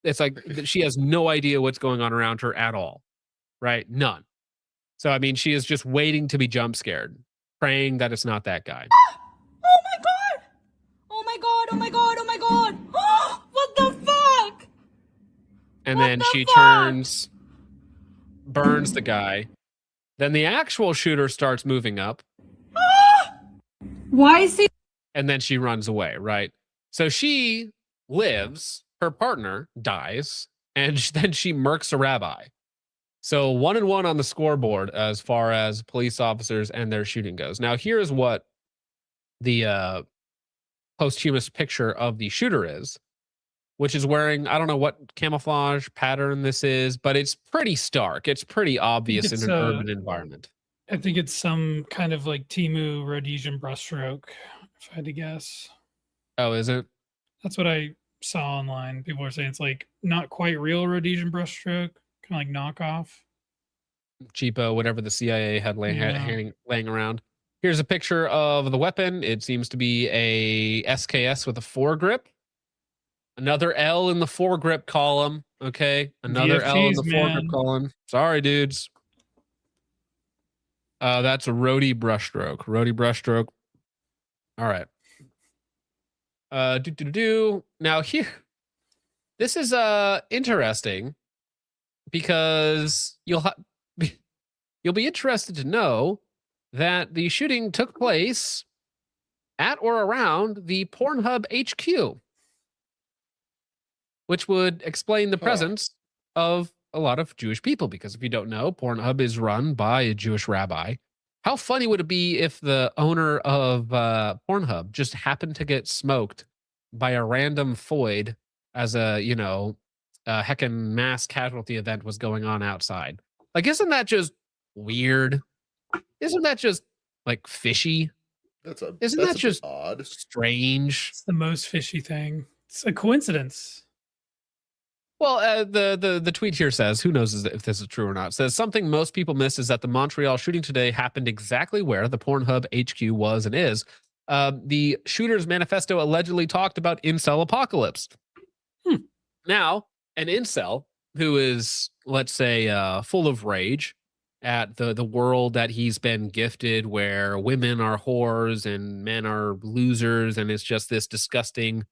It's like she has no idea what's going on around her at all. Right? None. So, I mean, she is just waiting to be jump scared, praying that it's not that guy.
Oh my god! Oh my god! Oh my god! Oh my god! What the fuck?
And then she turns burns the guy. Then the actual shooter starts moving up.
Why is he?
And then she runs away, right? So she lives, her partner dies, and then she murks a rabbi. So 1-1 on the scoreboard as far as police officers and their shooting goes. Now, here's what the posthumous picture of the shooter is, which is wearing, I don't know what camouflage pattern this is, but it's pretty stark. It's pretty obvious in an urban environment.
I think it's some kind of like Temu Rhodesian brushstroke, if I had to guess.
Oh, is it?
That's what I saw online. People are saying it's like not quite real Rhodesian brushstroke, kind of like knockoff.
Cheapo, whatever the CIA had laying around. Here's a picture of the weapon. It seems to be a SKS with a foregrip. Another L in the foregrip column. Okay. Another L in the foregrip column. Sorry, dudes. That's a Rhodey brushstroke. Rhodey brushstroke. All right. Now here, this is interesting because you'll be interested to know that the shooting took place at or around the Pornhub HQ, which would explain the presence of a lot of Jewish people. Because if you don't know, Pornhub is run by a Jewish rabbi. How funny would it be if the owner of Pornhub just happened to get smoked by a random Foyd as a heckin' mass casualty event was going on outside? Like, isn't that just weird? Isn't that just like fishy? Isn't that just
odd?
Strange. It's the most fishy thing. It's a coincidence.
Well, the tweet here says, who knows if this is true or not, it says something most people miss is that the Montreal shooting today happened exactly where the Pornhub HQ was and is. The shooter's manifesto allegedly talked about incel apocalypse. Now, an incel who is, let's say, full of rage at the world that he's been gifted, where women are whores and men are losers, and it's just this disgusting,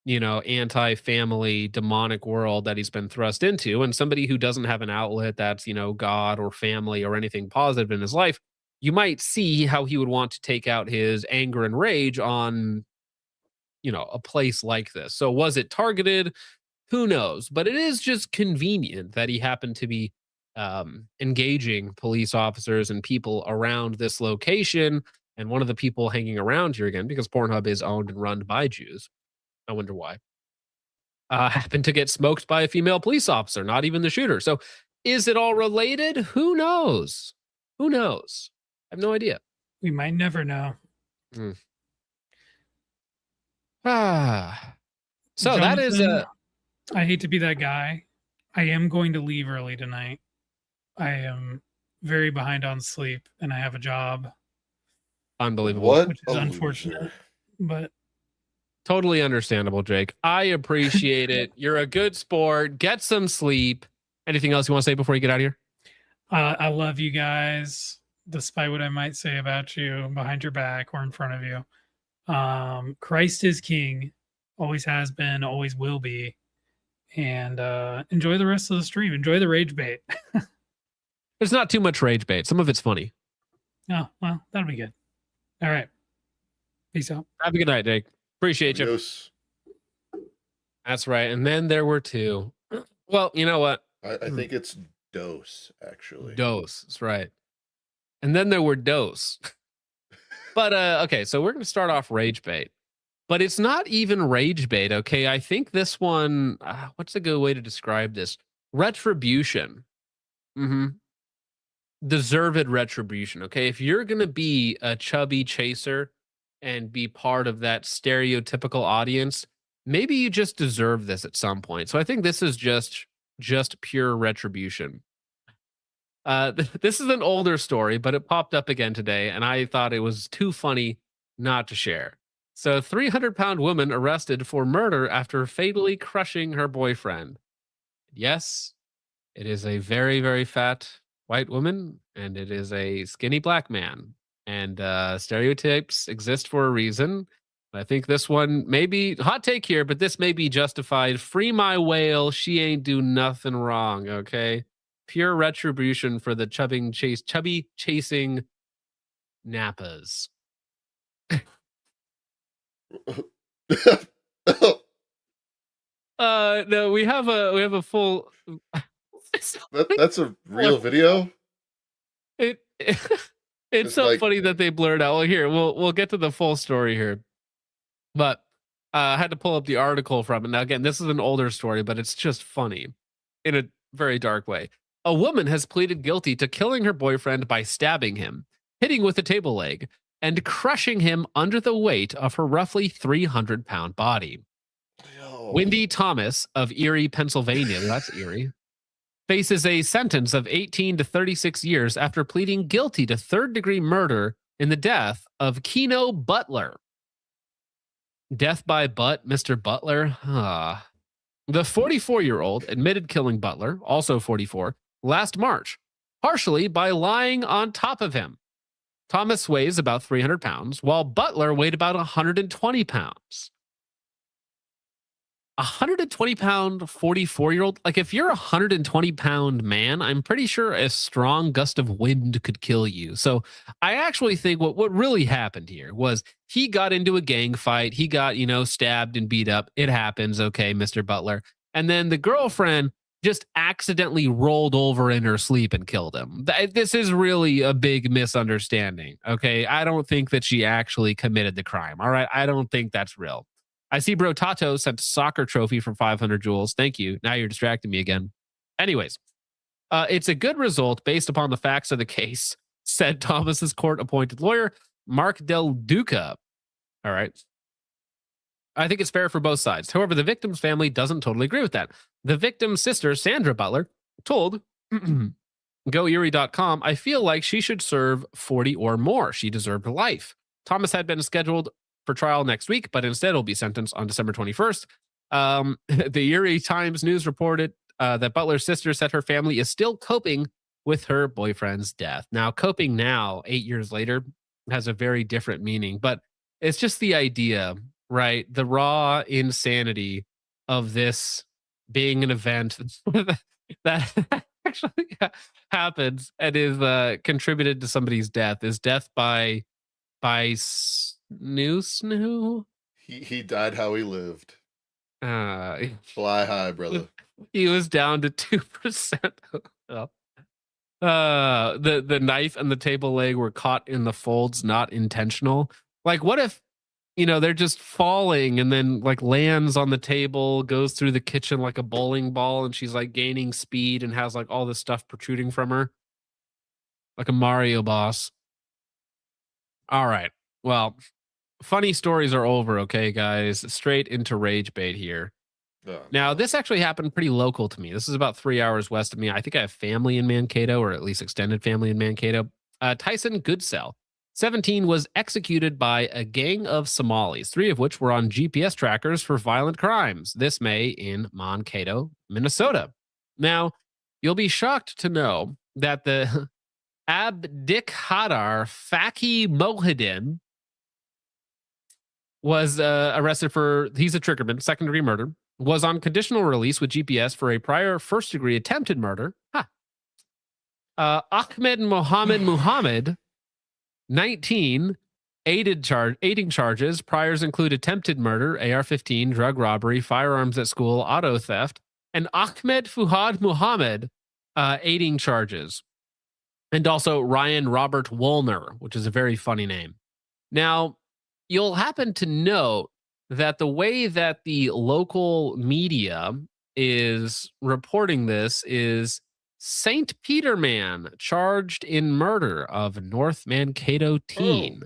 anti-family demonic world that he's been thrust into. And somebody who doesn't have an outlet that's, God or family or anything positive in his life, you might see how he would want to take out his anger and rage on, a place like this. So was it targeted? Who knows? But it is just convenient that he happened to be engaging police officers and people around this location. And one of the people hanging around here, again, because Pornhub is owned and run by Jews, I wonder why, happened to get smoked by a female police officer, not even the shooter. So is it all related? Who knows? Who knows? I have no idea.
We might never know.
So
Jonathan,
that is
I hate to be that guy. I am going to leave early tonight. I am very behind on sleep, and I have a job.
Unbelievable.
Which is unfortunate, but
totally understandable, Jake. I appreciate it. You're a good sport. Get some sleep. Anything else you want to say before you get out of here?
I love you guys, despite what I might say about you behind your back or in front of you. Christ is king. Always has been, always will be. And enjoy the rest of the stream. Enjoy the rage bait.
There's not too much rage bait. Some of it's funny.
Oh, well, that'll be good. All right. Peace out.
Have a good night, Jake. Appreciate you. That's right. And then there were two. Well, you know what?
I think it's dose, actually.
Dose. That's right. And then there were dose. But okay, so we're going to start off rage bait. But it's not even rage bait, okay? I think this one, what's a good way to describe this? Retribution. Deserved retribution, okay? If you're going to be a chubby chaser and be part of that stereotypical audience, maybe you just deserve this at some point. So I think this is just pure retribution. This is an older story, but it popped up again today, and I thought it was too funny not to share. So 300-pound woman arrested for murder after fatally crushing her boyfriend. Yes, it is a very, very fat white woman, and it is a skinny black man. And stereotypes exist for a reason. I think this one maybe hot take here, but this may be justified. Free my whale. She ain't do nothing wrong. Okay. Pure retribution for the chubby chasing Nappas. No, we have a full.
That's a real video.
It's so funny that they blurred out. Well, here we'll get to the full story here, but I had to pull up the article from it. Now, again, this is an older story, but it's just funny in a very dark way. A woman has pleaded guilty to killing her boyfriend by stabbing him, hitting with a table leg, and crushing him under the weight of her roughly 300-pound body. Wendy Thomas of Erie, Pennsylvania, that's Erie, faces a sentence of 18 to 36 years after pleading guilty to third-degree murder in the death of Keno Butler. Death by butt, Mr. Butler? The 44-year-old admitted killing Butler, also 44, last March, partially by lying on top of him. Thomas weighs about 300 pounds, while Butler weighed about 120 pounds. 120-pound 44-year-old? Like, if you're a 120-pound man, I'm pretty sure a strong gust of wind could kill you. So I actually think what really happened here was he got into a gang fight. He got, stabbed and beat up. It happens. Okay, Mr. Butler. And then the girlfriend just accidentally rolled over in her sleep and killed him. This is really a big misunderstanding. Okay, I don't think that she actually committed the crime. All right, I don't think that's real. I see Bro Tato sent soccer trophy for 500 joules. Thank you. Now you're distracting me again. Anyways, it's a good result based upon the facts of the case, said Thomas's court-appointed lawyer, Mark Del Duca. All right. I think it's fair for both sides. However, the victim's family doesn't totally agree with that. The victim's sister, Sandra Butler, told GoErie.com, I feel like she should serve 40 or more. She deserved life. Thomas had been scheduled for trial next week, but instead will be sentenced on December 21st. The Erie Times News reported that Butler's sister said her family is still coping with her boyfriend's death. Now, coping now, 8 years later, has a very different meaning, but it's just the idea, right? The raw insanity of this being an event that actually happens and is contributed to somebody's death is death by snoo.
He died how he lived. Fly high, brother.
He was down to 2%. The knife and the table leg were caught in the folds, not intentional. Like, what if, they're just falling and then like lands on the table, goes through the kitchen like a bowling ball, and she's like gaining speed and has like all this stuff protruding from her, like a Mario boss. All right. Well, funny stories are over, okay, guys? Straight into rage bait here. Now, this actually happened pretty local to me. This is about 3 hours west of me. I think I have family in Mankato, or at least extended family in Mankato. Tyson Goodsell, 17, was executed by a gang of Somalis, 3 of which were on GPS trackers for violent crimes this May in Mankato, Minnesota. Now, you'll be shocked to know that the Abdikhadar Faki Mohidin was arrested for, he's a triggerman, second-degree murder, was on conditional release with GPS for a prior first-degree attempted murder. Ahmed Mohammed Muhammad, 19, aiding charges. Priors include attempted murder, AR-15, drug robbery, firearms at school, auto theft, and Ahmed Fuhad Muhammad, aiding charges. And also Ryan Robert Woolner, which is a very funny name. Now, you'll happen to note that the way that the local media is reporting this is St. Peter man charged in murder of North Mankato teen.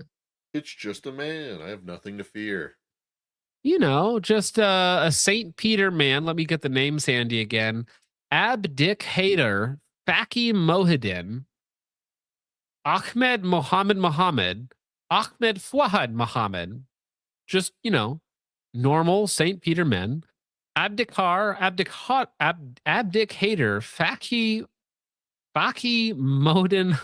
It's just a man. I have nothing to fear.
Just a St. Peter man. Let me get the names handy again. Abdikhadar Faki Mohidin, Ahmed Mohammed Muhammad, Ahmed Fuad Muhammad, just, normal St. Peter men. Abdikhadar Faki Modin,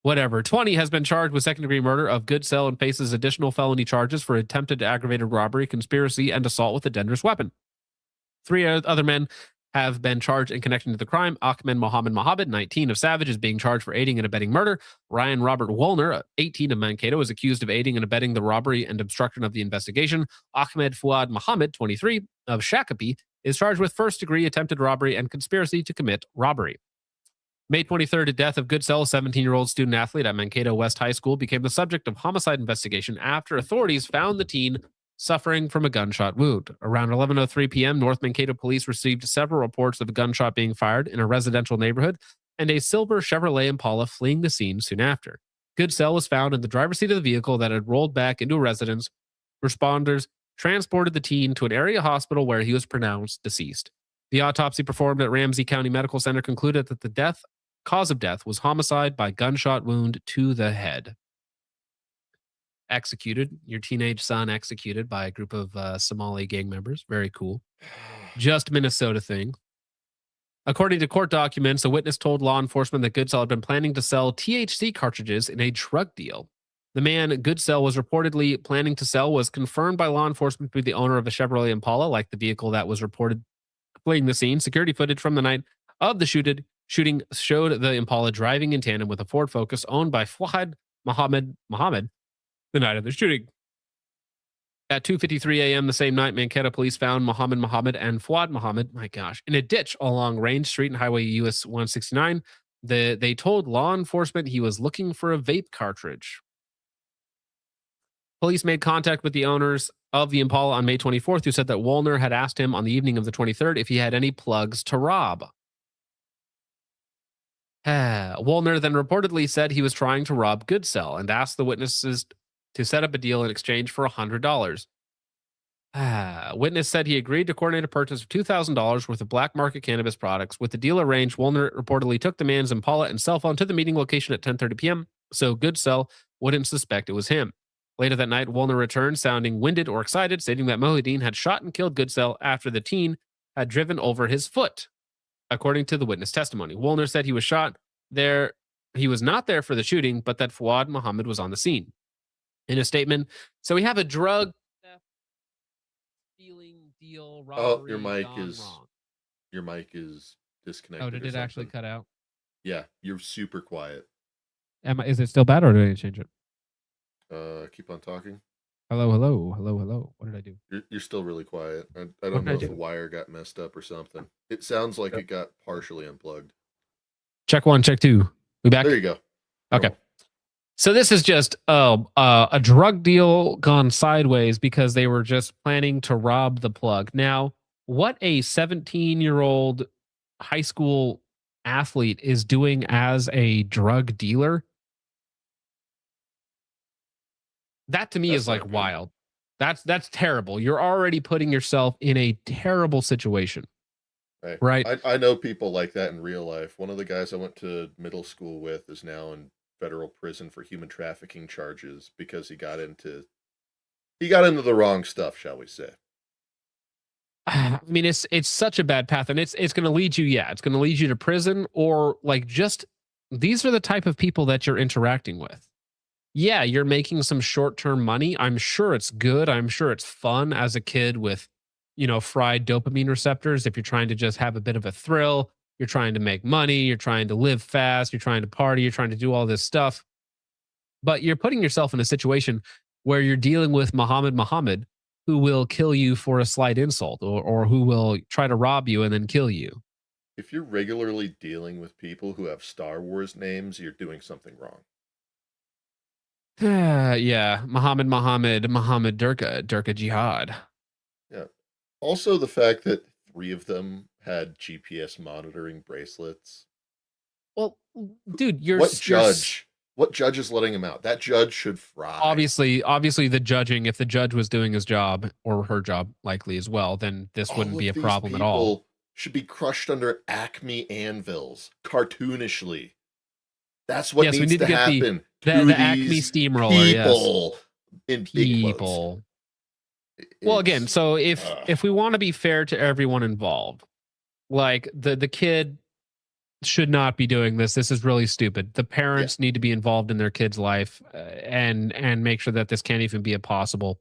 whatever, 20, has been charged with second-degree murder of Goodsell and faces additional felony charges for attempted aggravated robbery, conspiracy, and assault with a dangerous weapon. 3 other men have been charged in connection to the crime. Ahmed Mohammed, 19 of Savage, is being charged for aiding and abetting murder. Ryan Robert Woolner, 18 of Mankato, is accused of aiding and abetting the robbery and obstruction of the investigation. Ahmed Fuad Mohammed, 23 of Shakopee, is charged with first-degree attempted robbery and conspiracy to commit robbery. May 23rd, the death of Goodsell, a 17-year-old student athlete at Mankato West High School, became the subject of homicide investigation after authorities found the teen suffering from a gunshot wound. Around 11:03 p.m., North Mankato police received several reports of a gunshot being fired in a residential neighborhood and a silver Chevrolet Impala fleeing the scene soon after. Goodsell was found in the driver's seat of the vehicle that had rolled back into a residence. Responders transported the teen to an area hospital where he was pronounced deceased. The autopsy performed at Ramsey County Medical Center concluded that the cause of death was homicide by gunshot wound to the head. Executed, your teenage son executed by a group of Somali gang members. Very cool. Just Minnesota thing. According to court documents, a witness told law enforcement that Goodsell had been planning to sell THC cartridges in a drug deal. The man Goodsell was reportedly planning to sell was confirmed by law enforcement to be the owner of a Chevrolet Impala, like the vehicle that was reported fleeing the scene. Security footage from the night of the shooting showed the Impala driving in tandem with a Ford Focus owned by Fuad Mohammed the night of the shooting. At 2:53 a.m. the same night, Mankato police found Mohammed and Fuad Mohammed, in a ditch along Range Street and Highway US 169. They told law enforcement he was looking for a vape cartridge. Police made contact with the owners of the Impala on May 24th, who said that Woolner had asked him on the evening of the 23rd if he had any plugs to rob. Woolner then reportedly said he was trying to rob Goodsell and asked the witnesses to set up a deal in exchange for $100. Witness said he agreed to coordinate a purchase of $2,000 worth of black market cannabis products. With the deal arranged, Woolner reportedly took the man's Impala and cell phone to the meeting location at 10:30 p.m., so Goodsell wouldn't suspect it was him. Later that night, Woolner returned sounding winded or excited, stating that Mohideen had shot and killed Goodsell after the teen had driven over his foot. According to the witness testimony, Woolner said he was shot there. He was not there for the shooting, but that Fuad Mohammed was on the scene. In a statement, so we have a drug theft, stealing deal, robbery.
Oh, your mic is disconnected.
Oh, did it actually cut out?
Yeah, you're super quiet.
Is it still bad, or did I change it?
Keep on talking.
Hello. What did I do?
You're still really quiet. I don't know if the wire got messed up or something. It sounds like it got partially unplugged.
Check 1, check 2. We back?
There you go.
Okay. So this is just a drug deal gone sideways because they were just planning to rob the plug. Now, what a 17-year-old high school athlete is doing as a drug dealer, that to me is like wild. That's terrible. You're already putting yourself in a terrible situation. Right.
I know people like that in real life. One of the guys I went to middle school with is now in federal prison for human trafficking charges because he got into the wrong stuff, shall we say.
I mean, it's such a bad path, and it's going to lead you, it's going to lead you to prison, or like just these are the type of people that you're interacting with. Yeah, you're making some short-term money. I'm sure it's good. I'm sure it's fun as a kid with, fried dopamine receptors. If you're trying to just have a bit of a thrill, you're trying to make money, you're trying to live fast, you're trying to party, you're trying to do all this stuff. But you're putting yourself in a situation where you're dealing with Mohammed, who will kill you for a slight insult, or who will try to rob you and then kill you.
If you're regularly dealing with people who have Star Wars names, you're doing something wrong.
Yeah, Muhammad Durga Jihad.
Yeah. Also, the fact that 3 of them had GPS monitoring bracelets.
Well, dude,
What judge is letting him out? That judge should fry.
Obviously, the judging. If the judge was doing his job, or her job, likely as well, then this wouldn't be a problem at all.
Should be crushed under Acme anvils, cartoonishly. That's what needs to happen.
The Acme steamroller,
people in
people. Well, again, so if we want to be fair to everyone involved, like the kid should not be doing this. This is really stupid. The parents need to be involved in their kid's life and make sure that this can't even be possible.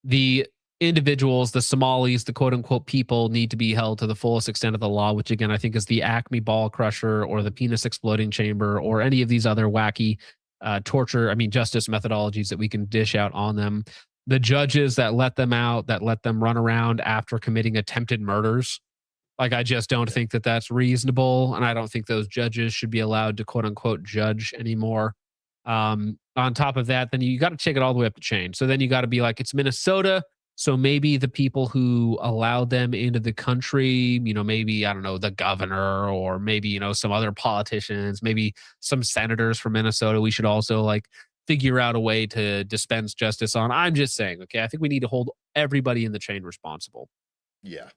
The individuals, the Somalis, the quote unquote people, need to be held to the fullest extent of the law, which again, I think is the Acme ball crusher or the penis exploding chamber or any of these other wacky justice methodologies that we can dish out on them. The judges that let them out, that let them run around after committing attempted murders. Like, I just don't think that that's reasonable. And I don't think those judges should be allowed to quote unquote judge anymore. On top of that, then you got to take it all the way up the chain. So then you got to be like, it's Minnesota. So maybe the people who allowed them into the country, maybe, I don't know, the governor or maybe, some other politicians, maybe some senators from Minnesota, we should also like figure out a way to dispense justice on. I'm just saying, okay, I think we need to hold everybody in the chain responsible.
Yeah.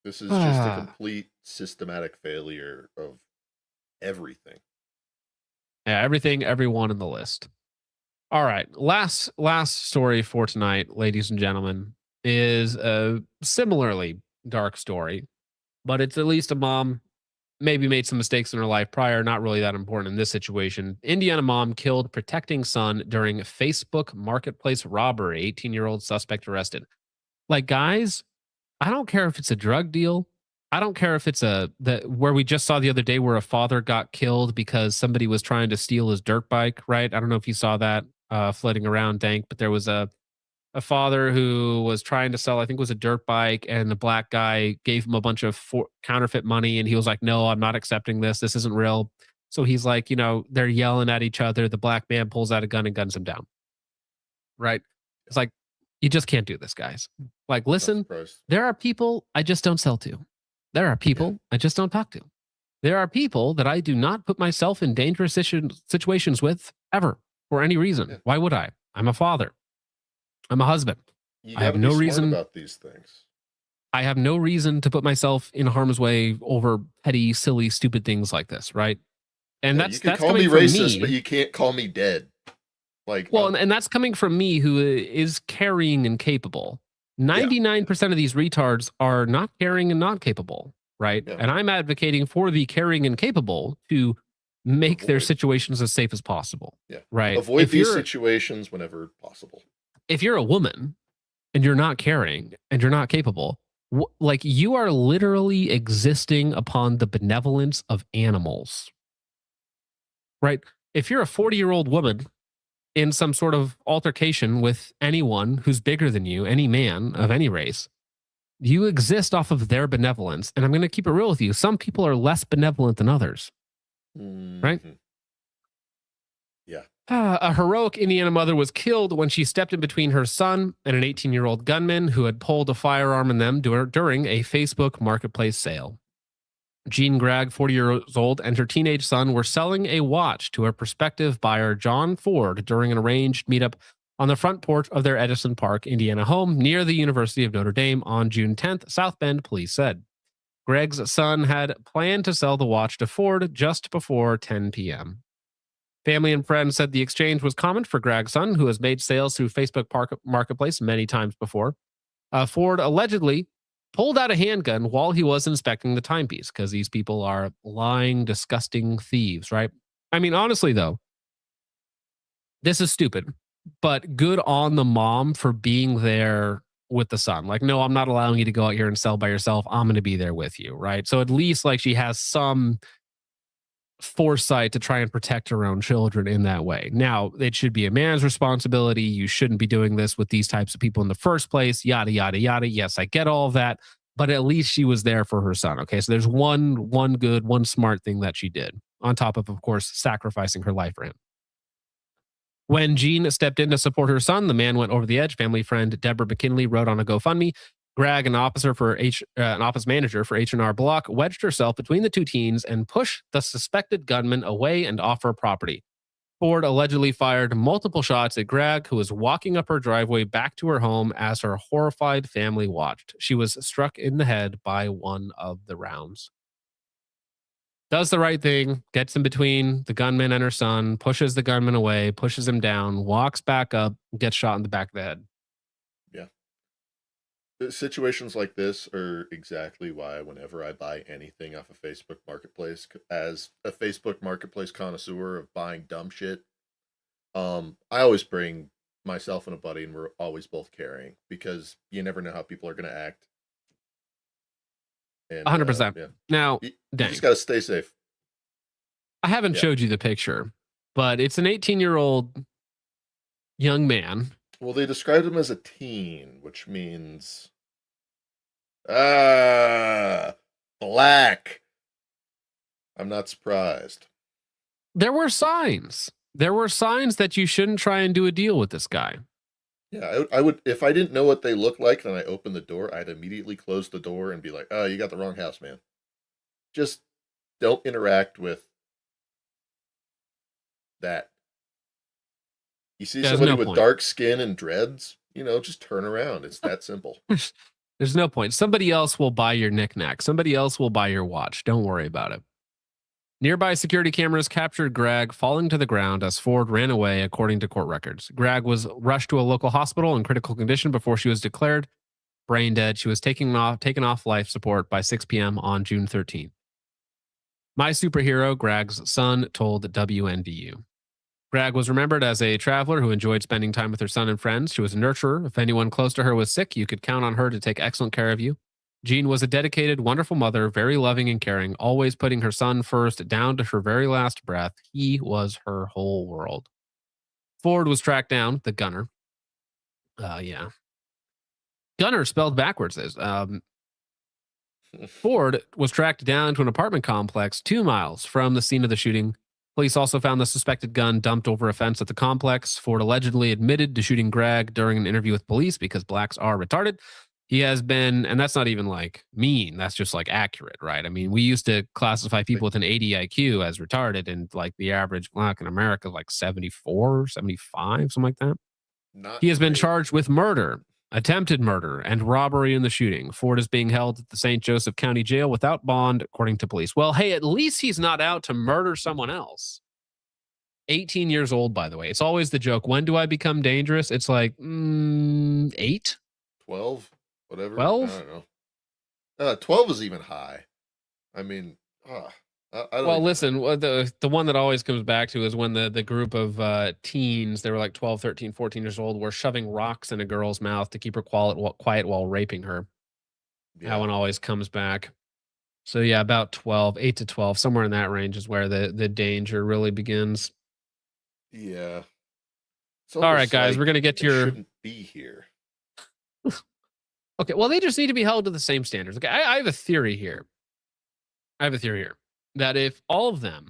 This is just a complete systematic failure of everything.
Yeah, everything, everyone in the list. All right. Last story for tonight, ladies and gentlemen, is a similarly dark story, but it's at least a mom maybe made some mistakes in her life prior, not really that important in this situation. Indiana mom killed protecting son during Facebook marketplace robbery. 18-year-old suspect arrested. Like, guys, I don't care if it's a drug deal. I don't care if it's where we just saw the other day where a father got killed because somebody was trying to steal his dirt bike, right? I don't know if you saw that floating around, Dank, but there was a father who was trying to sell, I think it was a dirt bike, and the black guy gave him a bunch of counterfeit money, and he was like, no, I'm not accepting this. This isn't real. So he's like, they're yelling at each other. The black man pulls out a gun and guns him down. Right? It's like, you just can't do this, guys. Like, listen, there are people I just don't sell to. There are people I just don't talk to. There are people that I do not put myself in dangerous situations with ever for any reason. Yeah. Why would I? I'm a father. I'm a husband. I have no reason
about these things.
I have no reason to put myself in harm's way over petty, silly, stupid things like this, right? And that's
call me racist, but you can't call me dead. Like,
well, and that's coming from me, who is caring and capable. 99% of these retards are not caring and not capable, right? Yeah. And I'm advocating for the caring and capable to make their situations as safe as possible.
Yeah.
Right.
Avoid these situations whenever possible.
If you're a woman and you're not caring and you're not capable, like, you are literally existing upon the benevolence of animals. Right? If you're a 40-year-old woman in some sort of altercation with anyone who's bigger than you, any man of any race, you exist off of their benevolence. And I'm going to keep it real with you. Some people are less benevolent than others. Mm-hmm. Right?
Yeah.
A heroic Indiana mother was killed when she stepped in between her son and an 18-year-old gunman who had pulled a firearm in them during a Facebook marketplace sale. Jean Gregg, 40 years old, and her teenage son were selling a watch to a prospective buyer, John Ford, during an arranged meetup on the front porch of their Edison Park, Indiana home near the University of Notre Dame on June 10th, South Bend police said. Gregg's son had planned to sell the watch to Ford just before 10 p.m. Family and friends said the exchange was common for Gregg's son, who has made sales through Facebook Marketplace many times before. Ford allegedly pulled out a handgun while he was inspecting the timepiece, because these people are lying, disgusting thieves, right? I mean, honestly, though, this is stupid, but good on the mom for being there with the son. Like, no, I'm not allowing you to go out here and sell by yourself. I'm going to be there with you, right? So at least, like, she has some foresight to try and protect her own children in that way. Now, it should be a man's responsibility. You shouldn't be doing this with these types of people in the first place, yada, yada, yada. Yes, I get all of that, but at least she was there for her son. Okay, so there's one good, one smart thing that she did, on top of course, sacrificing her life for him. When Jean stepped in to support her son, the man went over the edge. Family friend Deborah McKinley wrote on a GoFundMe. Gregg, an office manager for H&R Block, wedged herself between the two teens and pushed the suspected gunman away and off her property. Ford allegedly fired multiple shots at Gregg, who was walking up her driveway back to her home as her horrified family watched. She was struck in the head by one of the rounds. Does the right thing, gets in between the gunman and her son, pushes the gunman away, pushes him down, walks back up, gets shot in the back of the head.
Situations like this are exactly why whenever I buy anything off of Facebook Marketplace, as a Facebook Marketplace connoisseur of buying dumb shit, I always bring myself and a buddy, and we're always both carrying because you never know how people are going to act. And,
100%.
yeah.
Now,
you
dang.
just got to stay safe.
I haven't showed you the picture, but it's an 18-year-old young man.
Well, they described him as a teen, which means black. I'm not surprised.
There were signs. There were signs that you shouldn't try and do a deal with this guy.
Yeah, I would, if I didn't know what they looked like and I opened the door, I'd immediately close the door and be like, oh, you got the wrong house, man. Just don't interact with that. You see somebody with dark skin and dreads, just turn around. It's that simple.
There's no point. Somebody else will buy your knickknack. Somebody else will buy your watch. Don't worry about it. Nearby security cameras captured Greg falling to the ground as Ford ran away, according to court records. Greg was rushed to a local hospital in critical condition before she was declared brain dead. She was taken off life support by 6 p.m. on June 13th. My superhero, Greg's son, told WNDU. Greg was remembered as a traveler who enjoyed spending time with her son and friends. She was a nurturer. If anyone close to her was sick, you could count on her to take excellent care of you. Jean was a dedicated, wonderful mother, very loving and caring, always putting her son first down to her very last breath. He was her whole world. Ford was tracked down, the gunner. Yeah. Gunner spelled backwards. Ford was tracked down to an apartment complex 2 miles from the scene of the shooting. Police also found the suspected gun dumped over a fence at the complex. Ford allegedly admitted to shooting Greg during an interview with police because blacks are retarded. He has been, and that's not even like mean, that's just like accurate, right? I mean, we used to classify people with an 80 IQ as retarded, and like the average black in America, like 74, 75, something like that. He has been charged with murder, attempted murder, and robbery in the shooting. Ford is being held at the St. Joseph County Jail without bond, according to police. Well, hey, at least he's not out to murder someone else. 18 years old, by the way. It's always the joke. When do I become dangerous? It's like 8?
12? Whatever.
12?
I don't know. 12 is even high. I mean, I don't
well,
even...
listen, the one that always comes back to is when the group of teens, they were like 12, 13, 14 years old, were shoving rocks in a girl's mouth to keep her quiet while raping her. Yeah. That one always comes back. So yeah, about 12, 8 to 12, somewhere in that range is where the danger really begins.
Yeah.
All right, guys, we're going to get to your...
shouldn't be here.
Okay, well, they just need to be held to the same standards. Okay, I have a theory here. That if all of them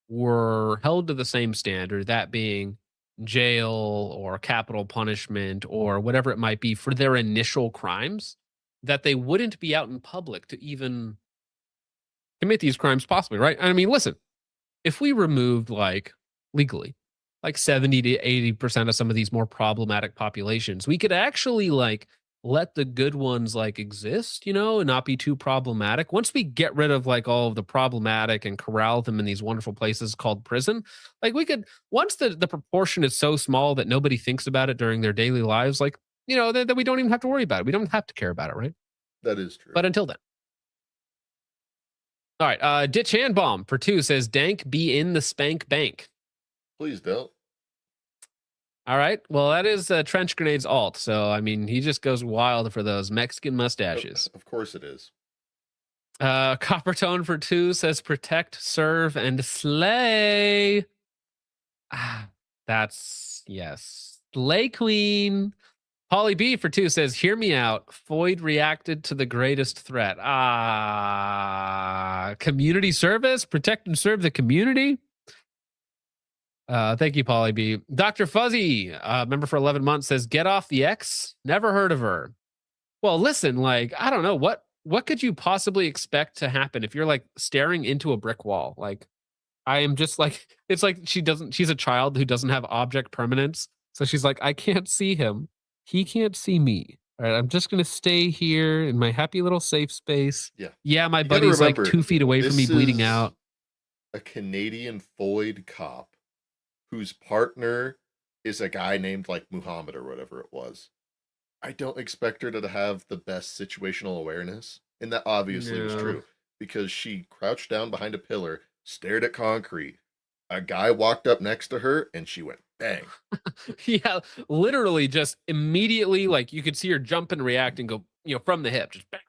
were held to the same standard, that being jail or capital punishment or whatever it might be for their initial crimes, that they wouldn't be out in public to even commit these crimes possibly, right? I mean, listen, if we removed legally, 70 to 80% of some of these more problematic populations, we could actually let the good ones exist, and not be too problematic. Once we get rid of all of the problematic and corral them in these wonderful places called prison, we could, once the proportion is so small that nobody thinks about it during their daily lives, that we don't even have to worry about it. We don't have to care about it, right?
That is true.
But until then. All right. Ditch Hand Bomb for 2 says, Dank be in the spank bank.
Please don't.
All right. Well, that is Trench Grenade's alt. So, I mean, he just goes wild for those Mexican mustaches.
Of course it is.
Coppertone for 2 says protect, serve, and slay. That's, yes. Slay Queen. Holly B for 2 says, hear me out. Foyd reacted to the greatest threat. Community service? Protect and serve the community? Thank you, Polly B. Dr. Fuzzy, member for 11 months, says, get off the X. Never heard of her. Well, listen, I don't know. What could you possibly expect to happen if you're staring into a brick wall? I am just it's she's a child who doesn't have object permanence. So she's like, I can't see him. He can't see me. All right, I'm just going to stay here in my happy little safe space.
Yeah.
Yeah, my buddy's 2 feet away from me bleeding out.
A Canadian Foyd cop whose partner is a guy named Muhammad or whatever it was. I don't expect her to have the best situational awareness. And that obviously was true because she crouched down behind a pillar, stared at concrete. A guy walked up next to her and she went Bang.
Yeah, literally just immediately, like you could see her jump and react and go, from the hip, just bang.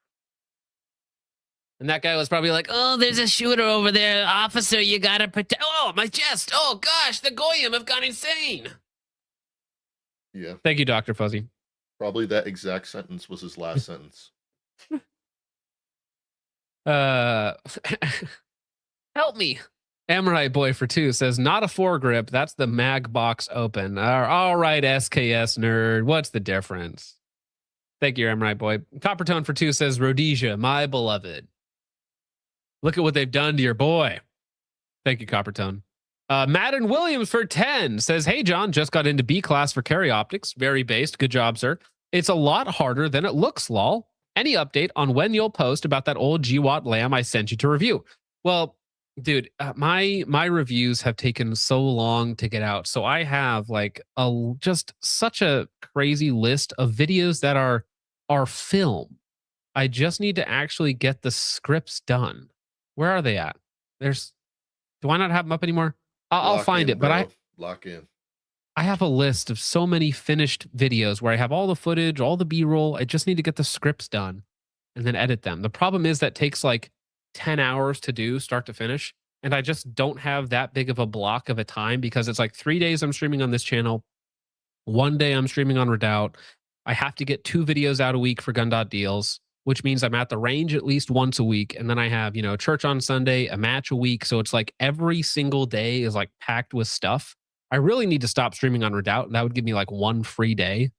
And that guy was probably like, "Oh, there's a shooter over there, officer. You gotta protect." Oh, my chest. Oh gosh, the Goyim have gone insane.
Yeah.
Thank you, Dr. Fuzzy.
Probably that exact sentence was his last sentence.
Help me. Amorite Boy for 2 says, not a foregrip. That's the mag box open. All right, SKS nerd. What's the difference? Thank you, Amorite Boy. Coppertone for 2 says, Rhodesia, my beloved. Look at what they've done to your boy. Thank you, Coppertone. Madden Williams for 10 says, hey, John, just got into B class for carry optics. Very based. Good job, sir. It's a lot harder than it looks, lol. Any update on when you'll post about that old GWatt lamb I sent you to review? Well, dude, my reviews have taken so long to get out. So I have like just such a crazy list of videos that are film. I just need to actually get the scripts done. Where are they at? Do I not have them up anymore? I'll find it, but
lock in.
I have a list of so many finished videos where I have all the footage, all the B-roll. I just need to get the scripts done and then edit them. The problem is that takes like 10 hours to do start to finish. And I just don't have that big of a block of a time because it's like 3 days I'm streaming on this channel. 1 day I'm streaming on Redoubt. I have to get 2 videos out a week for Gun Deals, which means I'm at the range at least once a week. And then I have, church on Sunday, a match a week. So it's like every single day is like packed with stuff. I really need to stop streaming on Redoubt. That would give me like 1 free day.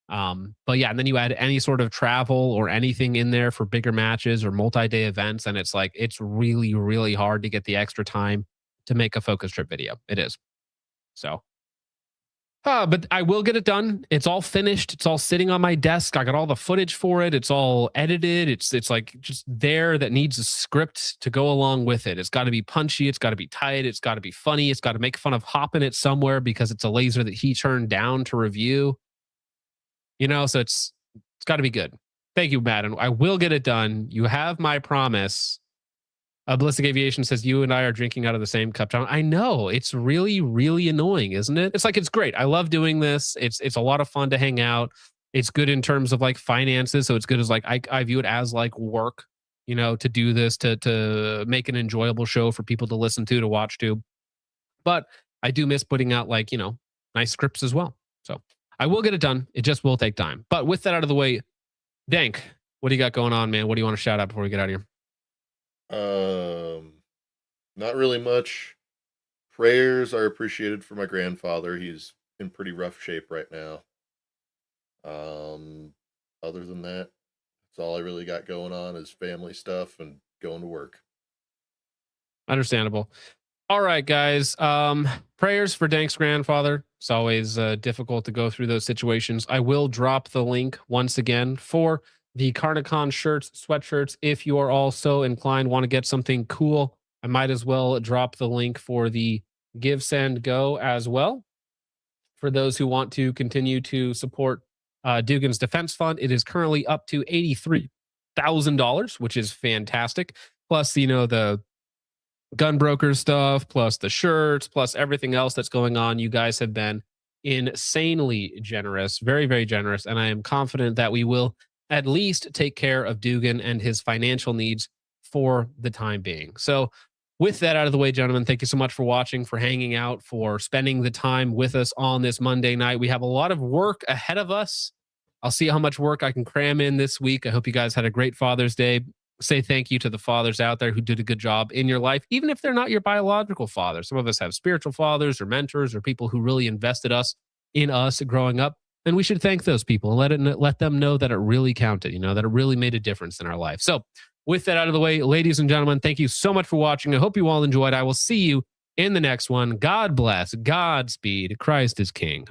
But yeah, and then you add any sort of travel or anything in there for bigger matches or multi-day events. And it's like, it's really, really hard to get the extra time to make a focus trip video. It is. So, but I will get it done. It's all finished. It's all sitting on my desk. I got all the footage for it. It's all edited. It's like just there that needs a script to go along with it. It's got to be punchy. It's got to be tight. It's got to be funny. It's got to make fun of hopping it somewhere because it's a laser that he turned down to review. So it's got to be good. Thank you, Madden. I will get it done. You have my promise. Ballistic Aviation says, you and I are drinking out of the same cup. John, I know. It's really, really annoying, isn't it? It's like, it's great. I love doing this. It's a lot of fun to hang out. It's good in terms of like finances. So it's good as like, I view it as like work, to do this, to make an enjoyable show for people to listen to watch to. But I do miss putting out like, nice scripts as well. So I will get it done. It just will take time. But with that out of the way, Dank, what do you got going on, man? What do you want to shout out before we get out of here?
Not really much. Prayers are appreciated for my grandfather. He's in pretty rough shape right now. Other than that, that's all I really got going on is family stuff and going to work.
Understandable. All right, guys. Prayers for Dank's grandfather. It's always difficult to go through those situations. I will drop the link once again for the Carnicon shirts, sweatshirts. If you are also inclined, want to get something cool, I might as well drop the link for the Give, Send, Go as well. For those who want to continue to support Dugan's Defense Fund, it is currently up to $83,000, which is fantastic. Plus, the gun broker stuff, plus the shirts, plus everything else that's going on. You guys have been insanely generous, very, very generous. And I am confident that we will at least take care of Dugan and his financial needs for the time being. So with that out of the way, gentlemen, thank you so much for watching, for hanging out, for spending the time with us on this Monday night. We have a lot of work ahead of us. I'll see how much work I can cram in this week. I hope you guys had a great Father's Day. Say thank you to the fathers out there who did a good job in your life, even if they're not your biological father. Some of us have spiritual fathers or mentors or people who really invested in us growing up. And we should thank those people and let them know that it really counted, that it really made a difference in our life. So with that out of the way, ladies and gentlemen, thank you so much for watching. I hope you all enjoyed. I will see you in the next one. God bless. Godspeed. Christ is King.